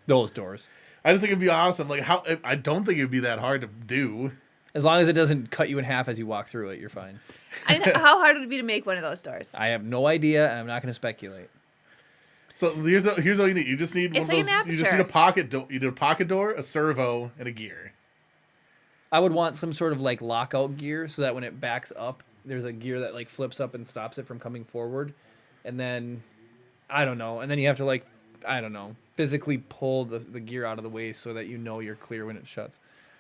Speaker 1: those doors.
Speaker 3: I just think it'd be awesome. Like I don't think it'd be that hard to do.
Speaker 1: As long as it doesn't cut you in half as you walk through it, you're fine.
Speaker 2: How hard would it be to make one of those doors?
Speaker 1: I have no idea, and I'm not going to speculate.
Speaker 3: So here's all you need. You just need
Speaker 2: It's
Speaker 3: one
Speaker 2: like
Speaker 3: of those.
Speaker 2: an
Speaker 3: You just need
Speaker 2: aperture.
Speaker 3: a pocket door. You need a pocket door, a servo, and a gear.
Speaker 1: I would want some sort of like lockout gear so that when it backs up, there's a gear that like flips up and stops it from coming forward. And then, I don't know. And then you have to like, I don't know, physically pull the gear out of the way so that you know you're clear when it shuts.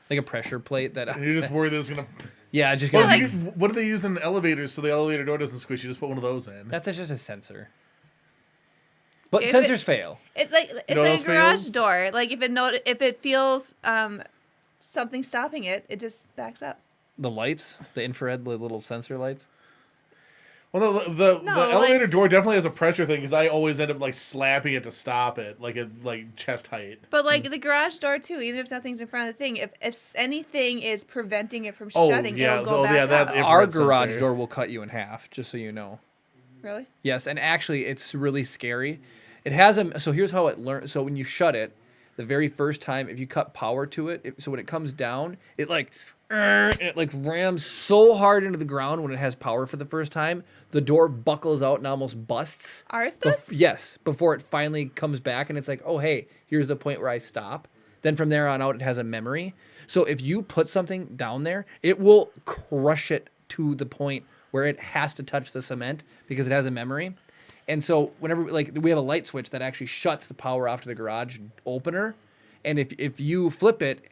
Speaker 1: Like a pressure plate that.
Speaker 3: And you're just worried that it's gonna.
Speaker 1: Yeah, just
Speaker 3: Well,
Speaker 1: gonna.
Speaker 3: you could- what do they use in elevators so the elevator door doesn't squish? You just put one of those in.
Speaker 1: That's just a sensor. But
Speaker 2: If
Speaker 1: sensors
Speaker 2: it-
Speaker 1: fail.
Speaker 2: It's like
Speaker 3: know
Speaker 2: a
Speaker 3: those
Speaker 2: garage
Speaker 3: fails?
Speaker 2: door. Like if it feels something stopping it, it just backs up.
Speaker 1: The lights, the infrared, the little sensor lights.
Speaker 3: Well, no, the
Speaker 2: No,
Speaker 3: elevator
Speaker 2: like-
Speaker 3: door definitely has a pressure thing because I always end up like slapping it to stop it, like at like chest height.
Speaker 2: But like the garage door too, even if nothing's in front of the thing, if anything is preventing it from
Speaker 3: Oh,
Speaker 2: shutting,
Speaker 3: yeah.
Speaker 2: it'll go
Speaker 3: Oh,
Speaker 2: back
Speaker 3: yeah, that-
Speaker 2: up.
Speaker 3: Infrared
Speaker 1: Our garage
Speaker 3: sensor.
Speaker 1: door will cut you in half, just so you know.
Speaker 2: Really?
Speaker 1: Yes, and actually, it's really scary. It has a so here's how it learns. So when you shut it, the very first time, if you cut power to it, so when it comes down, it like rams so hard into the ground when it has power for the first time, the door buckles out and almost busts.
Speaker 2: Ours does?
Speaker 1: Yes, before it finally comes back, and it's like, oh hey, here's the point where I stop. Then from there on out, it has a memory. So if you put something down there, it will crush it to the point where it has to touch the cement because it has a memory. And so whenever like we have a light switch that actually shuts the power off to the garage opener, and if you flip it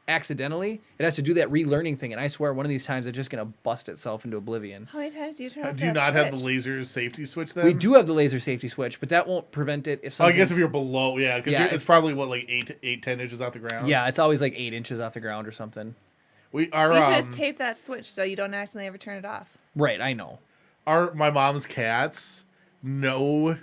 Speaker 1: accidentally, it has to do that relearning thing. And I swear one of these times it's just gonna bust itself into oblivion.
Speaker 2: How many times do you turn off
Speaker 3: Do you
Speaker 2: that
Speaker 3: not have the
Speaker 2: switch?
Speaker 3: laser safety switch then?
Speaker 1: We do have the laser safety switch, but that won't prevent it if
Speaker 3: Oh, I
Speaker 1: something.
Speaker 3: guess if you're below, yeah, because
Speaker 1: Yeah,
Speaker 3: it's probably what like 10 inches off the ground.
Speaker 1: Yeah, it's always like 8 inches off the ground or something.
Speaker 3: we are.
Speaker 2: You should just tape that switch so you don't accidentally ever turn it off.
Speaker 1: Right, I know.
Speaker 3: my mom's cats know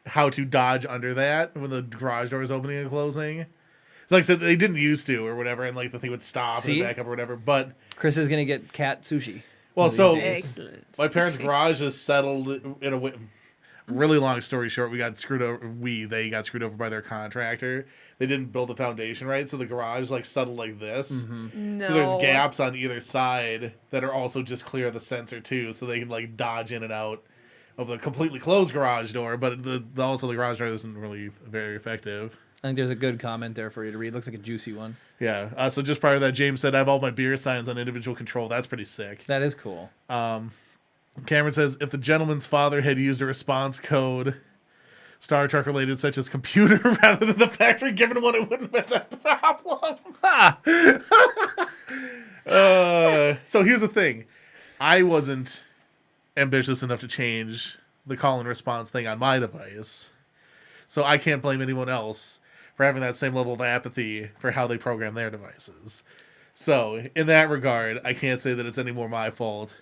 Speaker 3: how to dodge under that when the garage door is opening and closing. It's like I said, they didn't used to or whatever, and like the thing would stop
Speaker 1: See?
Speaker 3: and back up or whatever. But
Speaker 1: Chris is gonna get cat sushi.
Speaker 3: well,
Speaker 1: one of
Speaker 3: so
Speaker 1: these days.
Speaker 2: Excellent.
Speaker 3: my parents' garage is settled in a way. Really long story short, they got screwed over by their contractor. They didn't build the foundation right, so the garage like settled like this.
Speaker 2: No.
Speaker 3: So there's gaps on either side that are also just clear of the sensor too, so they can like dodge in and out of the completely closed garage door. But also the garage door isn't really very effective.
Speaker 1: I think there's a good comment there for you to read. Looks like a juicy one.
Speaker 3: Yeah. So just prior to that, James said, "I have all my beer signs on individual control." That's pretty sick.
Speaker 1: That is cool.
Speaker 3: Cameron says, if the gentleman's father had used a response code, Star Trek related, such as computer, rather than the factory given one, it wouldn't have been that problem. So here's the thing. I wasn't ambitious enough to change the call and response thing on my device. So I can't blame anyone else for having that same level of apathy for how they program their devices. So in that regard, I can't say that it's any more my fault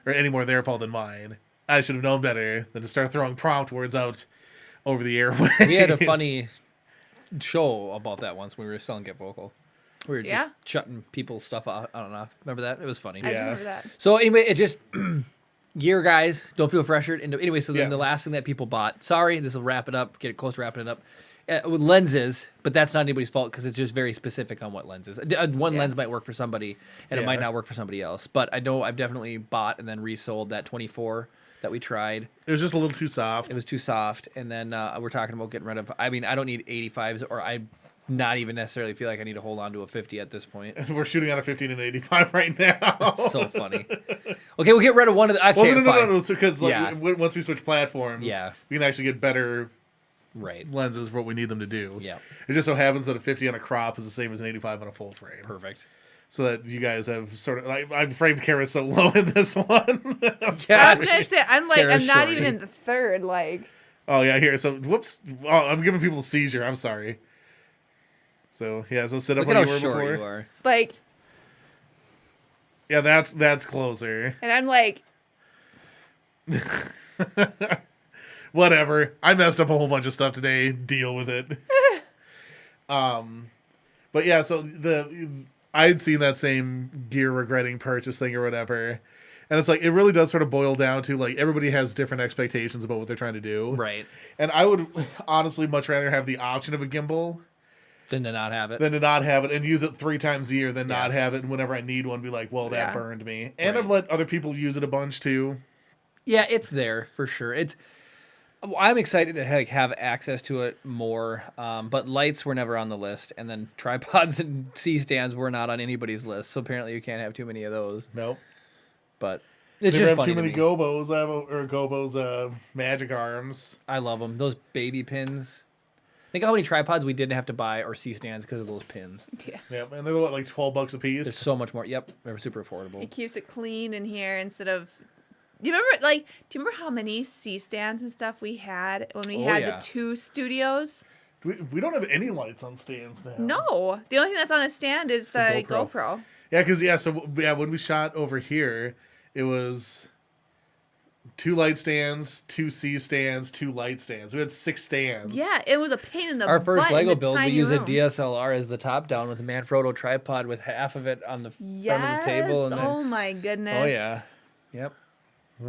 Speaker 3: or any more their fault than mine. I should have known better than to start throwing prompt words out over the airwaves.
Speaker 1: We had a funny show about that once when we were still in Get Vocal. We were
Speaker 2: Yeah?
Speaker 1: just shutting people's stuff off. I don't know. Remember that? It was funny.
Speaker 2: I
Speaker 3: Yeah.
Speaker 2: remember that.
Speaker 1: So anyway, it just gear guys, don't feel pressured. And anyway, so then
Speaker 3: Yeah.
Speaker 1: the last thing that people bought. Sorry, this will wrap it up. Get it close to wrapping it up. With lenses, but that's not anybody's fault because it's just very specific on what lenses. One
Speaker 2: Yeah.
Speaker 1: lens might work for somebody, and it might
Speaker 3: Yeah.
Speaker 1: not work for somebody else. But I know I've definitely bought and then resold that 24 that we tried.
Speaker 3: It was just a little too soft.
Speaker 1: It was too soft, and then we're talking about getting rid of. I mean, I don't need 85s, or I not even necessarily feel like I need to hold on to a 50 at this point.
Speaker 3: We're shooting on a 15 and 85 right now.
Speaker 1: It's so funny. Okay, we'll get rid of one of the. Okay,
Speaker 3: Well, no,
Speaker 1: fine.
Speaker 3: because like,
Speaker 1: Yeah.
Speaker 3: once we switch platforms,
Speaker 1: Yeah.
Speaker 3: we can actually get better
Speaker 1: Right.
Speaker 3: lenses for what we need them to do.
Speaker 1: Yeah.
Speaker 3: It just so happens that a 50 on a crop is the same as an 85 on a full frame.
Speaker 1: Perfect.
Speaker 3: So that you guys have sort of like I'm framed Kara so low in this one. I'm
Speaker 2: I
Speaker 3: sorry.
Speaker 2: was gonna say I'm like
Speaker 1: Kara's
Speaker 2: I'm not
Speaker 1: shorty.
Speaker 2: even in the third. Like
Speaker 3: Oh yeah, here. So whoops. Oh, I'm giving people a seizure. I'm sorry. So yeah, so sit up
Speaker 1: Look
Speaker 3: where
Speaker 1: at
Speaker 3: you
Speaker 1: how
Speaker 3: were
Speaker 1: short
Speaker 3: before.
Speaker 1: you are.
Speaker 2: like,
Speaker 3: Yeah, that's closer.
Speaker 2: and I'm like,
Speaker 3: Whatever. I messed up a whole bunch of stuff today. Deal with it. But yeah, so I'd seen that same gear regretting purchase thing or whatever. And it's like it really does sort of boil down to like everybody has different expectations about what they're trying to do.
Speaker 1: Right.
Speaker 3: And I would honestly much rather have the option of a gimbal
Speaker 1: Than to not have it.
Speaker 3: than to not have it and use it 3 times a year than not
Speaker 1: Yeah.
Speaker 3: have it. And whenever I need one, be like, well, that
Speaker 2: Yeah.
Speaker 3: burned me. And
Speaker 1: Right.
Speaker 3: I've let other people use it a bunch too.
Speaker 1: Yeah, it's there for sure. I'm excited to have access to it more, but lights were never on the list, and then tripods and C-stands were not on anybody's list. So apparently, you can't have too many of those.
Speaker 3: Nope.
Speaker 1: But it's
Speaker 3: Never
Speaker 1: just
Speaker 3: have
Speaker 1: funny
Speaker 3: too
Speaker 1: to
Speaker 3: many
Speaker 1: me.
Speaker 3: gobos or gobos magic arms.
Speaker 1: I love them. Those baby pins. Think how many tripods we didn't have to buy or C-stands because of those pins.
Speaker 2: yeah,
Speaker 3: Yep, and they're what, like $12 a piece.
Speaker 1: There's so much more. Yep, they're super
Speaker 2: it
Speaker 1: affordable.
Speaker 2: keeps it clean in here instead of. Do you remember do you remember how many C stands and stuff we had when we
Speaker 1: Oh,
Speaker 2: had
Speaker 1: yeah.
Speaker 2: the 2 studios?
Speaker 3: We don't have any lights on stands now.
Speaker 2: No, the only thing that's on a stand is the
Speaker 1: GoPro.
Speaker 2: GoPro.
Speaker 3: Yeah, because when we shot over here, it was 2 light stands, 2 C stands, 2 light stands. We had 6 stands.
Speaker 2: Yeah, it was a pain in the
Speaker 1: Our
Speaker 2: butt
Speaker 1: first
Speaker 2: in
Speaker 1: Lego
Speaker 2: the
Speaker 1: build, we
Speaker 2: tiny
Speaker 1: use a
Speaker 2: room.
Speaker 1: DSLR as the top down with a Manfrotto tripod with half of it on the front of the table. And then,
Speaker 2: Oh my goodness.
Speaker 1: oh, yeah. Yep.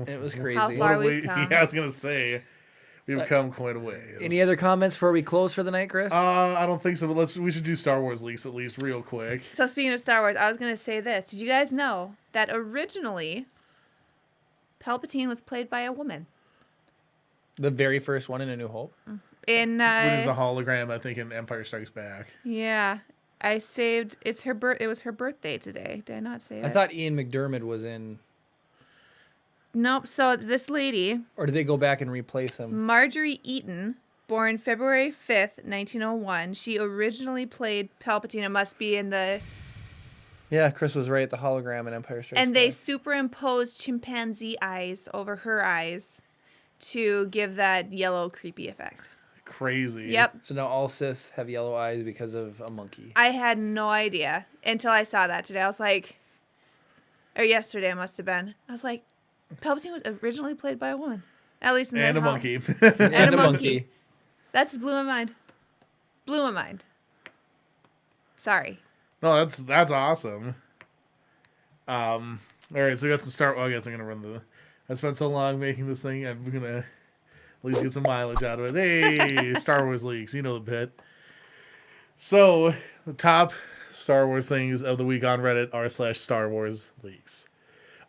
Speaker 1: It was crazy.
Speaker 2: How far we've
Speaker 3: Yeah,
Speaker 2: come.
Speaker 3: I was gonna say we've come quite a ways.
Speaker 1: Any other comments before we close for the night, Chris?
Speaker 3: I don't think so. But we should do Star Wars leaks at least real quick.
Speaker 2: So speaking of Star Wars, I was gonna say this. Did you guys know that originally Palpatine was played by a woman?
Speaker 1: The very first one in A New Hope.
Speaker 2: In
Speaker 3: Which is the hologram, I think, in Empire Strikes Back.
Speaker 2: yeah, I saved. It was her birthday today. Did I not say
Speaker 1: I
Speaker 2: it?
Speaker 1: thought Ian McDermott was in,
Speaker 2: Nope. So this lady,
Speaker 1: or did they go back and replace him?
Speaker 2: Marjorie Eaton, born February 5th, 1901. She originally played Palpatine. It must be in the.
Speaker 1: Yeah, Chris was right. The hologram in Empire Strikes
Speaker 2: And they
Speaker 1: Back.
Speaker 2: superimposed chimpanzee eyes over her eyes to give that yellow creepy effect.
Speaker 3: Crazy.
Speaker 2: Yep.
Speaker 1: So now all cis have yellow eyes because of a monkey.
Speaker 2: I had no idea until I saw that today. I was like, or yesterday it must have been. I was like, Palpatine was originally played by a woman, at least in
Speaker 3: And
Speaker 2: the
Speaker 3: a
Speaker 2: hall.
Speaker 3: monkey.
Speaker 2: And a monkey. That's blew my mind. Blew my mind. Sorry.
Speaker 3: No, that's awesome. All right, so we got some Star. Well, I guess I'm gonna run the. I spent so long making this thing. I'm gonna at least get some mileage out of it. Hey, Star Wars leaks. You know the bit. So the top Star Wars things of the week on Reddit r/Star Wars leaks.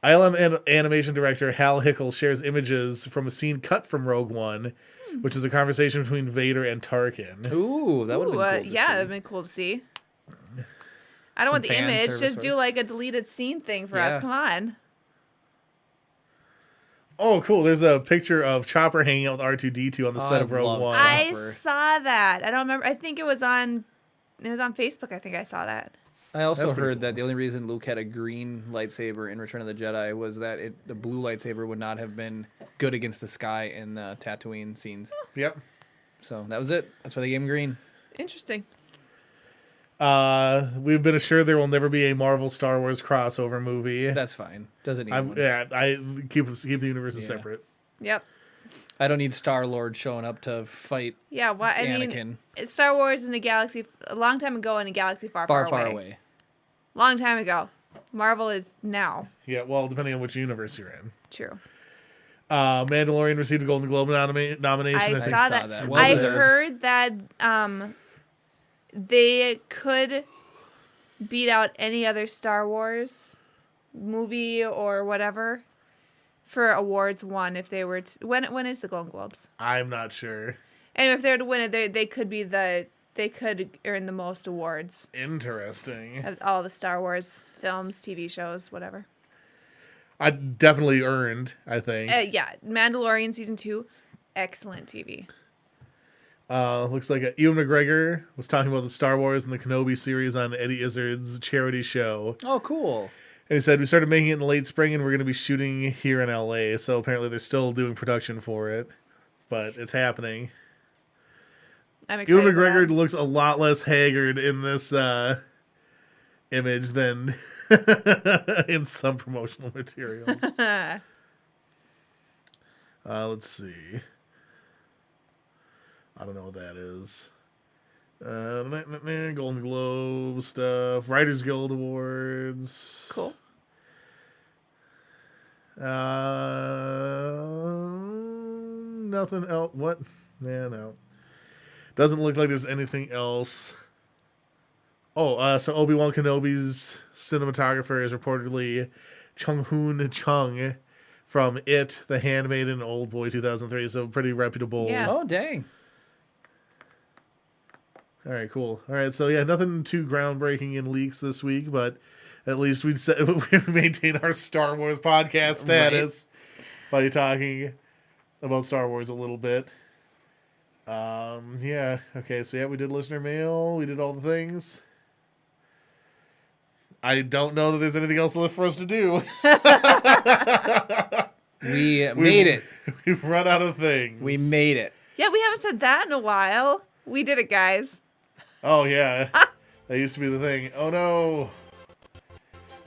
Speaker 3: ILM animation director Hal Hickel shares images from a scene cut from Rogue One, which is a conversation between Vader and Tarkin.
Speaker 1: Ooh, that would have been cool.
Speaker 2: Yeah, that'd been cool to see. I don't want the
Speaker 1: fan
Speaker 2: image.
Speaker 1: service
Speaker 2: Just
Speaker 1: or-
Speaker 2: do like a deleted scene thing for us.
Speaker 1: Yeah.
Speaker 2: Come on.
Speaker 3: Oh, cool. There's a picture of Chopper hanging out with R2-D2 on the set of
Speaker 1: I
Speaker 3: Rogue
Speaker 1: love
Speaker 3: One.
Speaker 1: Chopper.
Speaker 2: I saw that. I don't remember. I think it was on Facebook. I think I saw that.
Speaker 1: I also
Speaker 3: That's pretty
Speaker 1: heard that the only reason Luke had a green lightsaber in Return of the Jedi was that the blue lightsaber would not have been good against the sky in the Tatooine scenes.
Speaker 3: Yep.
Speaker 1: So that was it. That's why they gave him green.
Speaker 2: Interesting.
Speaker 3: We've been assured there will never be a Marvel Star Wars crossover movie.
Speaker 1: That's fine. Doesn't need one.
Speaker 3: I keep the universes
Speaker 1: Yeah.
Speaker 3: separate.
Speaker 2: Yep.
Speaker 1: I don't need Star-Lord showing up to fight
Speaker 2: Yeah. Why? I
Speaker 1: Anakin.
Speaker 2: mean, Star Wars in a galaxy a long time ago in a galaxy far,
Speaker 1: far,
Speaker 2: far
Speaker 1: far away.
Speaker 2: Long time ago. Marvel is now.
Speaker 3: Yeah, well, depending on which universe you're in.
Speaker 2: True.
Speaker 3: Mandalorian received a Golden Globe nomination.
Speaker 2: I
Speaker 3: think.
Speaker 2: saw
Speaker 1: saw
Speaker 2: that.
Speaker 1: that. Well
Speaker 2: I
Speaker 1: deserved.
Speaker 2: heard that they could beat out any other Star Wars movie or whatever for awards won if they were to, when is the Golden Globes?
Speaker 3: I'm not sure.
Speaker 2: And if they were to win it, they could earn the most awards
Speaker 3: Interesting.
Speaker 2: of all the Star Wars films, TV shows, whatever.
Speaker 3: I definitely earned, I think.
Speaker 2: Yeah, Mandalorian season 2, excellent TV.
Speaker 3: Looks like Ewan McGregor was talking about the Star Wars and the Kenobi series on Eddie Izzard's charity show.
Speaker 1: Oh, cool.
Speaker 3: And he said, we started making it in the late spring and we're going to be shooting here in LA. So apparently they're still doing production for it. But it's happening.
Speaker 2: I'm excited.
Speaker 3: Ewan
Speaker 2: for
Speaker 3: McGregor
Speaker 2: that.
Speaker 3: looks a lot less haggard in this image than in some promotional materials. Let's see. I don't know what that is. Golden Globe stuff. Writers Guild Awards.
Speaker 2: Cool.
Speaker 3: Nothing else. What? Yeah, no. Doesn't look like there's anything else. Oh, so Obi-Wan Kenobi's cinematographer is reportedly Chung-Hoon Chung from It, The Handmaiden, Old Boy 2003. So pretty reputable.
Speaker 2: Yeah.
Speaker 1: Oh, dang.
Speaker 3: All right, cool. All right, so yeah, nothing too groundbreaking in leaks this week, but at least we maintain our Star Wars podcast status by talking about Star Wars a little bit. Yeah. Okay, so yeah, we did listener mail. We did all the things. I don't know that there's anything else left for us to do.
Speaker 1: We made it.
Speaker 3: We've run out of things.
Speaker 1: We made it.
Speaker 2: Yeah, we haven't said that in a while. We did it, guys.
Speaker 3: Oh, yeah. That used to be the thing. Oh, no.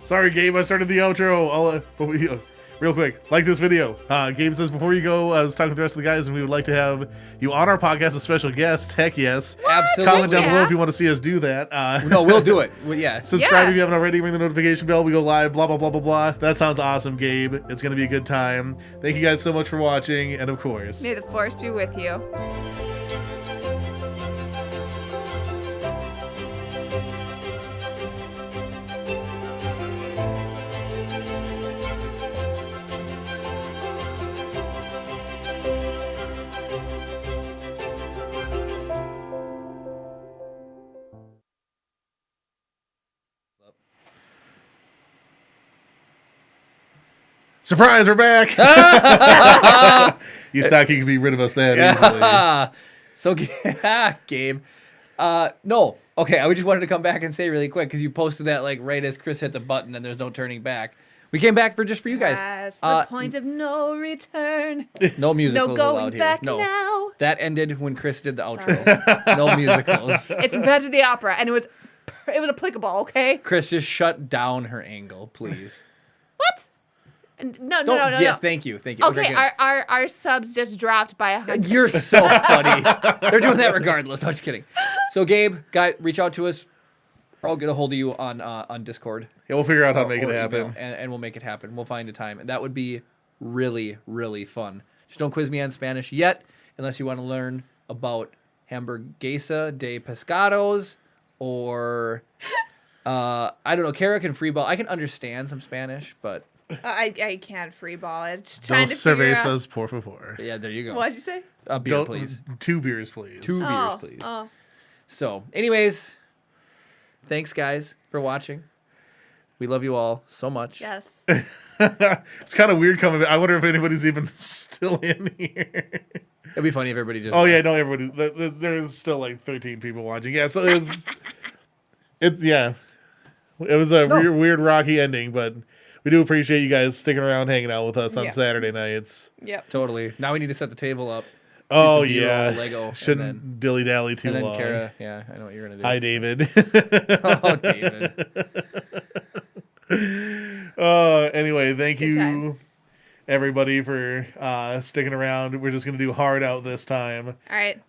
Speaker 3: Sorry, Gabe. I started the outro. Real quick, like this video. Gabe says, before you go, I was talking to the rest of the guys, and we would like to have you on our podcast as special guest. Heck yes.
Speaker 1: Absolutely.
Speaker 3: Comment down
Speaker 2: Yeah.
Speaker 3: below if you want to see us do that.
Speaker 1: No, we'll do it. Yeah.
Speaker 3: Subscribe
Speaker 2: Yeah.
Speaker 3: if you haven't already. Ring the notification bell. We go live. Blah, blah, blah, blah, blah. That sounds awesome, Gabe. It's going to be a good time. Thank you guys so much for watching. And of course,
Speaker 2: May the force be with you.
Speaker 3: surprise, we're back. You thought you could be rid of us that easily.
Speaker 1: So, Gabe. No. Okay, I just wanted to come back and say really quick because you posted that like right as Chris hit the button and there's no turning back. We came back for just for you guys.
Speaker 2: Past the point of no return.
Speaker 1: No musicals
Speaker 2: No going
Speaker 1: allowed here.
Speaker 2: back
Speaker 1: No.
Speaker 2: now.
Speaker 1: That ended when Chris did the
Speaker 2: Sorry.
Speaker 1: outro. No musicals.
Speaker 2: It's from Phantom of the Opera, and it was applicable, okay?
Speaker 1: Chris, just shut down her angle, please.
Speaker 2: What? No.
Speaker 1: Yes, thank you.
Speaker 2: Okay,
Speaker 1: good.
Speaker 2: our subs just dropped by 100.
Speaker 1: You're so funny. They're doing that regardless. No, just kidding. So Gabe, reach out to us. I'll get a hold of you on Discord.
Speaker 3: Yeah, we'll figure out how to make
Speaker 1: or
Speaker 3: it happen.
Speaker 1: email, and we'll make it happen. We'll find a time, and that would be really, really fun. Just don't quiz me on Spanish yet, unless you want to learn about hamburguesa de pescados or I don't know, Kara can freeball. I can understand some Spanish, but
Speaker 2: I can't free ball it. Just
Speaker 3: Dos
Speaker 2: trying to figure out.
Speaker 3: cervezas, por favor.
Speaker 1: yeah, there you go.
Speaker 2: What'd you say?
Speaker 1: A beer, please.
Speaker 3: 2 beers, please.
Speaker 1: 2 beers, please.
Speaker 2: Oh.
Speaker 1: So, anyways, thanks guys for watching. We love you all so much.
Speaker 2: Yes.
Speaker 3: It's kind of weird coming. I wonder if anybody's even still in here.
Speaker 1: It'd be funny if everybody just.
Speaker 3: Oh yeah, no, everybody's. There's still like 13 people watching. Yeah, so it's yeah. It was a weird rocky ending, but we do appreciate you guys sticking around, hanging out with us on
Speaker 2: Yeah.
Speaker 3: Saturday nights.
Speaker 2: Yep.
Speaker 1: Totally. Now we need to set the table up.
Speaker 3: Oh
Speaker 1: some B-roll,
Speaker 3: yeah,
Speaker 1: Lego, and
Speaker 3: shouldn't dilly dally too
Speaker 1: And then
Speaker 3: long.
Speaker 1: Kara, yeah, I know what you're gonna do.
Speaker 3: Hi, David.
Speaker 1: Oh, David.
Speaker 3: Anyway, thank
Speaker 2: Good
Speaker 3: you,
Speaker 2: times.
Speaker 3: everybody, for sticking around. We're just gonna do hard out this time.
Speaker 2: All right.